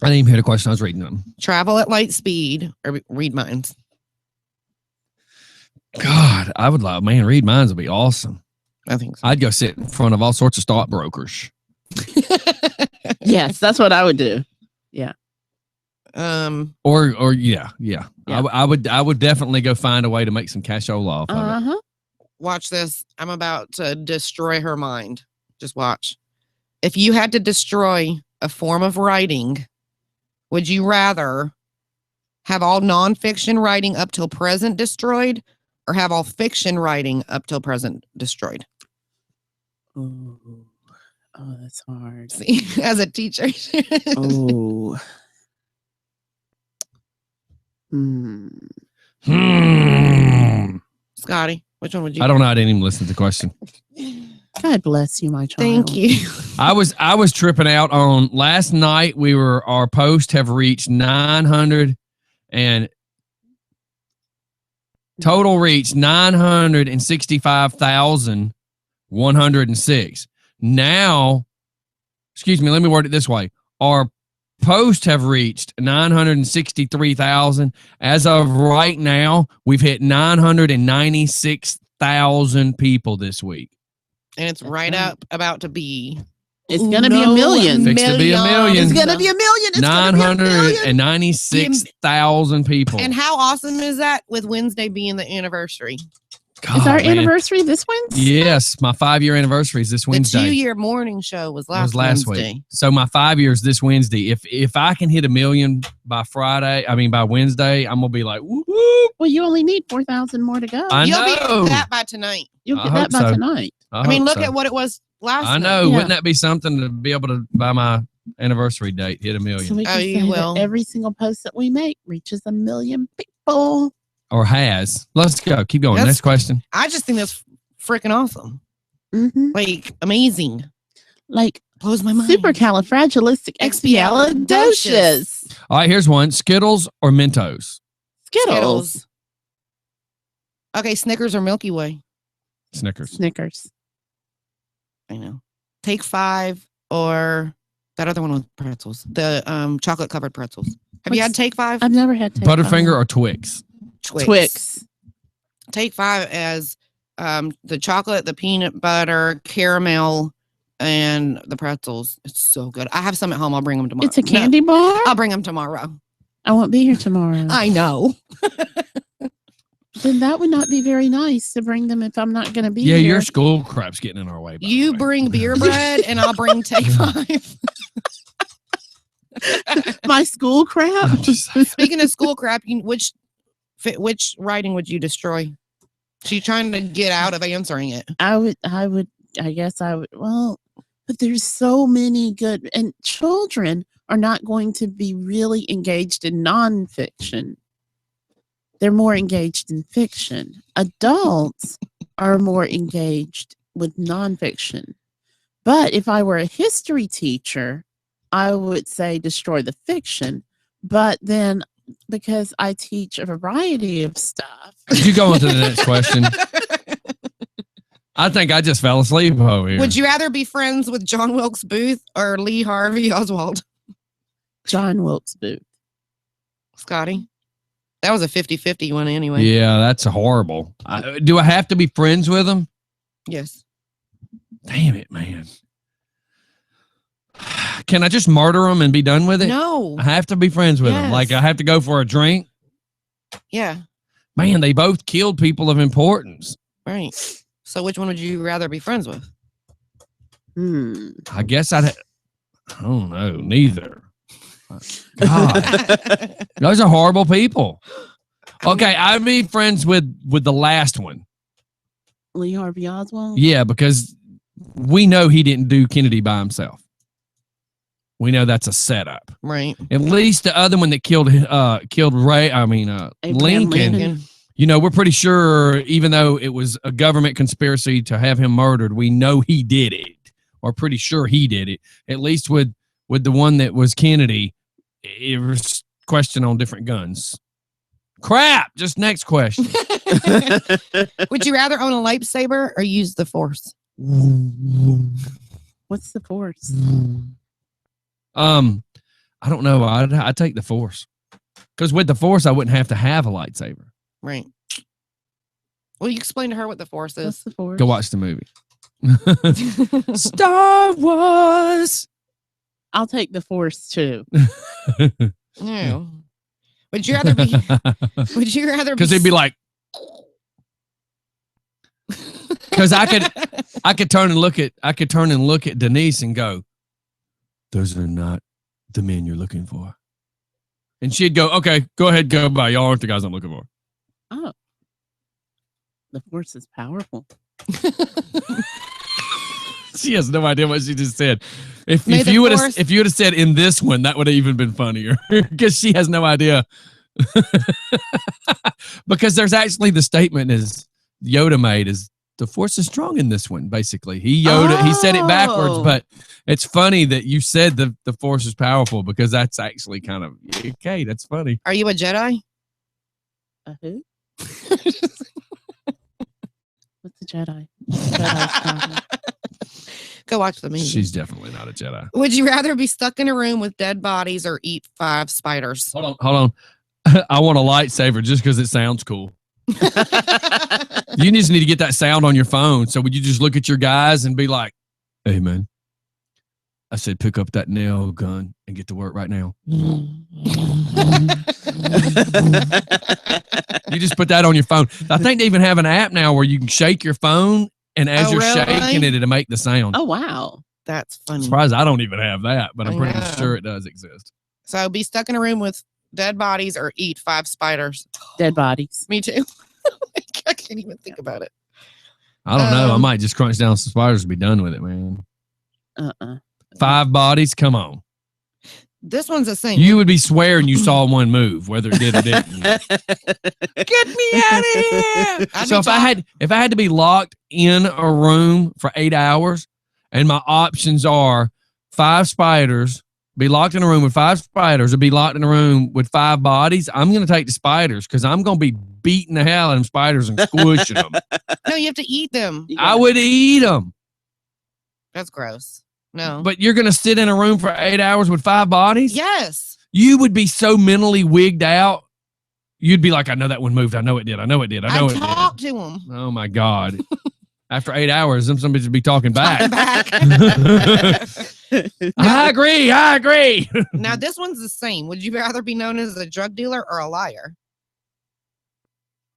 I didn't even hear the question. I was reading them. travel at light speed or read minds? God, I would love, man, read minds would be awesome. I think so. I'd go sit in front of all sorts of stockbrokers. Yes, that's what I would do. Or yeah. I would definitely go find a way to make some cashola off of it. Uh-huh. Watch this. I'm about to destroy her mind. Just watch. If you had to destroy a form of writing, would you rather have all nonfiction writing up till present destroyed or have all fiction writing up till present destroyed? Ooh. Oh, that's hard. See, as a teacher. Oh. Scotty, which one would you? I don't know. I didn't even listen to the question. God bless you, my child. Thank you. I was tripping out on last night. Our posts have reached 900 and total reach 965,106. Now, excuse me, let me word it this way. Our posts have reached 963,000. As of right now, we've hit 996,000 people this week. And it's That's right right. up about to be. It's going to be a million. Fixed to be a million. It's going to be a million. It's gonna be a million. 996,000 people. And how awesome is that with Wednesday being the anniversary? God, Is our man. anniversary this Wednesday? Yes, my 5-year anniversary is this Wednesday. The 2-year morning show was It was last week. So my 5 years this Wednesday. If I can hit a million by Wednesday, I'm gonna be like, whoop, whoop. Well, you only need 4,000 more to go. I You'll be know. at that by tonight. You'll I get that hope by so. tonight. I mean, hope look so. at what it was last I night. know. Yeah. Wouldn't that be something to be able to by my anniversary date hit a So million we Oh, can you say will. that every single post that we make reaches a million people. or has? Let's go. Keep going. That's- Next question. I just think that's freaking awesome. Mm-hmm. Like, amazing. Like Blows my mind. supercalifragilisticexpialidocious. All right, here's one: Skittles or Mentos? Skittles. Okay, Snickers or Milky Way? Snickers. Snickers. I know. Take 5 or that other one with pretzels. The chocolate covered pretzels. Have you had What's- Take 5? I've never had Take Butterfinger Five. or Twix? Twix. Take 5 as the chocolate, the peanut butter, caramel, and the pretzels. It's so good. I have some at home. I'll bring them tomorrow. It's a candy bar. I'll bring them tomorrow. I won't be here tomorrow. I know. Then that would not be very nice to bring them if I'm not going to be Yeah, here. your school crap's getting in our way. by the You way. bring beer bread, and I'll bring Take 5. My school crap. I'm just- Speaking of school crap, which writing would you destroy? She's trying to get out of answering it. I guess I would. Well, but there's so many good, and children are not going to be really engaged in nonfiction. They're more engaged in fiction. Adults are more engaged with nonfiction. But if I were a history teacher, I would say destroy the fiction. But then because I teach a variety of stuff. Could you go on to the next question? I think I just fell asleep over here. Would you rather be friends with John Wilkes Booth or Lee Harvey Oswald? John Wilkes Booth. Scotty? That was a 50-50 one anyway. Yeah, that's horrible. Do I have to be friends with them? Yes. Damn it, man. Can I just murder them and be done with it? No. I have to be friends with them. Yes. Like I have to go for a drink. Yeah. Man, they both killed people of importance. Right. So which one would you rather be friends with? I guess I don't know. Neither. God, those are horrible people. Okay, I'd be friends with the last one. Lee Harvey Oswald. Yeah, because we know he didn't do Kennedy by himself. We know that's a setup. Right. At least the other one that killed Ray. Abraham Lincoln. Lincoln. You know, we're pretty sure, even though it was a government conspiracy to have him murdered, we know he did it, or pretty sure he did it. At least with the one that was Kennedy, it was question on different guns. Crap. Just next question. Would you rather own a lightsaber or use the Force? What's the force? I don't know. I'd take the Force, because with the Force, I wouldn't have to have a lightsaber. Right. Well, you explain to her what the Force What's is. the force? Go watch the movie. Star Wars. I'll take the Force too. No. Would you rather be? Would you rather? Because he'd be like, because I could turn and look at Denise and go, those are not the men you're looking for. And she'd go, okay, go ahead, go by. Y'all aren't the guys I'm looking for. Oh, the Force is powerful. She has no idea what she just said. If May the you would Force- have said in this one, that would have even been funnier because she has no idea. Because there's actually the statement is Yoda made is the Force is strong in this one. Basically, he said it backwards, Oh. but it's funny that you said the Force is powerful because that's actually kind of okay. That's funny. Are you a Jedi? Who? What's a Jedi? Jedi's talking. Go watch the movie. She's definitely not a Jedi. Would you rather be stuck in a room with dead bodies or eat 5 spiders? Hold on. I want a lightsaber just because it sounds cool. You just need to get that sound on your phone. So would you just look at your guys and be like, hey, man, I said, pick up that nail gun and get to work right now. You just put that on your phone. I think they even have an app now where you can shake your phone and as Oh, you're really? shaking it, it'll make the sound. Oh wow. That's I'm funny. surprised I don't even have that, but I'm I pretty know. sure it does exist. So be stuck in a room with dead bodies or eat 5 spiders. Dead bodies. Me too. I can't even think about it. I don't know. I Um, might just crunch down some spiders and be done with it, man. 5 bodies? Come on. This one's the same. You would be swearing you saw one move, whether it did or didn't. Get me out of here. I'd So be if I had to be locked in a room for 8 hours and my options are 5 spiders, be locked in a room with 5 spiders, or be locked in a room with 5 bodies, I'm going to take the spiders because I'm going to be beating the hell out of them spiders and squishing them. No, you have to eat them. I would eat them. That's gross. No. But you're going to sit in a room for 8 hours with 5 bodies? Yes. You would be so mentally wigged out. You'd be like, I know that one moved. I know it did. I know it did. I know I it did. talk to them. Oh my God. After 8 hours, them somebody should be talking back. I agree. Now, this one's the same. Would you rather be known as a drug dealer or a liar?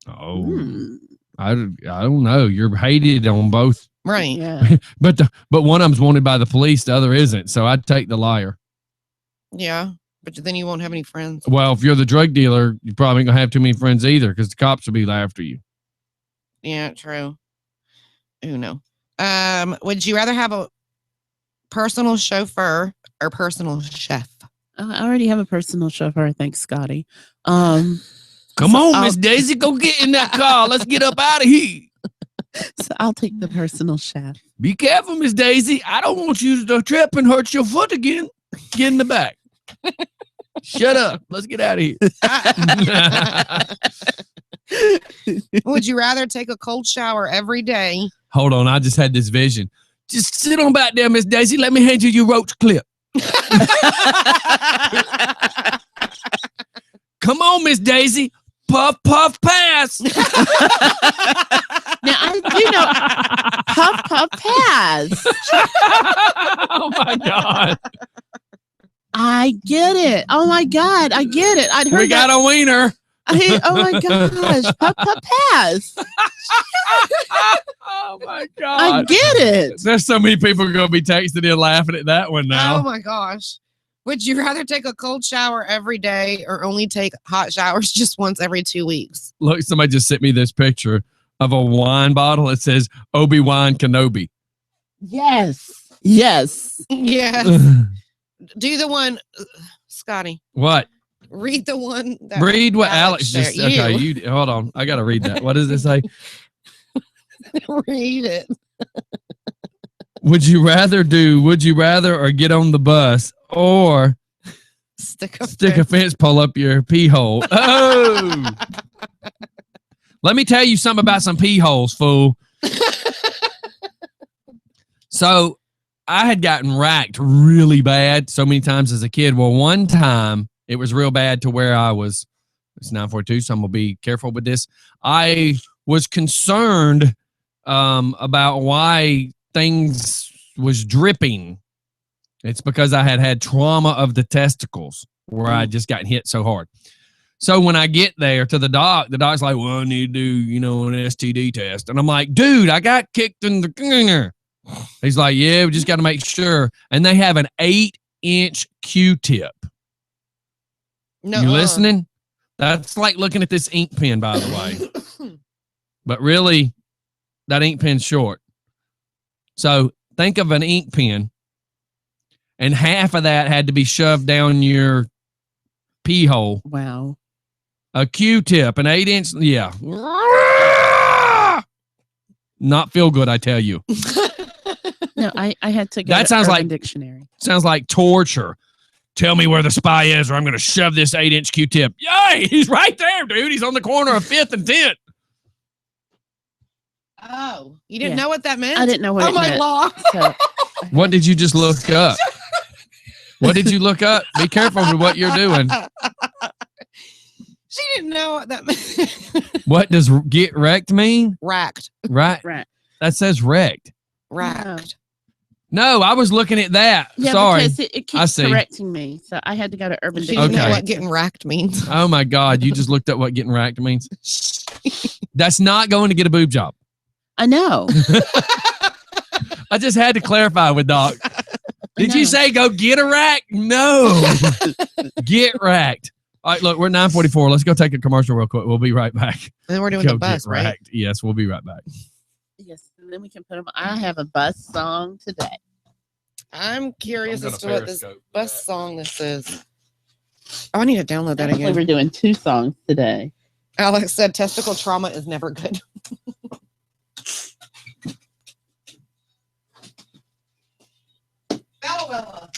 Oh, Hmm. I don't know. You're hated on both, Right. Yeah. but one of them's wanted by the police, the other isn't. So I'd take the liar. Yeah. But then you won't have any friends. Well, if you're the drug dealer, you probably ain't gonna have too many friends either because the cops will be after you. Yeah, true. Who know? Would you rather have a personal chauffeur or personal chef? I already have a personal chauffeur. Thanks, Scotty. Come So on, I'll- Miss Daisy, go get in that car. Let's get up out of here. So I'll take the personal chef. Be careful, Miss Daisy. I don't want you to trip and hurt your foot again. Get in the back. Shut up. Let's get out of here. Would you rather take a cold shower every day? Hold on. I just had this vision. Just sit on back there, Miss Daisy. Let me hand you your roach clip. Come on, Miss Daisy. Puff, puff, pass. Now I do know puff puff pass. Oh, my God. I get it. Oh my God, I get it. I'd heard We got that. a wiener. Oh my gosh, puff puff pass. Oh, my I God. get it. There's so many people going to be texting in laughing at that one Oh now. my gosh. Would you rather take a cold shower every day or only take hot showers just once every 2 weeks? Look, somebody just sent me this picture of a wine bottle. It says Obi-Wan Kenobi. Yes. Yes. Yeah. Do the one, Scotty. What? Read the one. That Read what Alex shared. just. Okay, you hold on. I got to read that. What does it say? Read it. Would you rather or get on the bus or Stick stick a fence pole up your pee hole? Oh. Let me tell you something about some pee holes, fool. So I had gotten racked really bad so many times as a kid. Well, one time it was real bad to where it's 9:42, so I'm going to be careful with this. I was concerned about why things was dripping, it's because I had trauma of the testicles where I just got hit so hard. So when I get there to the doc's like, well, I need to do, an STD test. And I'm like, dude, I got kicked in the. He's like, yeah, we just got to make sure. And they have an 8-inch Q-tip. No, You listening? That's like looking at this ink pen, by the way. But really, that ink pen's short. So think of an ink pen, and half of that had to be shoved down your pee hole. Wow. A Q-tip, an 8-inch, yeah. Not feel good, I tell you. No, I had to go That to sounds Urban like- Dictionary. Sounds like torture. Tell me where the spy is, or I'm going to shove this 8-inch Q-tip. Yay! He's right there, dude. He's on the corner of 5th and 10th. Oh, you didn't Yeah. know what that meant? I didn't know what Oh it my meant. law. So, What did you just look up? What did you look up? Be careful with what you're doing. She didn't know what that meant. What does get wrecked mean? Racked. Right. right. That says wrecked. Racked. No, I was looking at that. Yeah, Sorry. because it I keeps see. correcting me. So I had to go to Urban She Dictionary. didn't know Okay. what getting racked means. Oh my God. You just looked up what getting racked means. That's not going to get a boob job. I know. I just had to clarify with Doc. Did know. you say go get a rack? No. Get racked. All right, look, we're 9:44. Let's go take a commercial real quick. We'll be right back. And then we're doing Go the bus, get right? racked. Yes, we'll be right back. Yes, and then we can put them. I have a bus song today. I'm curious I'm as gonna to what this Periscope bus song this is. Oh, I need to download that Actually, again. we're doing 2 songs today. Alex said testicle trauma is never good. Bella.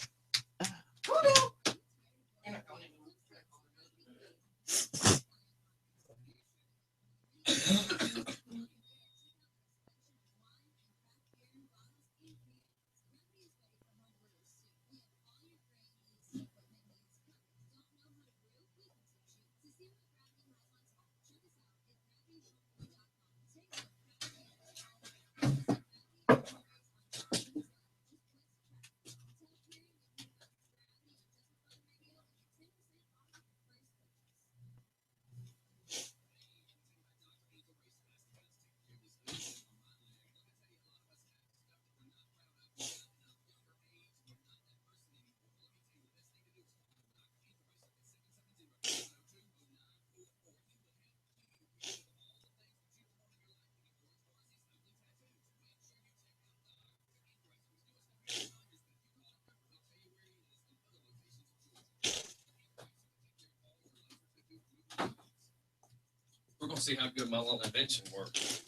We're going to see how good my little invention works.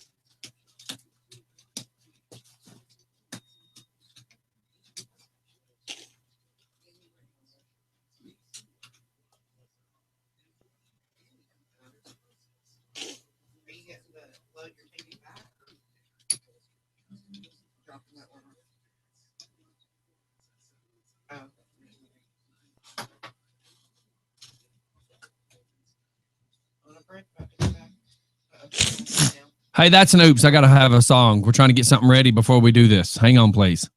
Are you getting the load your TV back? Dropping that one off. Oh. On a break, about to go back. Uh-oh. Hey, that's an oops. I got to have a song. We're trying to get something ready before we do this. Hang on, please.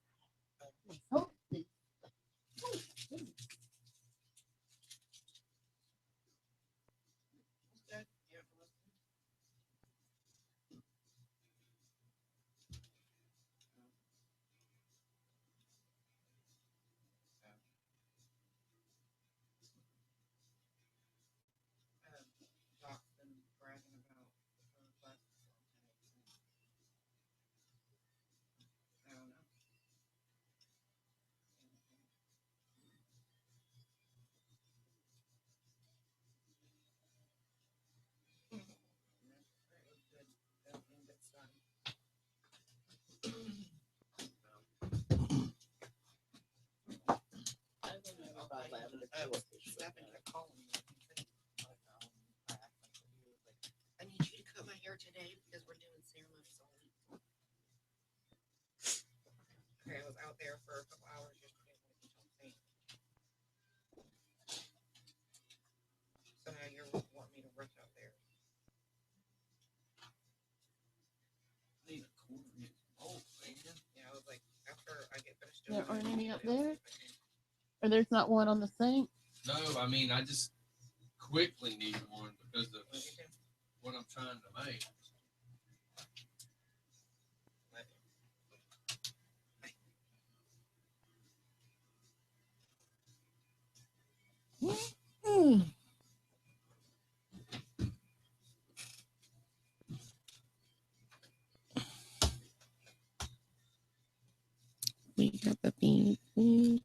I need you to cut my hair today because we're doing ceremonies only. Okay, I was out there for a couple hours yesterday. So now you're wanting me to rush out there. Yeah, I was any up there? Or there's not one on the sink? No, I mean, I just quickly need one because of what I'm trying to make. Mm. We got the bean.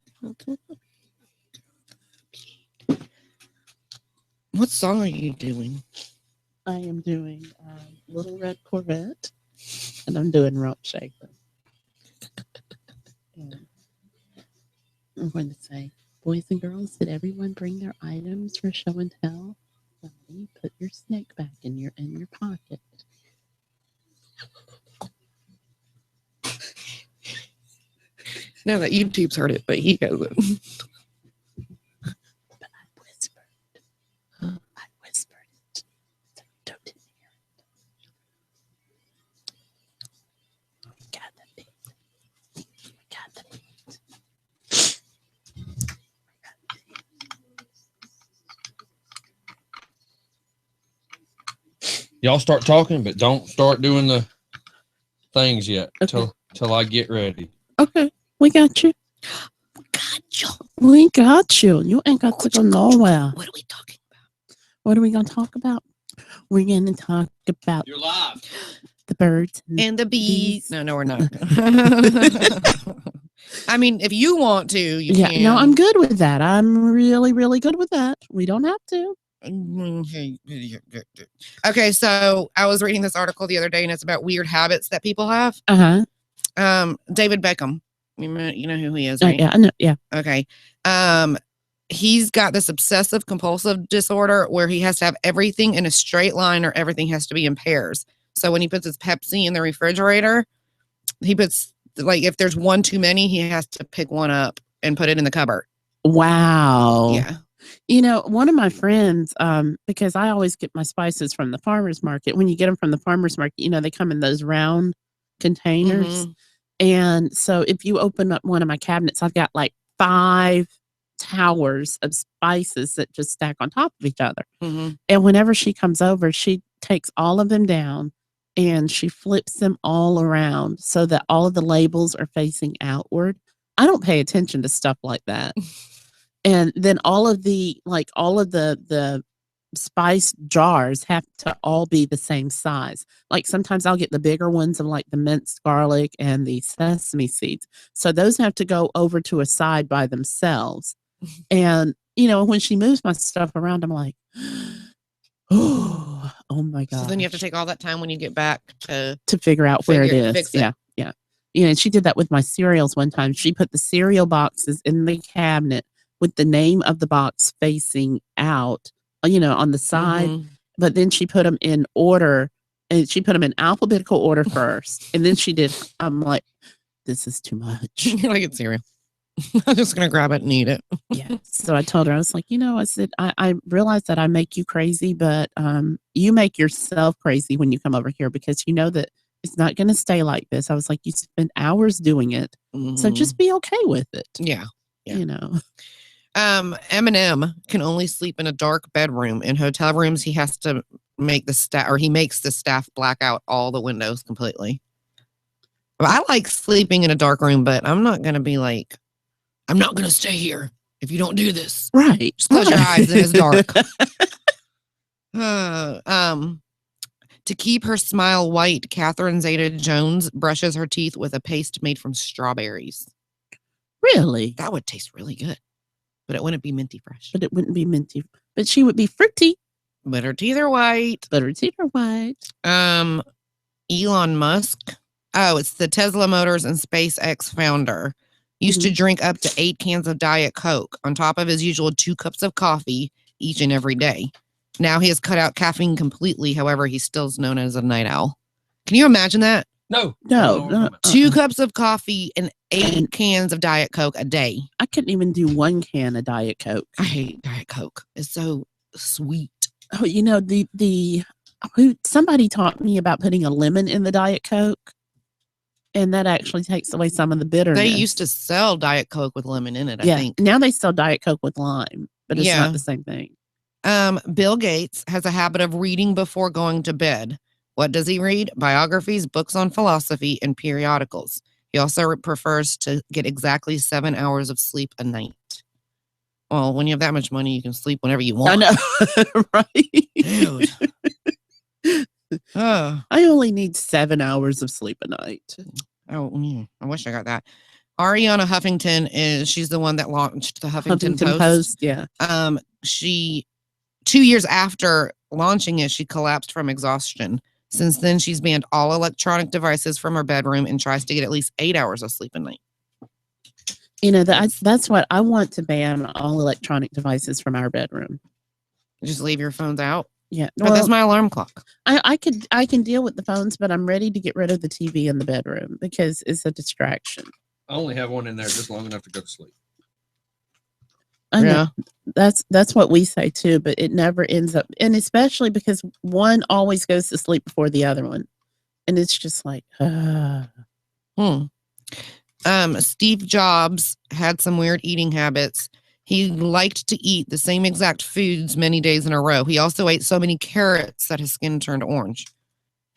What song are you doing? I am doing Little Red Corvette, and I'm doing Rump Shaker. And I'm going to say, boys and girls, did everyone bring their items for show and tell? Somebody put your snake back in your pocket. Now that YouTube's heard it, but he hasn't. But I whispered. I whispered it. So you didn't hear it. We got the beat. We got the beat. Y'all start talking, but don't start doing the things yet till I get ready. Okay, we got you. Got you. We got you. You ain't got to go nowhere. What are we talking about? What are we going to talk about? We're going to talk about You're live. the birds. And the bees. Bees. No, we're not. I mean, if you want to, you Yeah, can. no, I'm good with that. I'm really, really good with that. We don't have to. Okay, so I was reading this article the other day, and it's about weird habits that people have. David Beckham, you know who he is, right? Yeah, I know. Yeah. Okay. He's got this obsessive compulsive disorder where he has to have everything in a straight line or everything has to be in pairs. So when he puts his Pepsi in the refrigerator, he puts, like, if there's one too many, he has to pick one up and put it in the cupboard. Wow. Yeah. You know, one of my friends, because I always get my spices from the farmer's market. When you get them from the farmer's market, you know, they come in those round containers. Mhm. And so if you open up one of my cabinets, I've got like 5 towers of spices that just stack on top of each other. Mhm. And whenever she comes over, she takes all of them down and she flips them all around so that all of the labels are facing outward. I don't pay attention to stuff like that. And then all of the spice jars have to all be the same size. Like sometimes I'll get the bigger ones of like the minced garlic and the sesame seeds. So those have to go over to a side by themselves. And, you know, when she moves my stuff around, I'm like, oh my God. So then you have to take all that time when you get back to figure out where it is. fix it. Yeah. Yeah. You know, and she did that with my cereals one time. She put the cereal boxes in the cabinet with the name of the box facing out, you know, on the side. Mhm. But then she put them in order, and she put them in alphabetical order first. And then I'm like, this is too much. You're like, it's cereal. I'm just going to grab it and eat it. Yeah. So I told her, I was like, you know, I said, I realize that I make you crazy, but you make yourself crazy when you come over here because you know that it's not going to stay like this. I was like, you spend hours doing it. So Mhm. just be okay with it. Yeah. You know. Eminem can only sleep in a dark bedroom. In hotel rooms, he has to make he makes the staff black out all the windows completely. Well, I like sleeping in a dark room, but I'm not going to be like, I'm not going to stay here if you don't do this. Right. Just close your right. eyes and it's dark. To keep her smile white, Catherine Zeta-Jones brushes her teeth with a paste made from strawberries. Really? That would taste really good, but it wouldn't be minty fresh. But it wouldn't be minty. But she would be fruity. But her teeth are white. But her teeth are white. Elon Musk. Oh, it's the Tesla Motors and SpaceX founder. Used to drink up to 8 cans of Diet Coke on top of his usual 2 cups of coffee each and every day. Now he has cut out caffeine completely. However, he's still known as a night owl. Can you imagine that? No. 2 cups of coffee and 8 cans of Diet Coke a day. I couldn't even do 1 can of Diet Coke. I hate Diet Coke. It's so sweet. Oh, you know, somebody taught me about putting a lemon in the Diet Coke. and that actually takes away some of the bitterness. They used to sell Diet Coke with lemon in it, I yeah. think. Now they sell Diet Coke with lime, but it's Yeah. not the same thing. Bill Gates has a habit of reading before going to bed. What does he read? Biographies, books on philosophy, and periodicals. He also prefers to get exactly 7 hours of sleep a night. Well, when you have that much money, you can sleep whenever you want. I know, right? Dude. Oh, I only need 7 hours of sleep a night. I wish I got that. Ariana Huffington she's the one that launched the Huffington Post. Yeah. She 2 years after launching it, she collapsed from exhaustion. Since then, she's banned all electronic devices from her bedroom and tries to get at least 8 hours of sleep a night. You know, that's what I want to ban all electronic devices from our bedroom. Just leave your phones out. Yeah. But that's my alarm clock. I can deal with the phones, but I'm ready to get rid of the TV in the bedroom because it's a distraction. I only have one in there just long enough to go to sleep. I know. That's what we say too, but it never ends up, and especially because one always goes to sleep before the other one, and it's just like, Steve Jobs had some weird eating habits. He liked to eat the same exact foods many days in a row. He also ate so many carrots that his skin turned orange.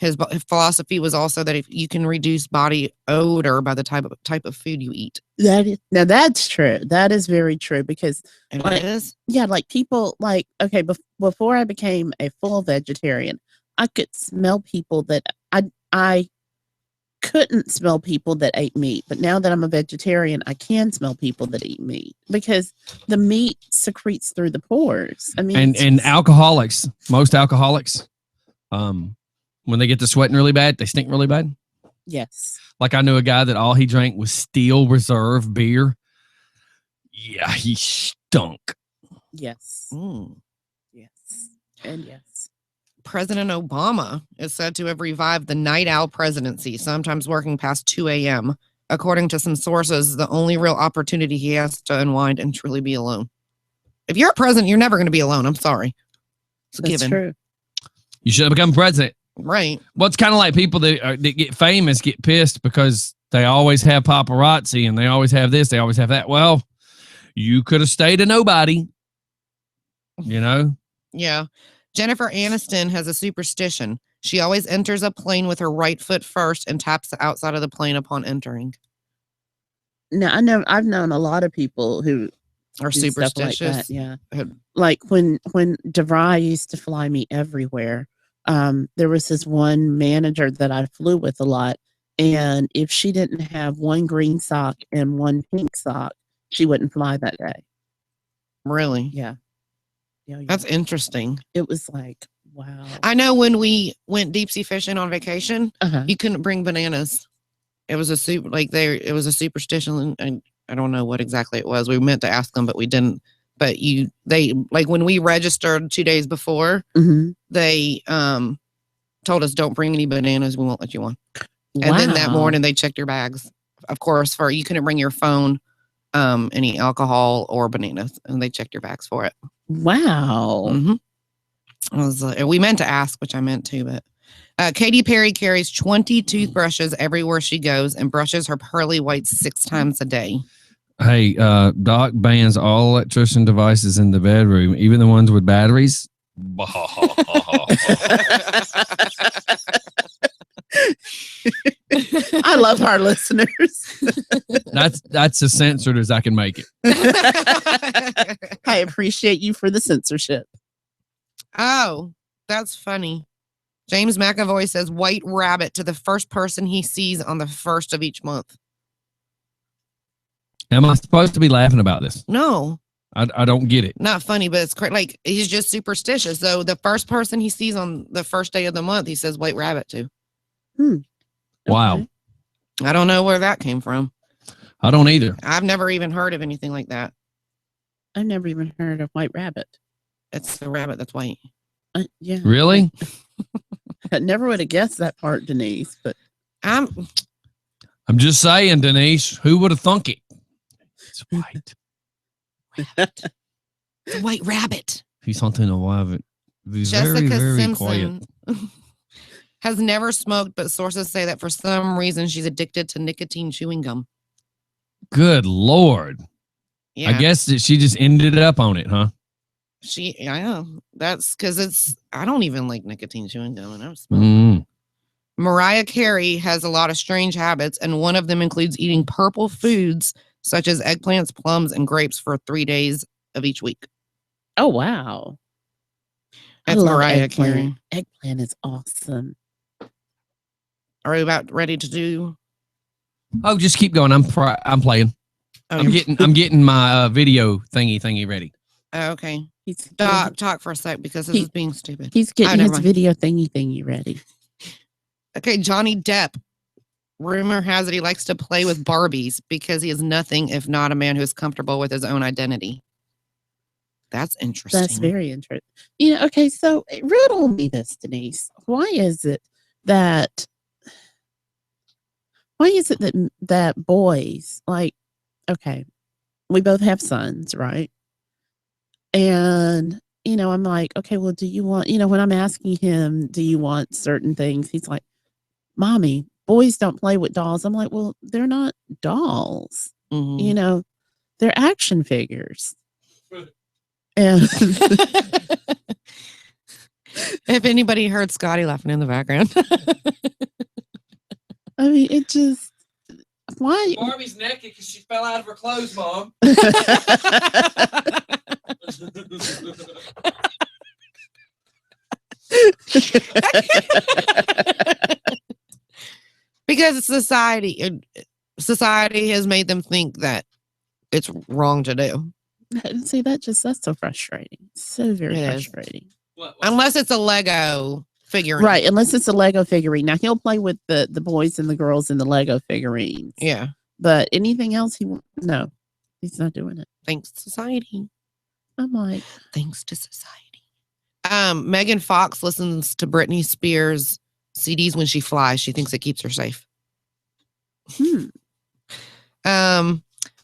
His philosophy was also that if you can reduce body odor by the type of food you eat. Now that's true. That is very true because And like, it is. yeah, like people like, okay, before I became a full vegetarian, I could smell people that I couldn't smell people that ate meat. But now that I'm a vegetarian, I can smell people that eat meat because the meat secretes through the pores. I mean, And alcoholics, most alcoholics, when they get to sweating really bad, they stink really bad. yes. Like I knew a guy that all he drank was Steel Reserve beer. Yeah, he stunk. Yes. Yes. And yes. President Obama is said to have revived the night owl presidency, sometimes working past 2 a.m. According to some sources, the only real opportunity he has to unwind and truly be alone. If you're a president, you're never going to be alone. I'm sorry. It's a That's given. true. You should have become president. Right. Well, it's kind of like people that get famous get pissed because they always have paparazzi and they always have this, they always have that. Well, you could have stayed a nobody, you know? Yeah. Jennifer Aniston has a superstition. She always enters a plane with her right foot first and taps the outside of the plane upon entering. Now I've known a lot of people who Or do stuff like superstitious. that, yeah. Had- Like when DeVry used to fly me everywhere, there was this one manager that I flew with a lot, and if she didn't have one green sock and one pink sock, she wouldn't fly that day. Really? Yeah. Yeah, That's interesting. it was like, wow. I know when we went deep sea fishing on vacation, Uh-huh. you couldn't bring bananas. It was it was a superstition, and I don't know what exactly it was. We meant to ask them, but we didn't. But they when we registered 2 days before, Mhm. they told us don't bring any bananas. We won't let you on. And then that Wow. morning they checked your bags. Of course, you couldn't bring your phone, any alcohol or bananas, and they checked your bags for it. Wow. Mm-hmm. We meant to ask, which I meant to, but Katy Perry carries 20 toothbrushes everywhere she goes and brushes her pearly whites 6 times a day. Hey, Doc bans all electrician devices in the bedroom, even the ones with batteries. I love our listeners. That's as censored as I can make it. I appreciate you for the censorship. Oh, that's funny. James McAvoy says white rabbit to the first person he sees on the 1st of each month. Am I supposed to be laughing about this? No, I don't get it. not funny, but it's like he's just superstitious. So the first person he sees on the first day of the month, he says white rabbit to. Wow. Okay. I don't know where that came from. I don't either. I've never even heard of anything like that. I've never even heard of white rabbit. It's the rabbit that's white. Yeah. Really? I never would have guessed that part, Denise, but I'm I'm just saying, Denise, who would have thunk it? It's white. the white rabbit. He's something alive. He's Jessica very, very Simpson. quiet. Has never smoked, but sources say that for some reason she's addicted to nicotine chewing gum. Good Lord. Yeah. I guess that she just ended up on it, huh? Yeah, that's because I don't even like nicotine chewing gum, and I was smoking. Mm. Mariah Carey has a lot of strange habits, and one of them includes eating purple foods such as eggplants, plums, and grapes for 3 days of each week. Oh, wow. That's Mariah Carey. Eggplant is awesome. Are we about ready to do? Oh, just keep going. I'm playing. Oh, I'm getting my video thingy ready. okay. He's Talk for a sec because this is being stupid. He's getting never his mind. video thingy ready. Okay, Johnny Depp. Rumor has it he likes to play with Barbies because he is nothing if not a man who is comfortable with his own identity. That's interesting. That's very interesting. You know, okay, so riddle me this, Denise. Why is it that boys, like, okay, we both have sons, right? And, you know, I'm like, okay, well, do you want, you know, when I'm asking him, do you want certain things? He's like, Mommy, boys don't play with dolls. I'm like, well, they're not dolls. Mhm. You know, they're action figures. And if anybody heard Scotty laughing in the background. I mean, it just, why? Barbie's naked because she fell out of her clothes, Mom. Because society has made them think that it's wrong to do. See, that's so frustrating. So very It is. frustrating. Unless it's a Lego figurine. Right, unless it's a Lego figurine. Now, he'll play with the boys and the girls in the Lego figurines. Yeah. But anything else, no, he's not doing it. Thanks to society. I'm like, Thanks to society. Megan Fox listens to Britney Spears CDs when she flies. She thinks it keeps her safe.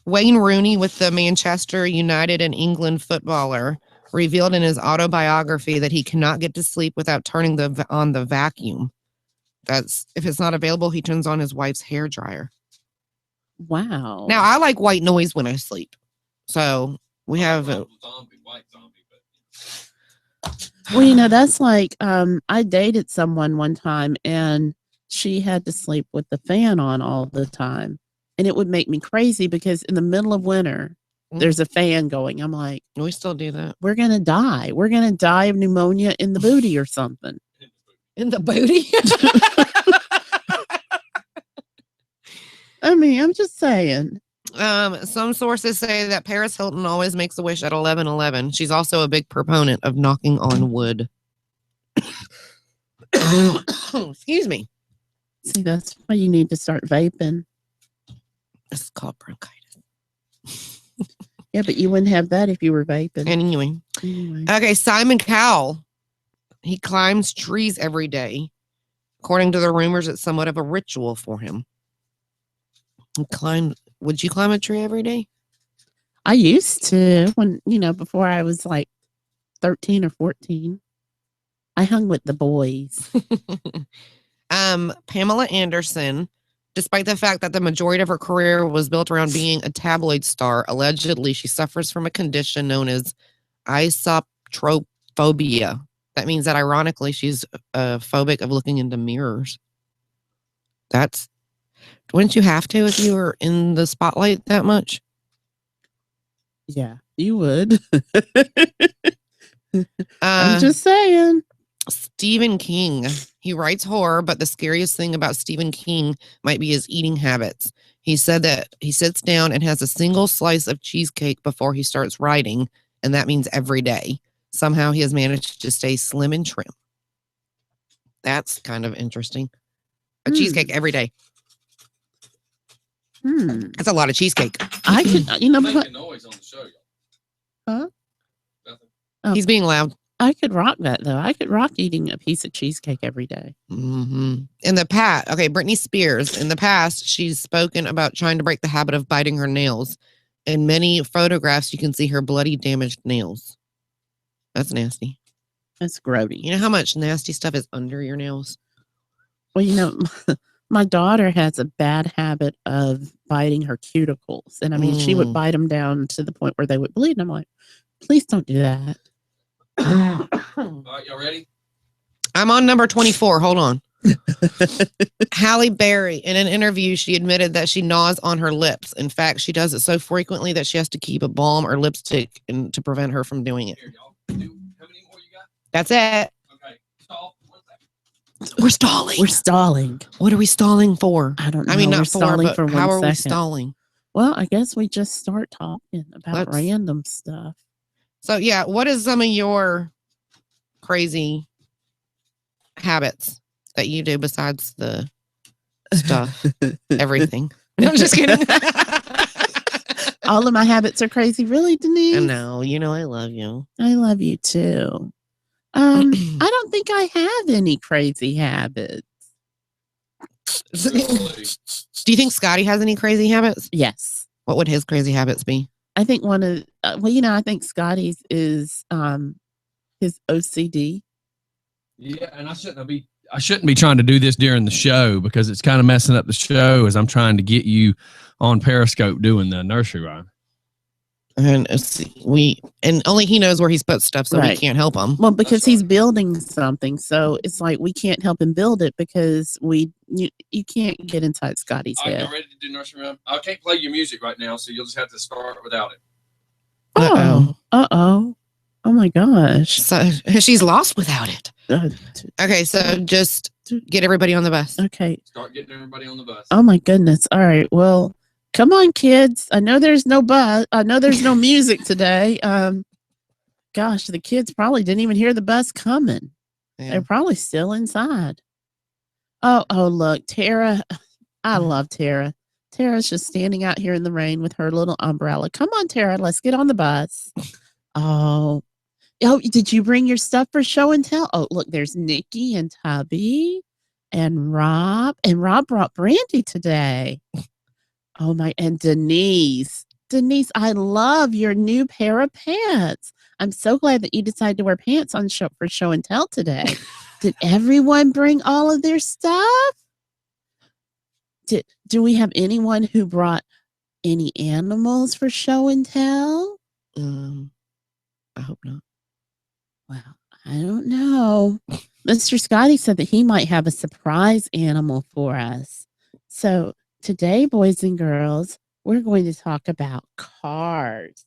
Wayne Rooney, with the Manchester United and England footballer, revealed in his autobiography that he cannot get to sleep without turning on the vacuum. That's if it's not available, he turns on his wife's hair dryer. wow. Now, I like white noise when I sleep. So we have white zombie, but well, you know, that's like, I dated someone one time and she had to sleep with the fan on all the time. And it would make me crazy because in the middle of winter, there's a fan going. I'm like, we still do that. we're going to die. We're going to die of pneumonia in the booty or something. In the booty? I mean, I'm just saying. Some sources say that Paris Hilton always makes a wish at 11:11. She's also a big proponent of knocking on wood. Excuse me. See, that's why you need to start vaping. This is called bronchitis. Yeah, but you wouldn't have that if you were vaping. Anyway. Okay, Simon Cowell. He climbs trees every day. According to the rumors, it's somewhat of a ritual for him. Would you climb a tree every day? I used to when, before I was like 13 or 14. I hung with the boys. Pamela Anderson, despite the fact that the majority of her career was built around being a tabloid star, allegedly she suffers from a condition known as isotrophobia. That means that ironically she's phobic of looking into mirrors. Wouldn't you have to if you were in the spotlight that much? Yeah, you would. I'm Uh, just saying. Stephen King. He writes horror, but the scariest thing about Stephen King might be his eating habits. He said that he sits down and has a single slice of cheesecake before he starts writing, and that means every day. Somehow he has managed to stay slim and trim. That's kind of interesting. A cheesecake every day. That's a lot of cheesecake. I could, making noise on the show, y'all. Huh? Nothing. Oh. He's being loud. I could rock that though. I could rock eating a piece of cheesecake every day. Mm-hmm. In the past, Britney Spears. In the past, she's spoken about trying to break the habit of biting her nails. In many photographs, you can see her bloody, damaged nails. That's nasty. That's grody. You know how much nasty stuff is under your nails? Well, my daughter has a bad habit of biting her cuticles. And I mean, she would bite them down to the point where they would bleed. And I'm like, please don't do that. All right, y'all ready? I'm on number 24. Hold on. Halle Berry, in an interview, she admitted that she gnaws on her lips. In fact, she does it so frequently that she has to keep a balm or lipstick to prevent her from doing it. Here, y'all. How many more you got? That's it. Okay. Stall. 1 second. We're stalling. We're stalling. What are we stalling for? I don't know. I mean, We're not for, stalling but for 1 how are we second. stalling? Well, I guess we just start talking about random stuff. So, yeah, what is some of your crazy habits that you do besides the stuff, everything? No, I'm just kidding. All of my habits are crazy. Really, Denise? No, I love you. I love you too. I don't think I have any crazy habits. Do you think Scotty has any crazy habits? Yes. What would his crazy habits be? I think one of, I think Scotty's is his OCD. Yeah, and I shouldn't be trying to do this during the show because it's kind of messing up the show as I'm trying to get you on Periscope doing the nursery rhyme. And only he knows where he's put stuff, so we Right. can't help him. Well, because he's building something, so it's like we can't help him build it because you can't get inside Scotty's All right, head. y'all ready to do nursery rhyme? I can't play your music right now, so you'll just have to start without it. Oh my gosh. So she's lost without it. Uh, Okay, so just get everybody on the bus. okay. Start getting everybody on the bus. Oh my goodness. All right. Well, come on, kids. I know there's no bus. I know there's no music today. Gosh, the kids probably didn't even hear the bus coming. Yeah. They're probably still inside. Oh, look, Tara. I love Tara. Tara's just standing out here in the rain with her little umbrella. Come on, Tara. Let's get on the bus. Oh, did you bring your stuff for show and tell? Oh, look, there's Nikki and Tubby and Rob. And Rob brought Brandy today. Oh my, and Denise. Denise, I love your new pair of pants. I'm so glad that you decided to wear pants on for show and tell today. Did everyone bring all of their stuff? Do we have anyone who brought any animals for show and tell? I hope not. Well, I don't know. Mr. Scotty said that he might have a surprise animal for us. So today, boys and girls, we're going to talk about cars.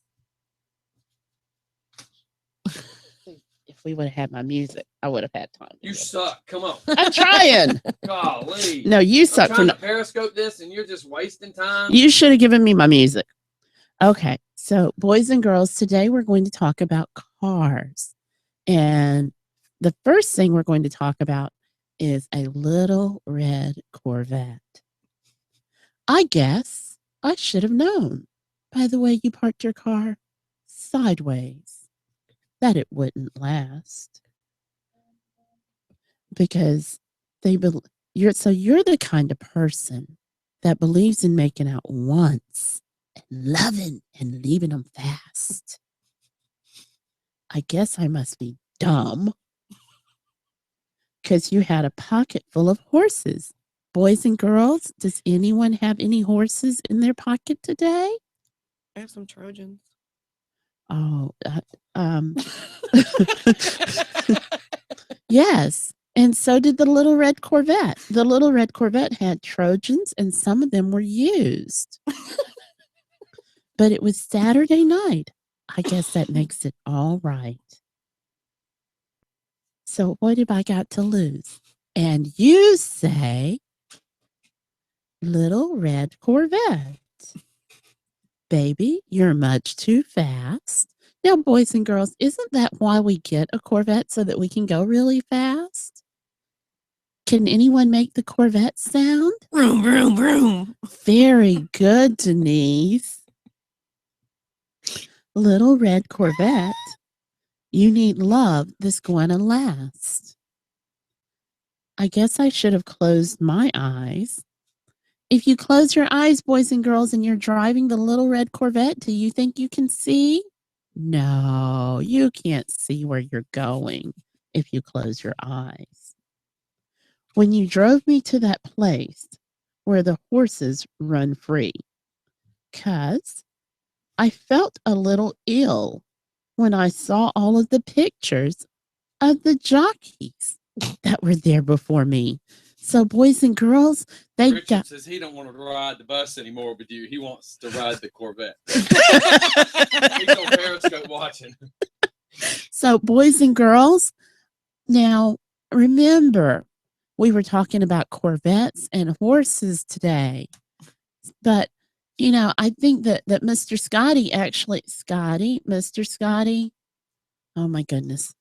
If we would have had my music, I would have had time. You suck. Come on. I'm trying. Golly. No, you suck I'm for trying to Periscope this and you're just wasting time. You should have given me my music. Okay, so boys and girls, today we're going to talk about cars. And the first thing we're going to talk about is a little red Corvette. I guess I should have known by the way you parked your car sideways that it wouldn't last. Because you're the kind of person that believes in making out once and loving and leaving them fast. I guess I must be dumb because you had a pocket full of horses. Boys and girls, does anyone have any horses in their pocket today? I have some Trojans. Oh, yes. And so did the little red Corvette. The little red Corvette had Trojans and some of them were used. But it was Saturday night. I guess that makes it all right. So what have I got to lose? And you say, little red Corvette. Baby, you're much too fast. Now, boys and girls, isn't that why we get a Corvette, so that we can go really fast? Can anyone make the Corvette sound? Vroom, vroom, vroom. Very good, Denise. Little red Corvette, you need love that's going to last. I guess I should have closed my eyes. If you close your eyes, boys and girls, and you're driving the little red Corvette, do you think you can see? No, you can't see where you're going if you close your eyes. when you drove me to that place where the horses run free. 'Cause I felt a little ill when I saw all of the pictures of the jockeys that were there before me. So, boys and girls, they Richard got. says he don't want to ride the bus anymore with you. He wants to ride the Corvette. He's on Periscope watching. So, boys and girls, now remember, we were talking about Corvettes and horses today. But, I think that Mr. Scotty Mr. Scotty, oh my goodness.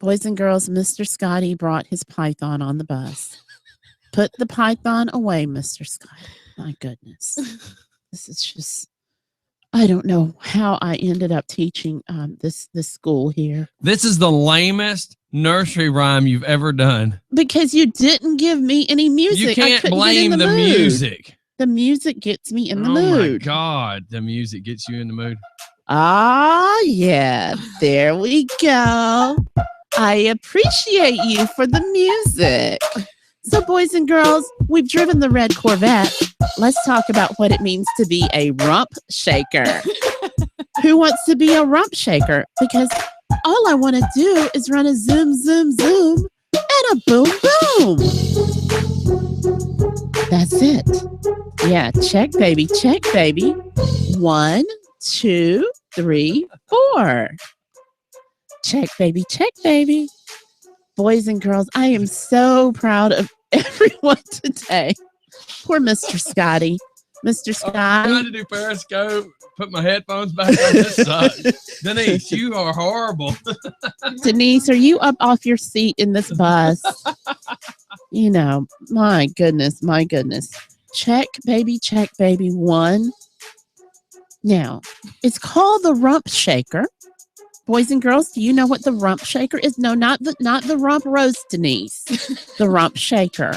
Boys and girls, Mr. Scotty brought his python on the bus. Put the python away, Mr. Scotty. My goodness. This is just, I don't know how I ended up teaching this school here. This is the lamest nursery rhyme you've ever done. Because you didn't give me any music. You I can't couldn't get blame in the mood. music. The music gets me in the Oh my mood. God, the music gets you in the mood. Ah, yeah. There we go. I appreciate you for the music. So, boys and girls, we've driven the red Corvette. Let's talk about what it means to be a rump shaker. Who wants to be a rump shaker? Because all I want to do is run a zoom, zoom, zoom, and a boom, boom. That's it. Yeah, check, baby, check, baby. 1, 2, 3, 4. Check, baby, check, baby. Boys and girls, I am so proud of everyone today. Poor Mr. Scotty. Mr. I'm Scotty. trying to do Periscope. Put my headphones back on. This sucks. Denise, you are horrible. Denise, are you up off your seat in this bus? My goodness, my goodness. Check, baby, 1. Now, it's called the rump shaker. Boys and girls, do you know what the rump shaker is? No, not the rump roast, Denise. The rump shaker.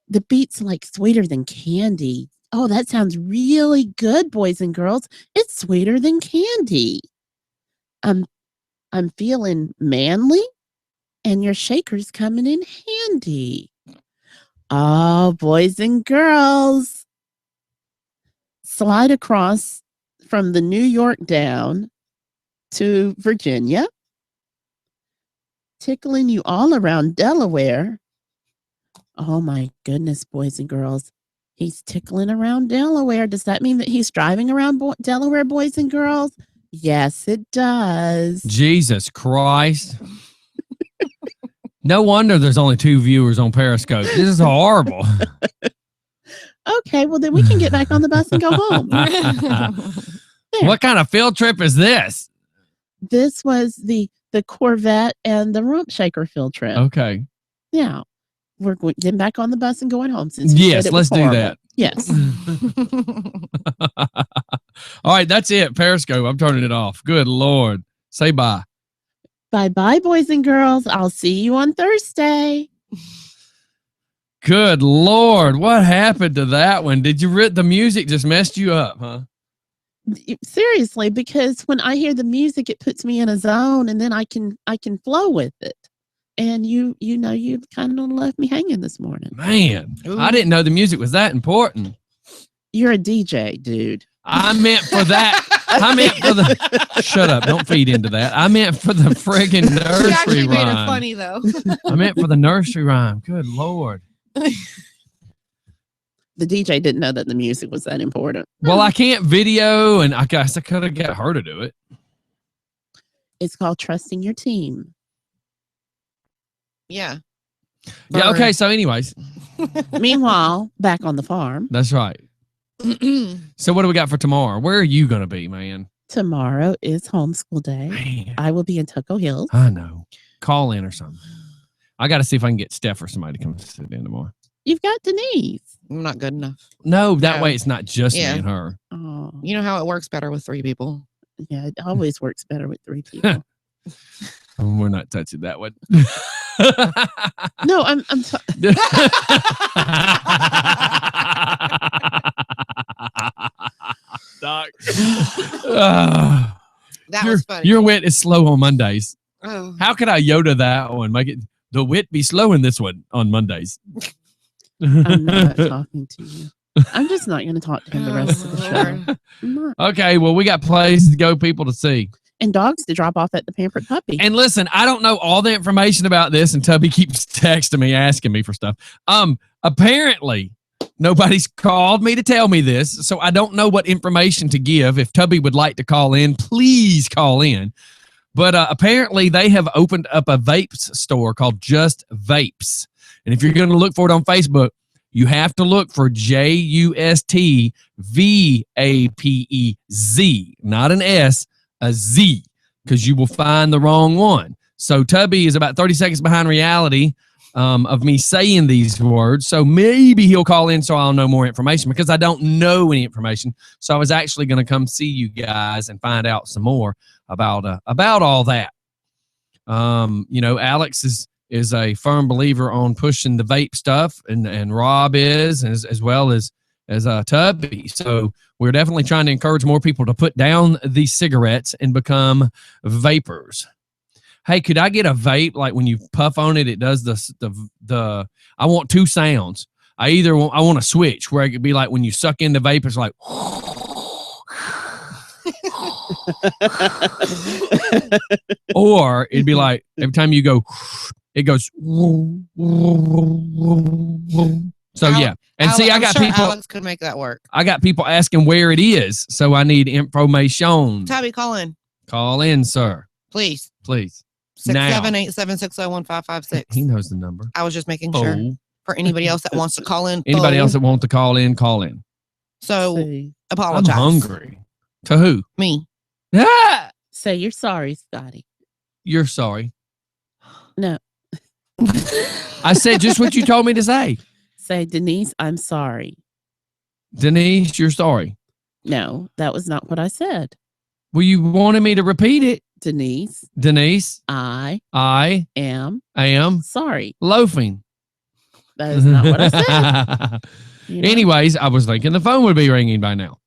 The beat's like sweeter than candy. Oh, that sounds really good, boys and girls. It's sweeter than candy. I'm feeling manly, and your shaker's coming in handy. Oh, boys and girls. Slide across from the New York down to Virginia, tickling you all around Delaware. Oh my goodness, boys and girls. He's tickling around Delaware. Does that mean that he's driving around Delaware, boys and girls? Yes, it does. Jesus Christ. No wonder there's only 2 viewers on Periscope. This is horrible. Okay, well then we can get back on the bus and go home. What kind of field trip is this? This was the Corvette and the rump shaker field trip. Okay. Yeah. We're getting back on the bus and going home. Since Yes, let's do that. Yes. All right, that's it. Periscope. I'm turning it off. Good Lord. Say bye. Bye-bye, boys and girls. I'll see you on Thursday. Good Lord. What happened to that one? Did you the music just messed you up, huh? Seriously, because when I hear the music, it puts me in a zone, and then I can flow with it. And you kind of left me hanging this morning. Man, Ooh. I didn't know the music was that important. You're a DJ, dude. I meant for that. I meant for the. Shut up! Don't feed into that. I meant for the friggin' She nursery actually made it rhyme. funny though. I meant for the nursery rhyme. Good Lord. The DJ didn't know that the music was that important. Well, I can't video, and I guess I could have got her to do it. It's called trusting your team. Yeah. Yeah. Okay. So, anyways, Meanwhile, back on the farm, that's right. So, what do we got for tomorrow? Where are you gonna be, man? tomorrow is homeschool day. Man, I will be in Tuckahoe Hills. I know. Call in or something. I got to see if I can get Steph or somebody to come sit in tomorrow. You've got Denise. I'm not good enough. No, that No. way it's not just Yeah. me and her. Oh, You know how it works better with 3 people. yeah, it always works better with 3 people. We're not touching that one. No, I'm Doc. That was funny. Your wit is slow on Mondays. Oh. How could I Yoda that one? Make it The wit be slow in this one on Mondays. I'm not talking to you. I'm just not going to talk to him the rest of the show. I'm not. Okay, well, we got places to go, people to see. And dogs to drop off at the Pampered Puppy. And listen, I don't know all the information about this, and Tubby keeps texting me, asking me for stuff. Apparently, nobody's called me to tell me this, so I don't know what information to give. If Tubby would like to call in, please call in. But apparently, they have opened up a vapes store called Just Vapes. And if you're going to look for it on Facebook, you have to look for JUSTVAPEZ, not an S, a Z, because you will find the wrong one. So Tubby is about 30 seconds behind reality of me saying these words. So maybe he'll call in so I'll know more information, because I don't know any information. So I was actually going to come see you guys and find out some more about all that. Alex is a firm believer on pushing the vape stuff, and Rob is, as well as Tubby. So we're definitely trying to encourage more people to put down these cigarettes and become vapors. Hey, could I get a vape? Like when you puff on it, it does the I want two sounds. I want a switch where it could be like when you suck in the vape, it's like or it'd be like every time you go, it goes. So yeah, and see, I got people. Alex could make that work. I got people asking where it is, so I need information. Tabby, call in. Call in, sir. Please. 678-760-1556. He knows the number. I was just making sure for anybody else that wants to call in. Anybody else that wants to call in, call in. So See. apologize. I'm hungry. To who? Me. Ah! Say you're sorry, Scotty. You're sorry. No. I said just what you told me to say. Say, Denise, I'm sorry. Denise, you're sorry. No, that was not what I said. Well, you wanted me to repeat it. Denise, I am am sorry. loafing. That is not what I said. You know? Anyways, I was thinking the phone would be ringing by now.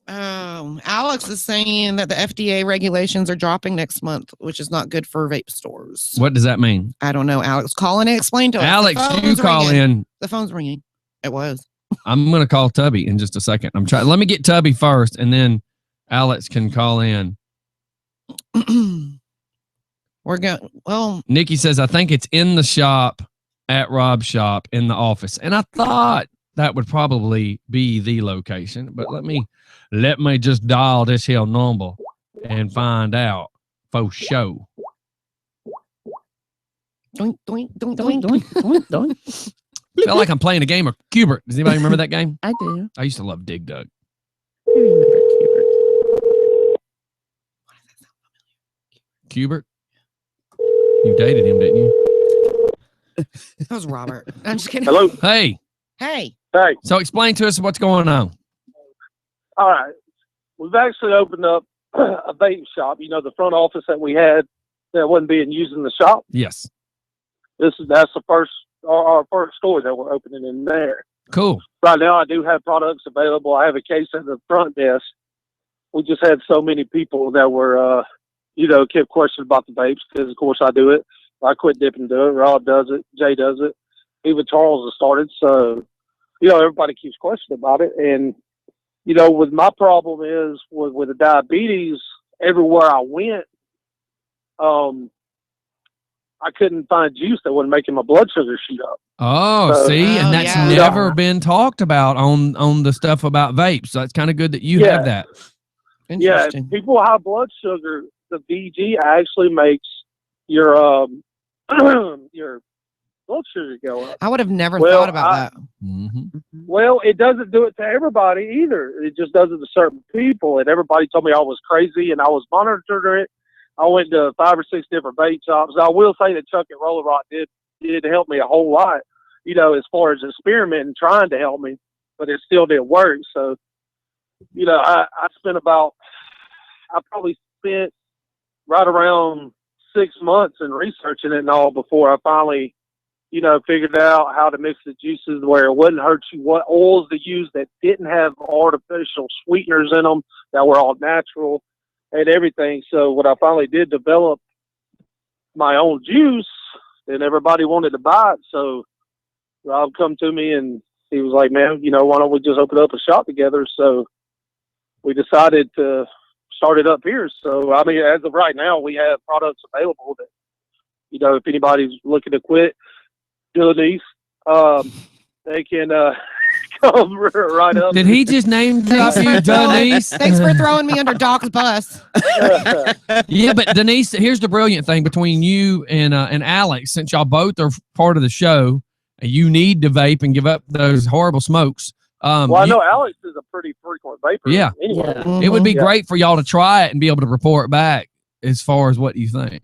Alex is saying that the FDA regulations are dropping next month, which is not good for vape stores. What does that mean? I don't know. Alex, call in and explain to us. Alex, you call in. The phone's ringing. It was. I'm going to call Tubby in just a second. Let me get Tubby first, and then Alex can call in. We're going. Well, Nikki says, I think it's in the shop at Rob's shop in the office. And I thought that would probably be the location, but let me just dial this here number and find out for show. doink, doink, doink, Doink, doink. doink, doink, doink. I feel like I'm playing a game of Cubert. Does anybody remember that game? I do. I used to love Dig Dug. I remember Cubert. Cubert? You dated him, didn't you? That was Robert. I'm just kidding. Hello. Hey, Hey. Hey. so explain to us what's going on. All right. We've actually opened up a vape shop. You know, the front office that we had that wasn't being used in the shop. Yes. That's the first our first store that we're opening in there. Cool. Right now, I do have products available. I have a case at the front desk. We just had so many people that were, kept questioning about the vapes because, of course, I do it. I quit dipping to it. Rob does it. Jay does it. Even Charles has started. So, everybody keeps questioning about it. And, with my problem is with the diabetes, everywhere I went, I couldn't find juice that wasn't making my blood sugar shoot up. Oh, see, and that's yeah. never been talked about on the stuff about vapes. So it's kind of good that you have that. Yeah, Interesting. people with high blood sugar, the VG actually makes your your blood sugar go up. I would have never thought about that. Mm-hmm. Well, it doesn't do it to everybody either. It just does it to certain people. And everybody told me I was crazy, and I was monitoring it. I went to 5 or 6 different vape shops. I will say that Chuck at Roller Rock did help me a whole lot, as far as experimenting, trying to help me, but it still didn't work. So, I probably spent right around 6 months in researching it and all before I finally, figured out how to mix the juices where it wouldn't hurt you, what oils to use that didn't have artificial sweeteners in them, that were all natural and everything. So what I finally did, develop my own juice and everybody wanted to buy it. So Rob come to me and he was like, man, why don't we just open up a shop together? So we decided to start it up here. So, I mean, as of right now, we have products available that, if anybody's looking to quit Denise, they can come right up. Did he just name drop you, Denise? Thanks for throwing me under Doc's bus. Yeah, but Denise, here's the brilliant thing between you and Alex. Since y'all both are part of the show, you need to vape and give up those horrible smokes. Well, I know Alex is a pretty frequent vapor. Yeah. Anyway. Yeah. It would be Yeah. great for y'all to try it and be able to report back as far as what you think.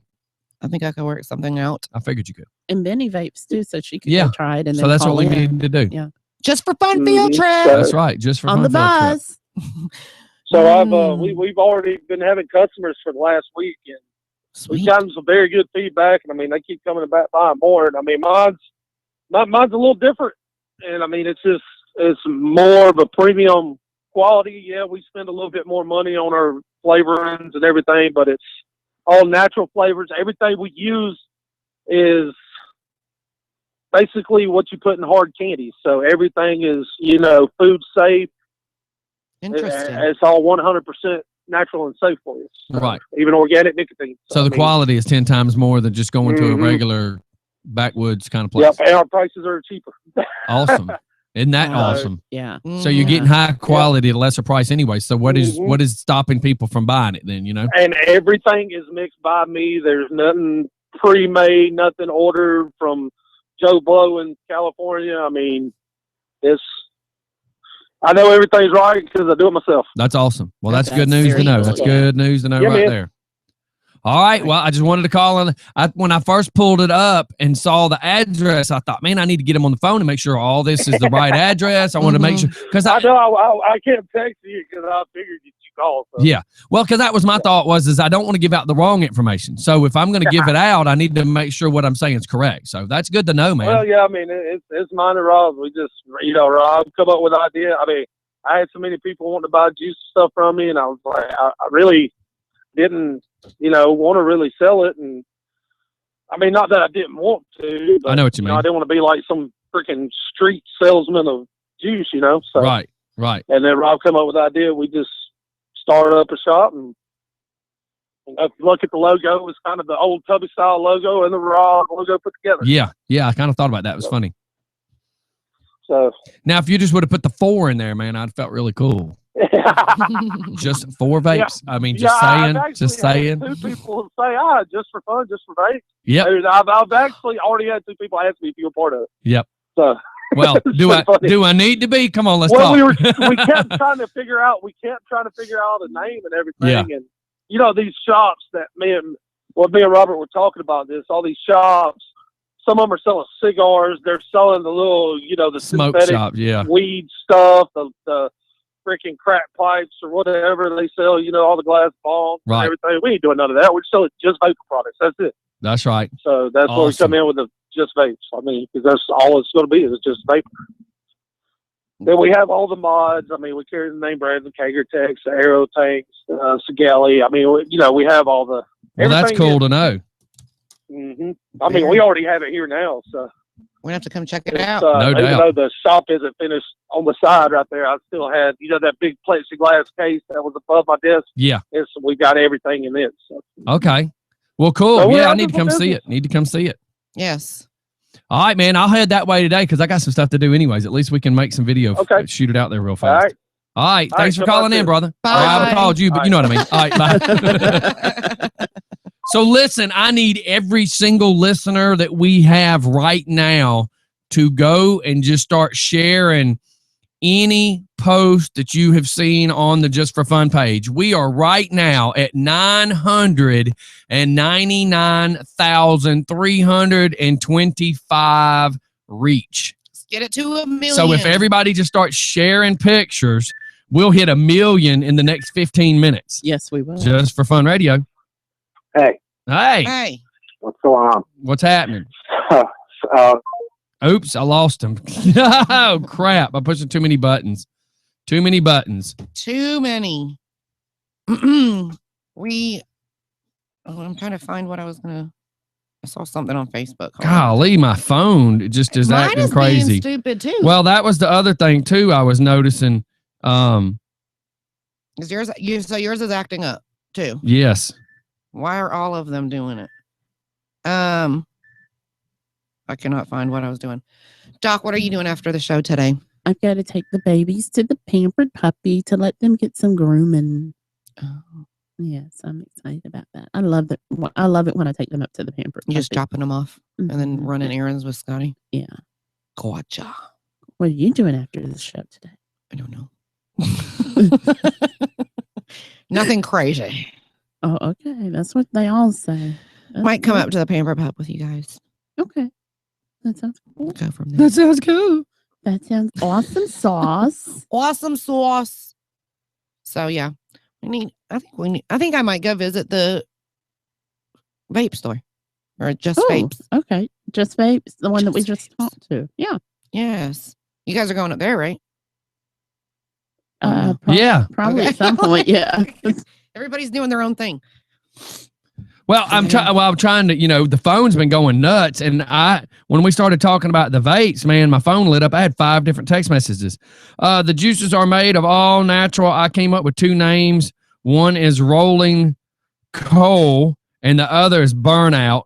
I think I could work something out. I figured you could. And Benny vapes too, so she could Yeah. go try it. And So then that's what call we in. need to do. Yeah. Just for fun field Mhm. trip. That's right. Just for On the fun field trip. bus. So I've Mm. we've already been having customers for the last week, and we've Sweet. gotten some very good feedback. And I mean, they keep coming back buying more. And I mean, mine's a little different, and I mean, it's more of a premium quality. Yeah, we spend a little bit more money on our flavorings and everything, but it's all natural flavors. Everything we use is basically what you put in hard candy. So everything is, food safe. Interesting. It's all 100% natural and safe for you. So Right. even organic nicotine. So the I mean, quality is 10 times more than just going to a Mhm. regular backwoods kind of place. Yep, and our prices are cheaper. Awesome. Isn't that Wow. awesome? Yeah. So you're Mhm. getting high quality at a lesser price anyway. So what is Mhm. what is stopping people from buying it then, And everything is mixed by me. There's nothing pre-made, nothing ordered from Joe Blow in California. I mean, I know everything's right because I do it myself. That's awesome. Well, that's That's good news to very know. cool. That's Yeah. good news to know Yeah, right man. there. All right. Well, I just wanted to call on. When I first pulled it up and saw the address, I thought, man, I need to get him on the phone to make sure all this is the right address. I want to make sure because I know I can't text you because I figured you called. So. yeah. Well, because that was my thought is I don't want to give out the wrong information. So if I'm going to give it out, I need to make sure what I'm saying is correct. So that's good to know, man. Well, yeah, I mean, it's mine and Rob's. We just, Rob come up with an idea. I mean, I had so many people wanting to buy juice stuff from me, and I was like, I really didn't, want to really sell it. And I mean, not that I didn't want to, but I know what you mean. I didn't want to be like some freaking street salesman of juice, So, Right. And then Rob come up with the idea. We just started up a shop, and if you look at the logo, it's kind of the old Tubby style logo and the Rob logo put together. Yeah. I kind of thought about that. It was funny. So. Now, if you just would have put the 4 in there, man, I'd felt really cool. Just 4 vapes. I mean, just I've actually just had saying. 2 people say, just for fun, just for vape. Yep. I've actually already had 2 people ask me if you were part of it. Yep. So, Well, do so funny. I need to be? Come on, let's well, talk. we kept trying to figure out the name and everything. Yeah. And, these shops that me and Robert were talking about this, all these shops, some of them are selling cigars. They're selling the little, the Smoke synthetic shop, yeah. weed stuff, the freaking crack pipes or whatever they sell, all the glass bombs Right. and everything. We ain't doing none of that. We're selling just vapor products. That's it. That's right. So that's where we Awesome. come in with the just vapes. I mean, because that's all it's going to be is just vapor. Then we have all the mods. I mean, we carry the name brands, the Kagertex, the Aero Tanks, Sigali. I mean, we have all the. Well, that's everything cool to know. Mm-hmm. I mean, we already have it here now. So We're gonna have to come check it it's, out. No even doubt. though the shop isn't finished on the side right there, I still had, that big plexiglass case that was above my desk. Yeah. We got everything in it. So. Okay. Well, cool. So we're Yeah, I open need to for come see business. it. Need to come see it. Yes. All right, man. I'll head that way today because I got some stuff to do anyways. At least we can make some video. Okay. Shoot it out there real All fast. right. All right. All Thanks right, for come on calling in, through. brother. Bye. I haven't called you, but All you know what I mean. All right, bye. So listen, I need every single listener that we have right now to go and just start sharing any post that you have seen on the Just for Fun page. We are right now at 999,325 reach. Let's get it to 1 million. So if everybody just starts sharing pictures, we'll hit 1 million in the next 15 minutes. Yes, we will. Just for Fun Radio. Hey, Hey, Hey. what's going on? what's happening? Uh, Oops, I lost him. Oh, crap. I'm pushing too many buttons. Too many buttons. Too many. I'm trying to find what I was gonna. I saw something on Facebook. Hold on. Golly, my phone just is Mine acting is crazy. being stupid too. Well, that was the other thing too. I was noticing. Is yours? So yours is acting up too. Yes. Why are all of them doing it? I cannot find what I was doing. Doc, what are you doing after the show today? I've got to take the babies to the pampered puppy to let them get some grooming. Oh, Yes, I'm excited about that. I love it. I love it when I take them up to the pampered you just puppy. dropping them off and then Mhm. running errands with Scotty? Yeah. Gotcha. What are you doing after the show today? I don't know. Nothing crazy. Oh, okay. That's what they all say. Might come Okay. up to the Pamper Pup with you guys. Okay. That sounds cool. Go from there. That sounds cool. That sounds awesome sauce. Awesome sauce. So yeah, I think I might go visit the vape store or just Oh, vapes. okay. Just Vapes, the one that we Just just Vapes. talked to. Yeah. Yes, you guys are going up there, right? Yeah. Probably Okay. at some point. Yeah. Everybody's doing their own thing. Well, I'm trying to, the phone's been going nuts. And when we started talking about the vapes, man, my phone lit up. I had 5 different text messages. The juices are made of all natural. I came up with 2 names. One is Rolling Coal and the other is Burnout.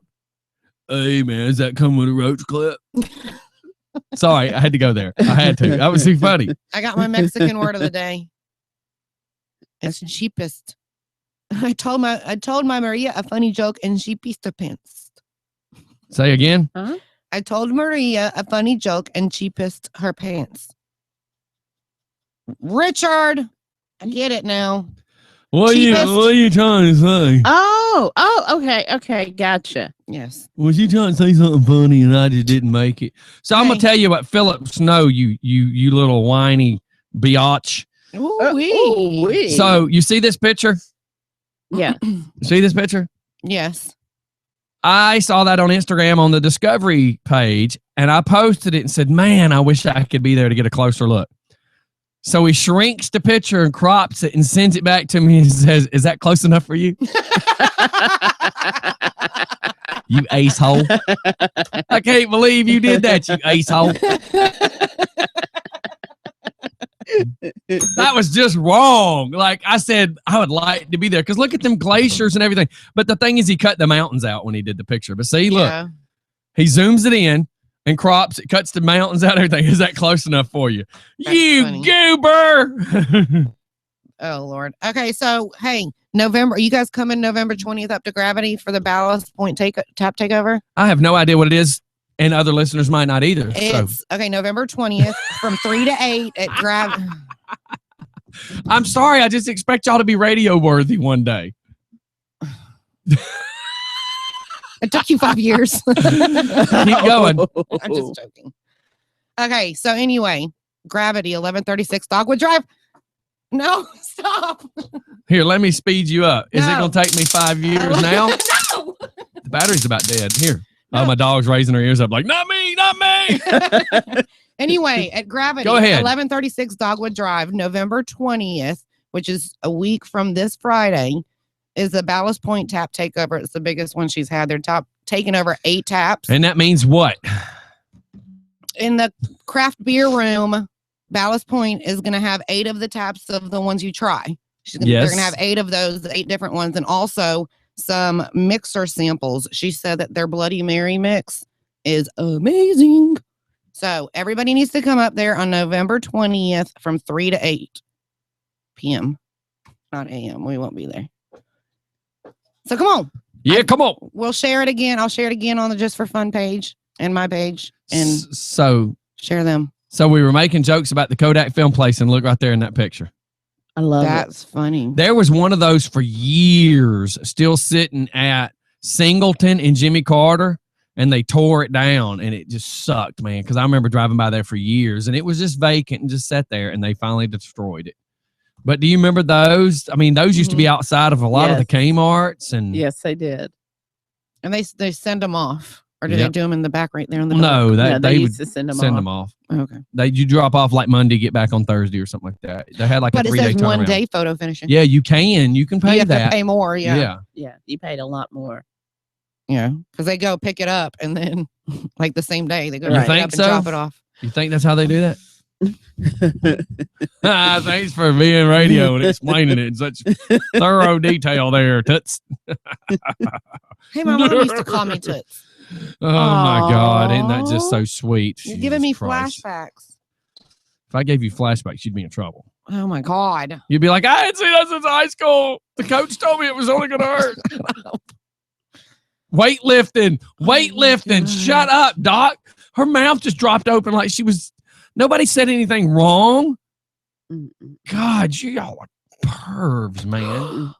Hey, man, does that come with a roach clip? Sorry, I had to go there. I had to. That was too funny. I got my Mexican word of the day. It's cheapest. I told my Maria a funny joke and she pissed her pants. Say again. I told Maria a funny joke and she pissed her pants. Richard, I get it now. What Cheapest. are you trying to say? Oh, okay. Gotcha. Yes. Was you trying to say something funny and I just didn't make it? So I'm gonna Hey. tell you what, Philip Snow, you little whiny biatch. Ooh-wee. So you see this picture? Yeah. See this picture? Yes. I saw that on Instagram on the Discovery page and I posted it and said, man, I wish I could be there to get a closer look. So he shrinks the picture and crops it and sends it back to me and says, is that close enough for you? You ace hole. I can't believe you did that, you ace hole. That was just wrong. Like I said, I would like to be there because look at them glaciers and everything. But the thing is, he cut the mountains out when he did the picture. But see, look, Yeah. he zooms it in and crops it, cuts the mountains out, everything. Is that close enough for you? That's You funny. goober. Oh Lord. Okay, so hey, November. Are you guys coming November 20th up to Gravity for the Ballast Point tap takeover? I have no idea what it is, and other listeners might not either. So It's okay, November 20th from 3 to 8 at Gravity. I'm sorry. I just expect y'all to be radio worthy one day. It took you 5 years. Keep going. I'm just joking. Okay, so anyway, Gravity 1136 Dogwood Drive. No, stop. Here, let me speed you up. Is it No. going to take me 5 years now? No. The battery's about dead. Here. No. Oh, my dog's raising her ears up like, not me, not me. Anyway, at Gravity, Go ahead. 1136 Dogwood Drive, November 20th, which is a week from this Friday, is the Ballast Point tap takeover. It's the biggest one she's had. They're taking over 8 taps. And that means what? In the craft beer room, Ballast Point is going to have 8 of the taps of the ones you try. They're Yes. going to have 8 of those, 8 different ones, and also some mixer samples. She said that their Bloody Mary mix is amazing. So everybody needs to come up there on November 20th from 3 to 8 p.m. Not a.m. We won't be there. So come on. Yeah, come on. We'll share it again. I'll share it again on the Just for Fun page and my page and So share them. we were making jokes about the Kodak film place, and look right there in that picture. I love it. That's funny. There was one of those for years still sitting at Singleton and Jimmy Carter, and they tore it down, and it just sucked, man, because I remember driving by there for years, and it was just vacant and just sat there, and they finally destroyed it. But do you remember those? I mean, those used to be outside of a lot of the Kmarts. And Yes, they did. And they send them off. Or do Yep. they do them in the back right there on the door? no, Yeah, that they they would used to send them send off. them off. Okay. You drop off like Monday, get back on Thursday or something like that. They had like But a it 3-day says one turnaround. day photo finishing. Yeah, you can you pay have that. to pay more. Yeah. Yeah, you paid a lot more. Yeah, because they go pick it up and then, like the same day, they go You pick it think up and so? drop it off. You think that's how they do that? Thanks for being radio and explaining it in such thorough detail there, Toots. Hey, my mom used to call me Toots. Oh my God, isn't that just so sweet? You're Jesus giving me Christ. flashbacks. If I gave you flashbacks, you'd be in trouble. Oh my God. You'd be like, I hadn't seen that since high school. The coach told me it was only going to hurt. Weightlifting. God. Shut up, Doc. Her mouth just dropped open like she was. Nobody said anything wrong. God, you all are pervs, man.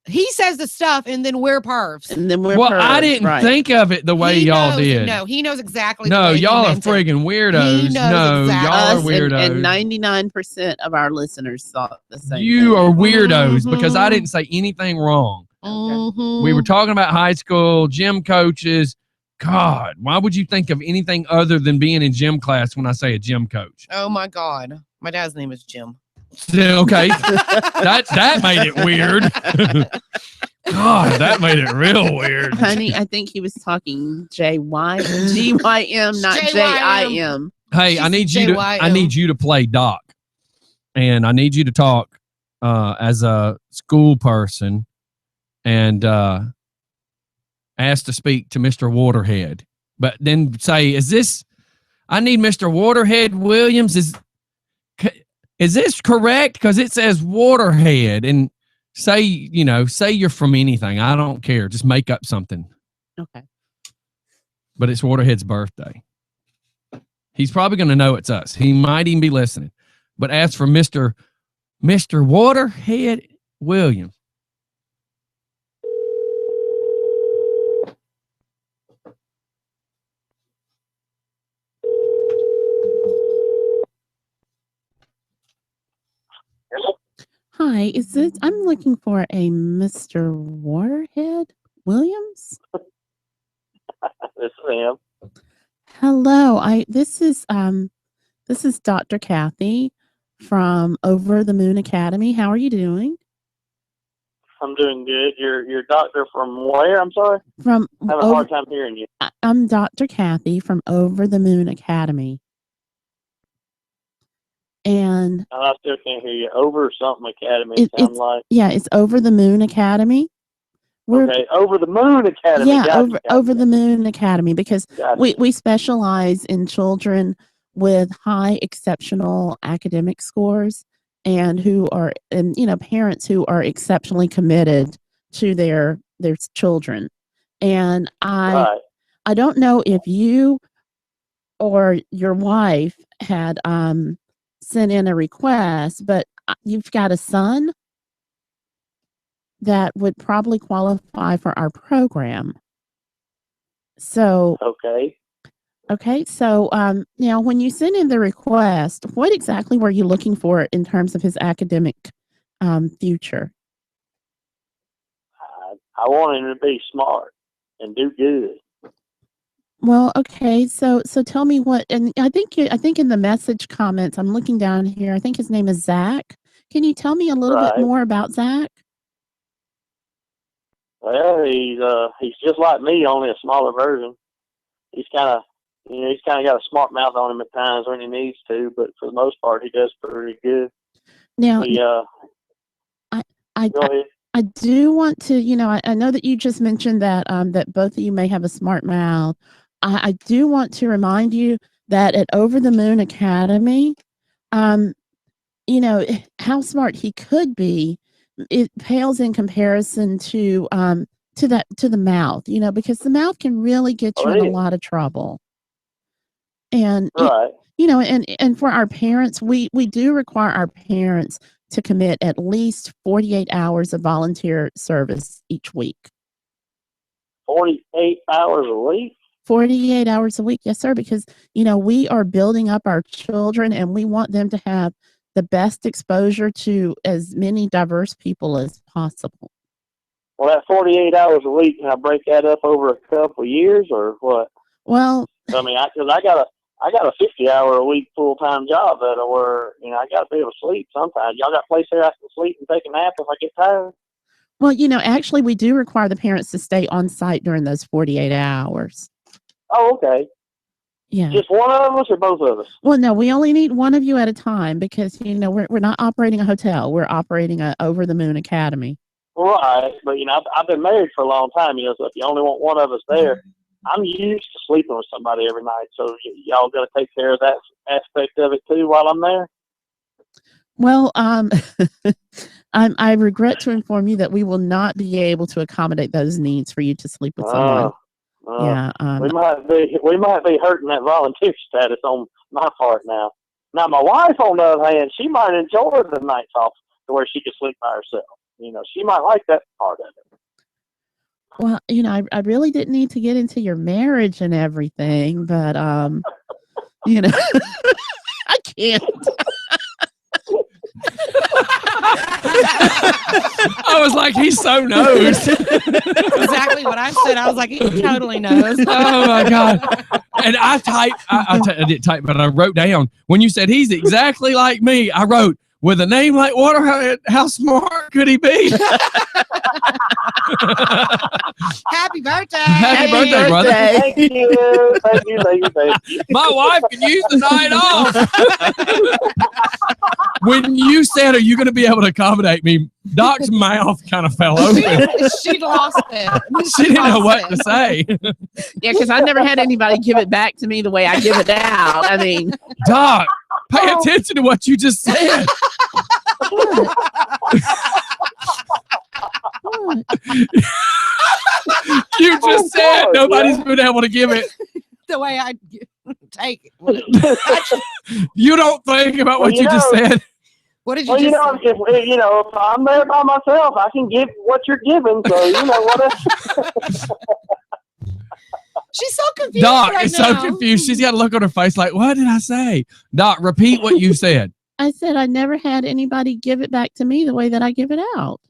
He says the stuff and then we're pervs. And then we're Well, pervs, I didn't right. think of it the way He y'all knows- did. No, he knows exactly. the No, way he y'all are meant it. friggin' weirdos. He knows No, exactly. y'all are Us weirdos. and 99% of our listeners thought the same You thing. are weirdos because I Mhm. didn't say anything wrong. Mhm. We were talking about high school, gym coaches. God, why would you think of anything other than being in gym class when I say a gym coach? Oh my God. My dad's name is Jim. Okay, that made it weird. God, that made it real weird. Honey, I think he was talking GYM, not JIM. Hey, I need you to play Doc, and I need you to talk as a school person and ask to speak to Mr. Waterhead. But then say, "Is this? I need Mr. Waterhead Williams. Is this correct? Because it says Waterhead." And say you're from anything. I don't care. Just make up something. Okay. But it's Waterhead's birthday. He's probably going to know it's us. He might even be listening. But ask for Mr. Waterhead Williams. Hi, is it? I'm looking for a Mr. Waterhead Williams. This is him. Hello, this is Dr. Kathy from Over the Moon Academy. How are you doing? I'm doing good. You're doctor from where? I'm sorry. From I have a hard time hearing you. I'm Dr. Kathy from Over the Moon Academy. And I still can't hear you. Over something Academy It- sound it's- like. yeah, it's Over the Moon Academy. Okay, Over the Moon Academy. Yeah, Gotcha, over the Moon Academy, because gotcha. we specialize in children with high exceptional academic scores and who are, and parents who are exceptionally committed to their children. And Right. I don't know if you or your wife had sent in a request, but you've got a son that would probably qualify for our program. So, Okay. so now when you sent in the request, what exactly were you looking for in terms of his academic future? I want him to be smart and do good. Well, okay, so tell me what, and I think in the message comments, I'm looking down here, I think his name is Zach. Can you tell me a little bit Right. more about Zach? Well, he's just like me, only a smaller version. He's kind of got a smart mouth on him at times when he needs to, but for the most part, he does pretty good. Now, Go ahead. I do want to, I know that you just mentioned that that both of you may have a smart mouth. I do want to remind you that at Over the Moon Academy, how smart he could be, it pales in comparison to the mouth, because the mouth can really get you in a lot of trouble. And Right. and for our parents, we do require our parents to commit at least 48 hours of volunteer service each week. 48 hours a week? 48 hours a week, yes, sir, because we are building up our children and we want them to have the best exposure to as many diverse people as possible. Well, that 48 hours a week, can I break that up over a couple of years or what? Well, I mean, because I got a 50-hour-a-week full-time job where I got to be able to sleep sometimes. Y'all got a place there I can sleep and take a nap if I get tired? Well, actually, we do require the parents to stay on site during those 48 hours. Oh, okay. Yeah. Just one of us or both of us? Well, no, we only need one of you at a time because, we're not operating a hotel. We're operating a Over the Moon Academy. Right, but I've been married for a long time, so if you only want one of us there, I'm used to sleeping with somebody every night, so y'all got to take care of that aspect of it too while I'm there. Well, I regret to inform you that we will not be able to accommodate those needs for you to sleep with someone. Yeah, we might be hurting that volunteer status on my part now. Now, my wife, on the other hand, she might enjoy the nights off to where she could sleep by herself. She might like that part of it. Well, I really didn't need to get into your marriage and everything, but I can't. I was like, he so knows. Exactly what I said. I was like, he totally knows. Oh my God. And I didn't type, but I wrote down when you said he's exactly like me. I wrote, with a name like Waterhead, how smart could he be? Happy birthday. Happy birthday, brother. Thank you. Thank you. My wife can use the night off. When you said, are you going to be able to accommodate me? Doc's mouth kind of fell open. She lost it. She didn't know what to say. Yeah, because I never had anybody give it back to me the way I give it out. I mean, Doc, pay attention to what you just said. You just said nobody's been able to give it. The way I take it. You don't think about what you just said. What did you Well, just if I'm there by myself, I can give what you're giving. So what? She's so confused. Doc right is now. so confused. She's got a look on her face like, what did I say? Doc, repeat what you said. I said I never had anybody give it back to me the way that I give it out.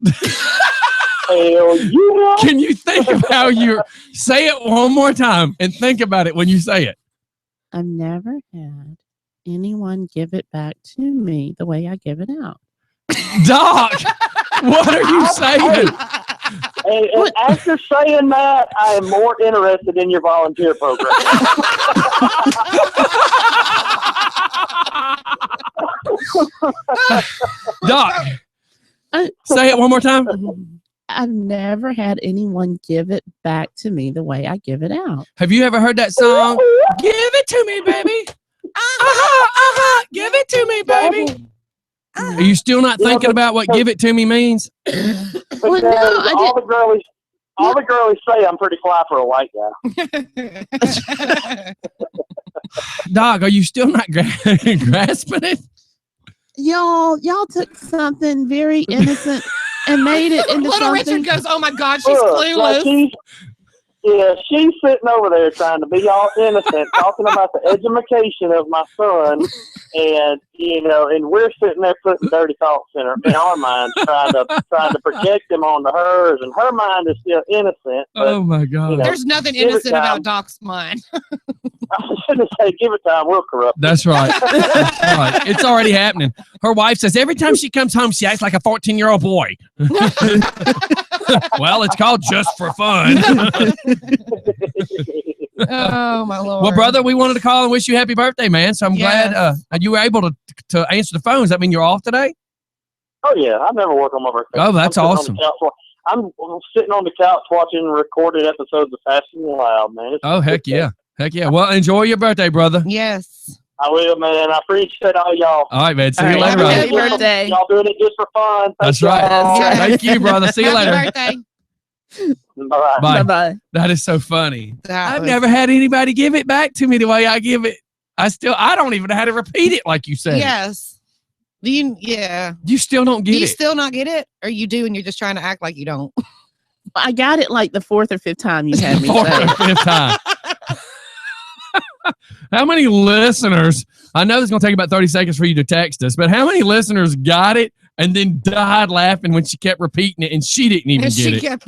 Hell yeah. Can you think of how you say it one more time and think about it when you say it? I've never had anyone give it back to me the way I give it out. Doc, what are you saying? And after saying that, I am more interested in your volunteer program. Doc, say it one more time. I've never had anyone give it back to me the way I give it out. Have you ever heard that song? Give it to me, baby. Give it to me, baby. Are you still not thinking about what give it to me means? Well, no, I all the girlies say I'm pretty fly for a white guy. Doc, are you still not grasping it? Y'all took something very innocent and made it into Little something. Richard goes, oh my God, she's Look, clueless. She's sitting over there trying to be all innocent, talking about the education of my son, and and we're sitting there putting dirty thoughts in our minds, trying to project them onto hers, and her mind is still innocent. But, Oh my God. There's nothing give it innocent time. about Doc's mind. I shouldn't say give it time, we'll corrupt it. That's right. That's right. It's already happening. Her wife says every time she comes home, she acts like a 14-year-old boy. Well, it's called Just for Fun. Oh my Lord. Well, brother, we wanted to call and wish you happy birthday, man. So I'm glad you were able to answer the phone. Does that mean you're off today? Oh yeah, I've never worked on my birthday. Oh, that's awesome. I'm sitting on the couch watching recorded episodes of Fast and Loud, man. Oh, heck yeah. Heck yeah. Well, enjoy your birthday, brother. Yes. I will, man. I appreciate all y'all. All right, man. See All you right, later on. happy birthday. Y'all doing it just for fun. That's right. Yes. Thank you, brother. See you Happy later. birthday. Bye. Bye. Bye-bye. That is so funny. That I've was- never had anybody give it back to me the way I give it. I don't even know how to repeat it like you said. Yes. Do you? Yeah. You still don't Do get you it. still not get it, or you do, and you're just trying to act like you don't? I got it like the fourth or fifth time you had me Fourth say. or fifth time. How many listeners? I know it's going to take about 30 seconds for you to text us, but how many listeners got it and then died laughing when she kept repeating it and she didn't even And get she it? kept.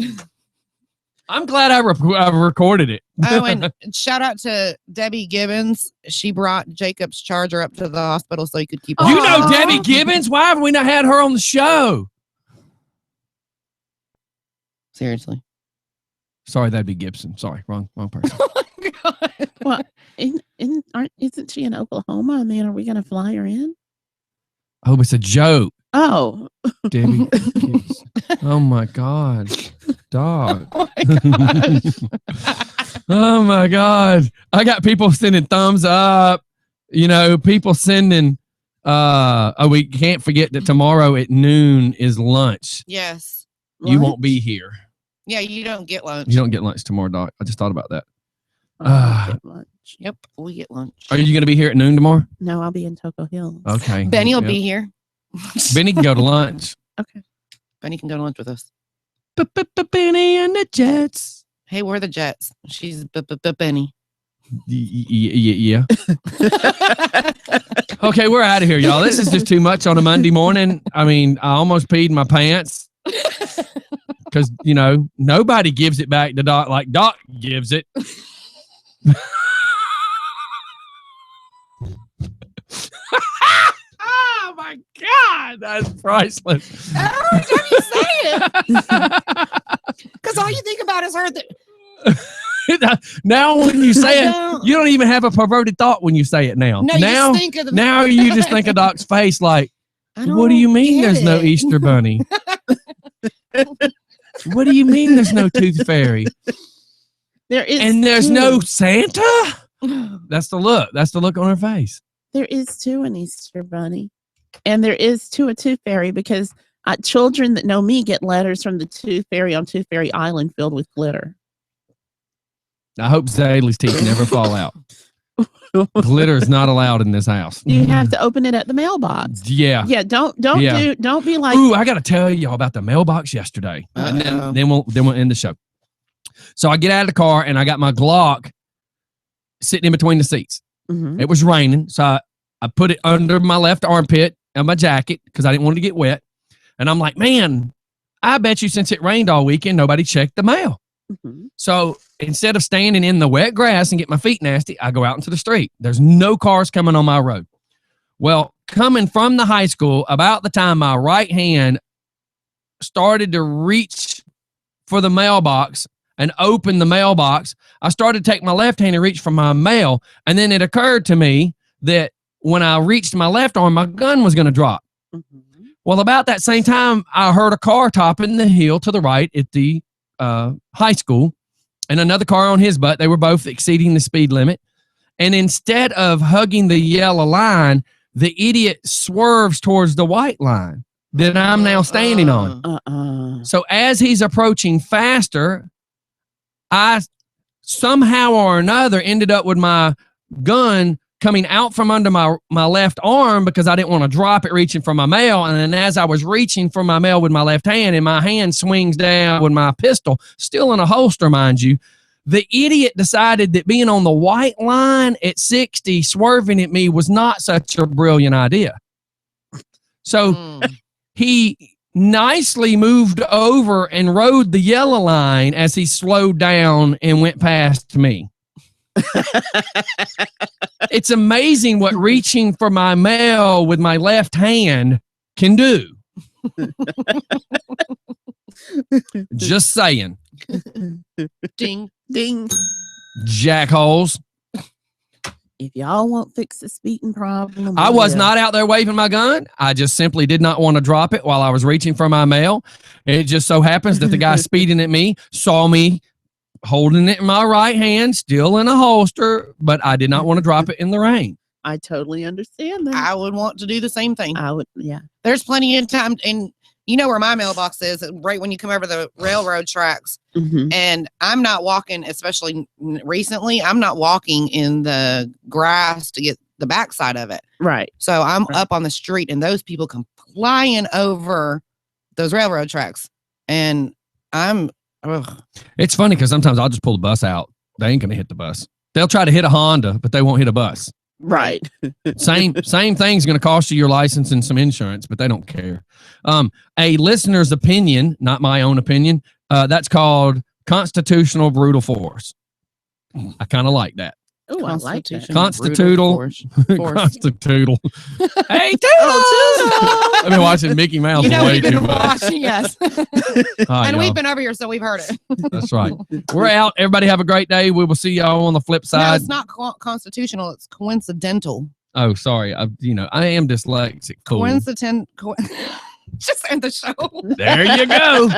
I'm glad I recorded it. Oh, and shout out to Debbie Gibbons. She brought Jacob's charger up to the hospital so he could keep. You know Aw. Debbie Gibbons? Why have we not had her on the show? Seriously. Sorry, that'd be Gibson. Sorry, wrong person. Oh my God. Well, isn't she in Oklahoma? I mean, are we going to fly her in? I hope it's a joke, Oh, Debbie. Gibson. Oh my God, dog. Oh my gosh. Oh my God. I got people sending thumbs up. You know, people sending we can't forget that tomorrow at noon is lunch. Yes. You won't lunch? be here. Yeah, you don't get lunch. You don't get lunch tomorrow, Doc. I just thought about that. Oh, I'll get lunch. Yep, we get lunch. Are you gonna be here at noon tomorrow? No, I'll be in Toco Hills. Okay. Benny will Yep. be here. Benny can go to lunch. Okay. Benny can go to lunch with us. Benny and the Jets. Hey, we're the Jets. She's Benny. Yeah. Okay, we're out of here, y'all. This is just too much on a Monday morning. I mean, I almost peed my pants because, you know, nobody gives it back to Doc like Doc gives it. Oh, my God. That's priceless. Every time you say it. Because all you think about is her. Now when you say it, don't- you don't even have a perverted thought when you say it now. No, now, you just think of the. now you just think of Doc's face like, I don't what do you mean get there's no it. Easter bunny? What do you mean there's no tooth fairy? There is And there's two. no Santa? That's the look. That's the look on her face. There is too an Easter bunny, and there is too a tooth fairy because children that know me get letters from the tooth fairy on Tooth Fairy Island filled with glitter. I hope Zaylee's teeth never fall out. Glitter is not allowed in this house. You have to open it at the mailbox. Yeah. Yeah, don't Yeah. don't be like, Ooh, I got to tell y'all about the mailbox yesterday. And Uh-oh. then we'll end the show. So I get out of the car and I got my Glock sitting in between the seats. Mhm. It was raining, so I put it under my left armpit of my jacket because I didn't want it to get wet. And I'm like, man, I bet you since it rained all weekend, nobody checked the mail. Mhm. So instead of standing in the wet grass and get my feet nasty, I go out into the street. There's no cars coming on my road. Well, coming from the high school, about the time my right hand started to reach for the mailbox and open the mailbox, I started to take my left hand and reach for my mail. And then it occurred to me that when I reached my left arm, my gun was going to drop. Mhm. Well, about that same time, I heard a car topping the hill to the right at the high school and another car on his butt. They were both exceeding the speed limit. And instead of hugging the yellow line, the idiot swerves towards the white line that I'm now standing on. So as he's approaching faster, I somehow or another ended up with my gun coming out from under my left arm because I didn't want to drop it reaching for my mail. And then as I was reaching for my mail with my left hand and my hand swings down with my pistol, still in a holster, mind you, the idiot decided that being on the white line at 60, swerving at me was not such a brilliant idea. So he nicely moved over and rode the yellow line as he slowed down and went past me. It's amazing what reaching for my mail with my left hand can do. Just saying. Ding. Ding. Jackholes. If y'all won't fix the speeding problem, I we was will. not out there waving my gun. I just simply did not want to drop it while I was reaching for my mail. It just so happens that the guy speeding at me saw me holding it in my right hand, still in a holster, but I did not want to drop it in the rain. I totally understand that. I would want to do the same thing. I would, yeah. There's plenty of time, and you know where my mailbox is, right when you come over the railroad tracks. Mhm. And I'm not walking, especially recently, I'm not walking in the grass to get the backside of it. Right. So I'm Right. up on the street, and those people come flying over those railroad tracks. And I'm, ugh. It's funny because sometimes I'll just pull the bus out. They ain't going to hit the bus. They'll try to hit a Honda, but they won't hit a bus. Right. Same thing's going to cost you your license and some insurance, but they don't care. A listener's opinion, not my own opinion, that's called constitutional brutal force. I kind of like that. Oh, I like that. Constitutional. Force. Constitutional. Hey, Toodles! Oh, I've been watching Mickey Mouse You know way we've too been much. watching, yes. All right, And y'all. we've been over here, so we've heard it. That's right. We're out. Everybody have a great day. We will see y'all on the flip No, side. it's not constitutional. It's coincidental. Oh, sorry. I am dyslexic. Cool. Just end the show. There you go.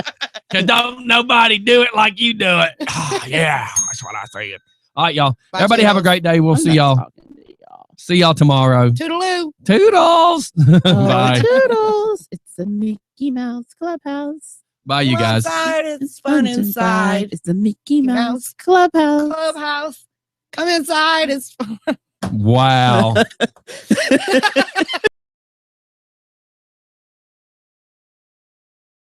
Cause don't nobody do it like you do it. Oh, yeah, that's what I said. All right, y'all. Bye, Everybody have a Toodles. great day. We'll I'm see not y'all. talking to y'all. See y'all tomorrow. Toodaloo. Toodles. Oh, Bye. Toodles. It's the Mickey Mouse Clubhouse. Bye, you guys. Outside, it's fun inside. It's the Mickey Mouse Mouse Clubhouse. Clubhouse. Come inside. It's fun. Wow.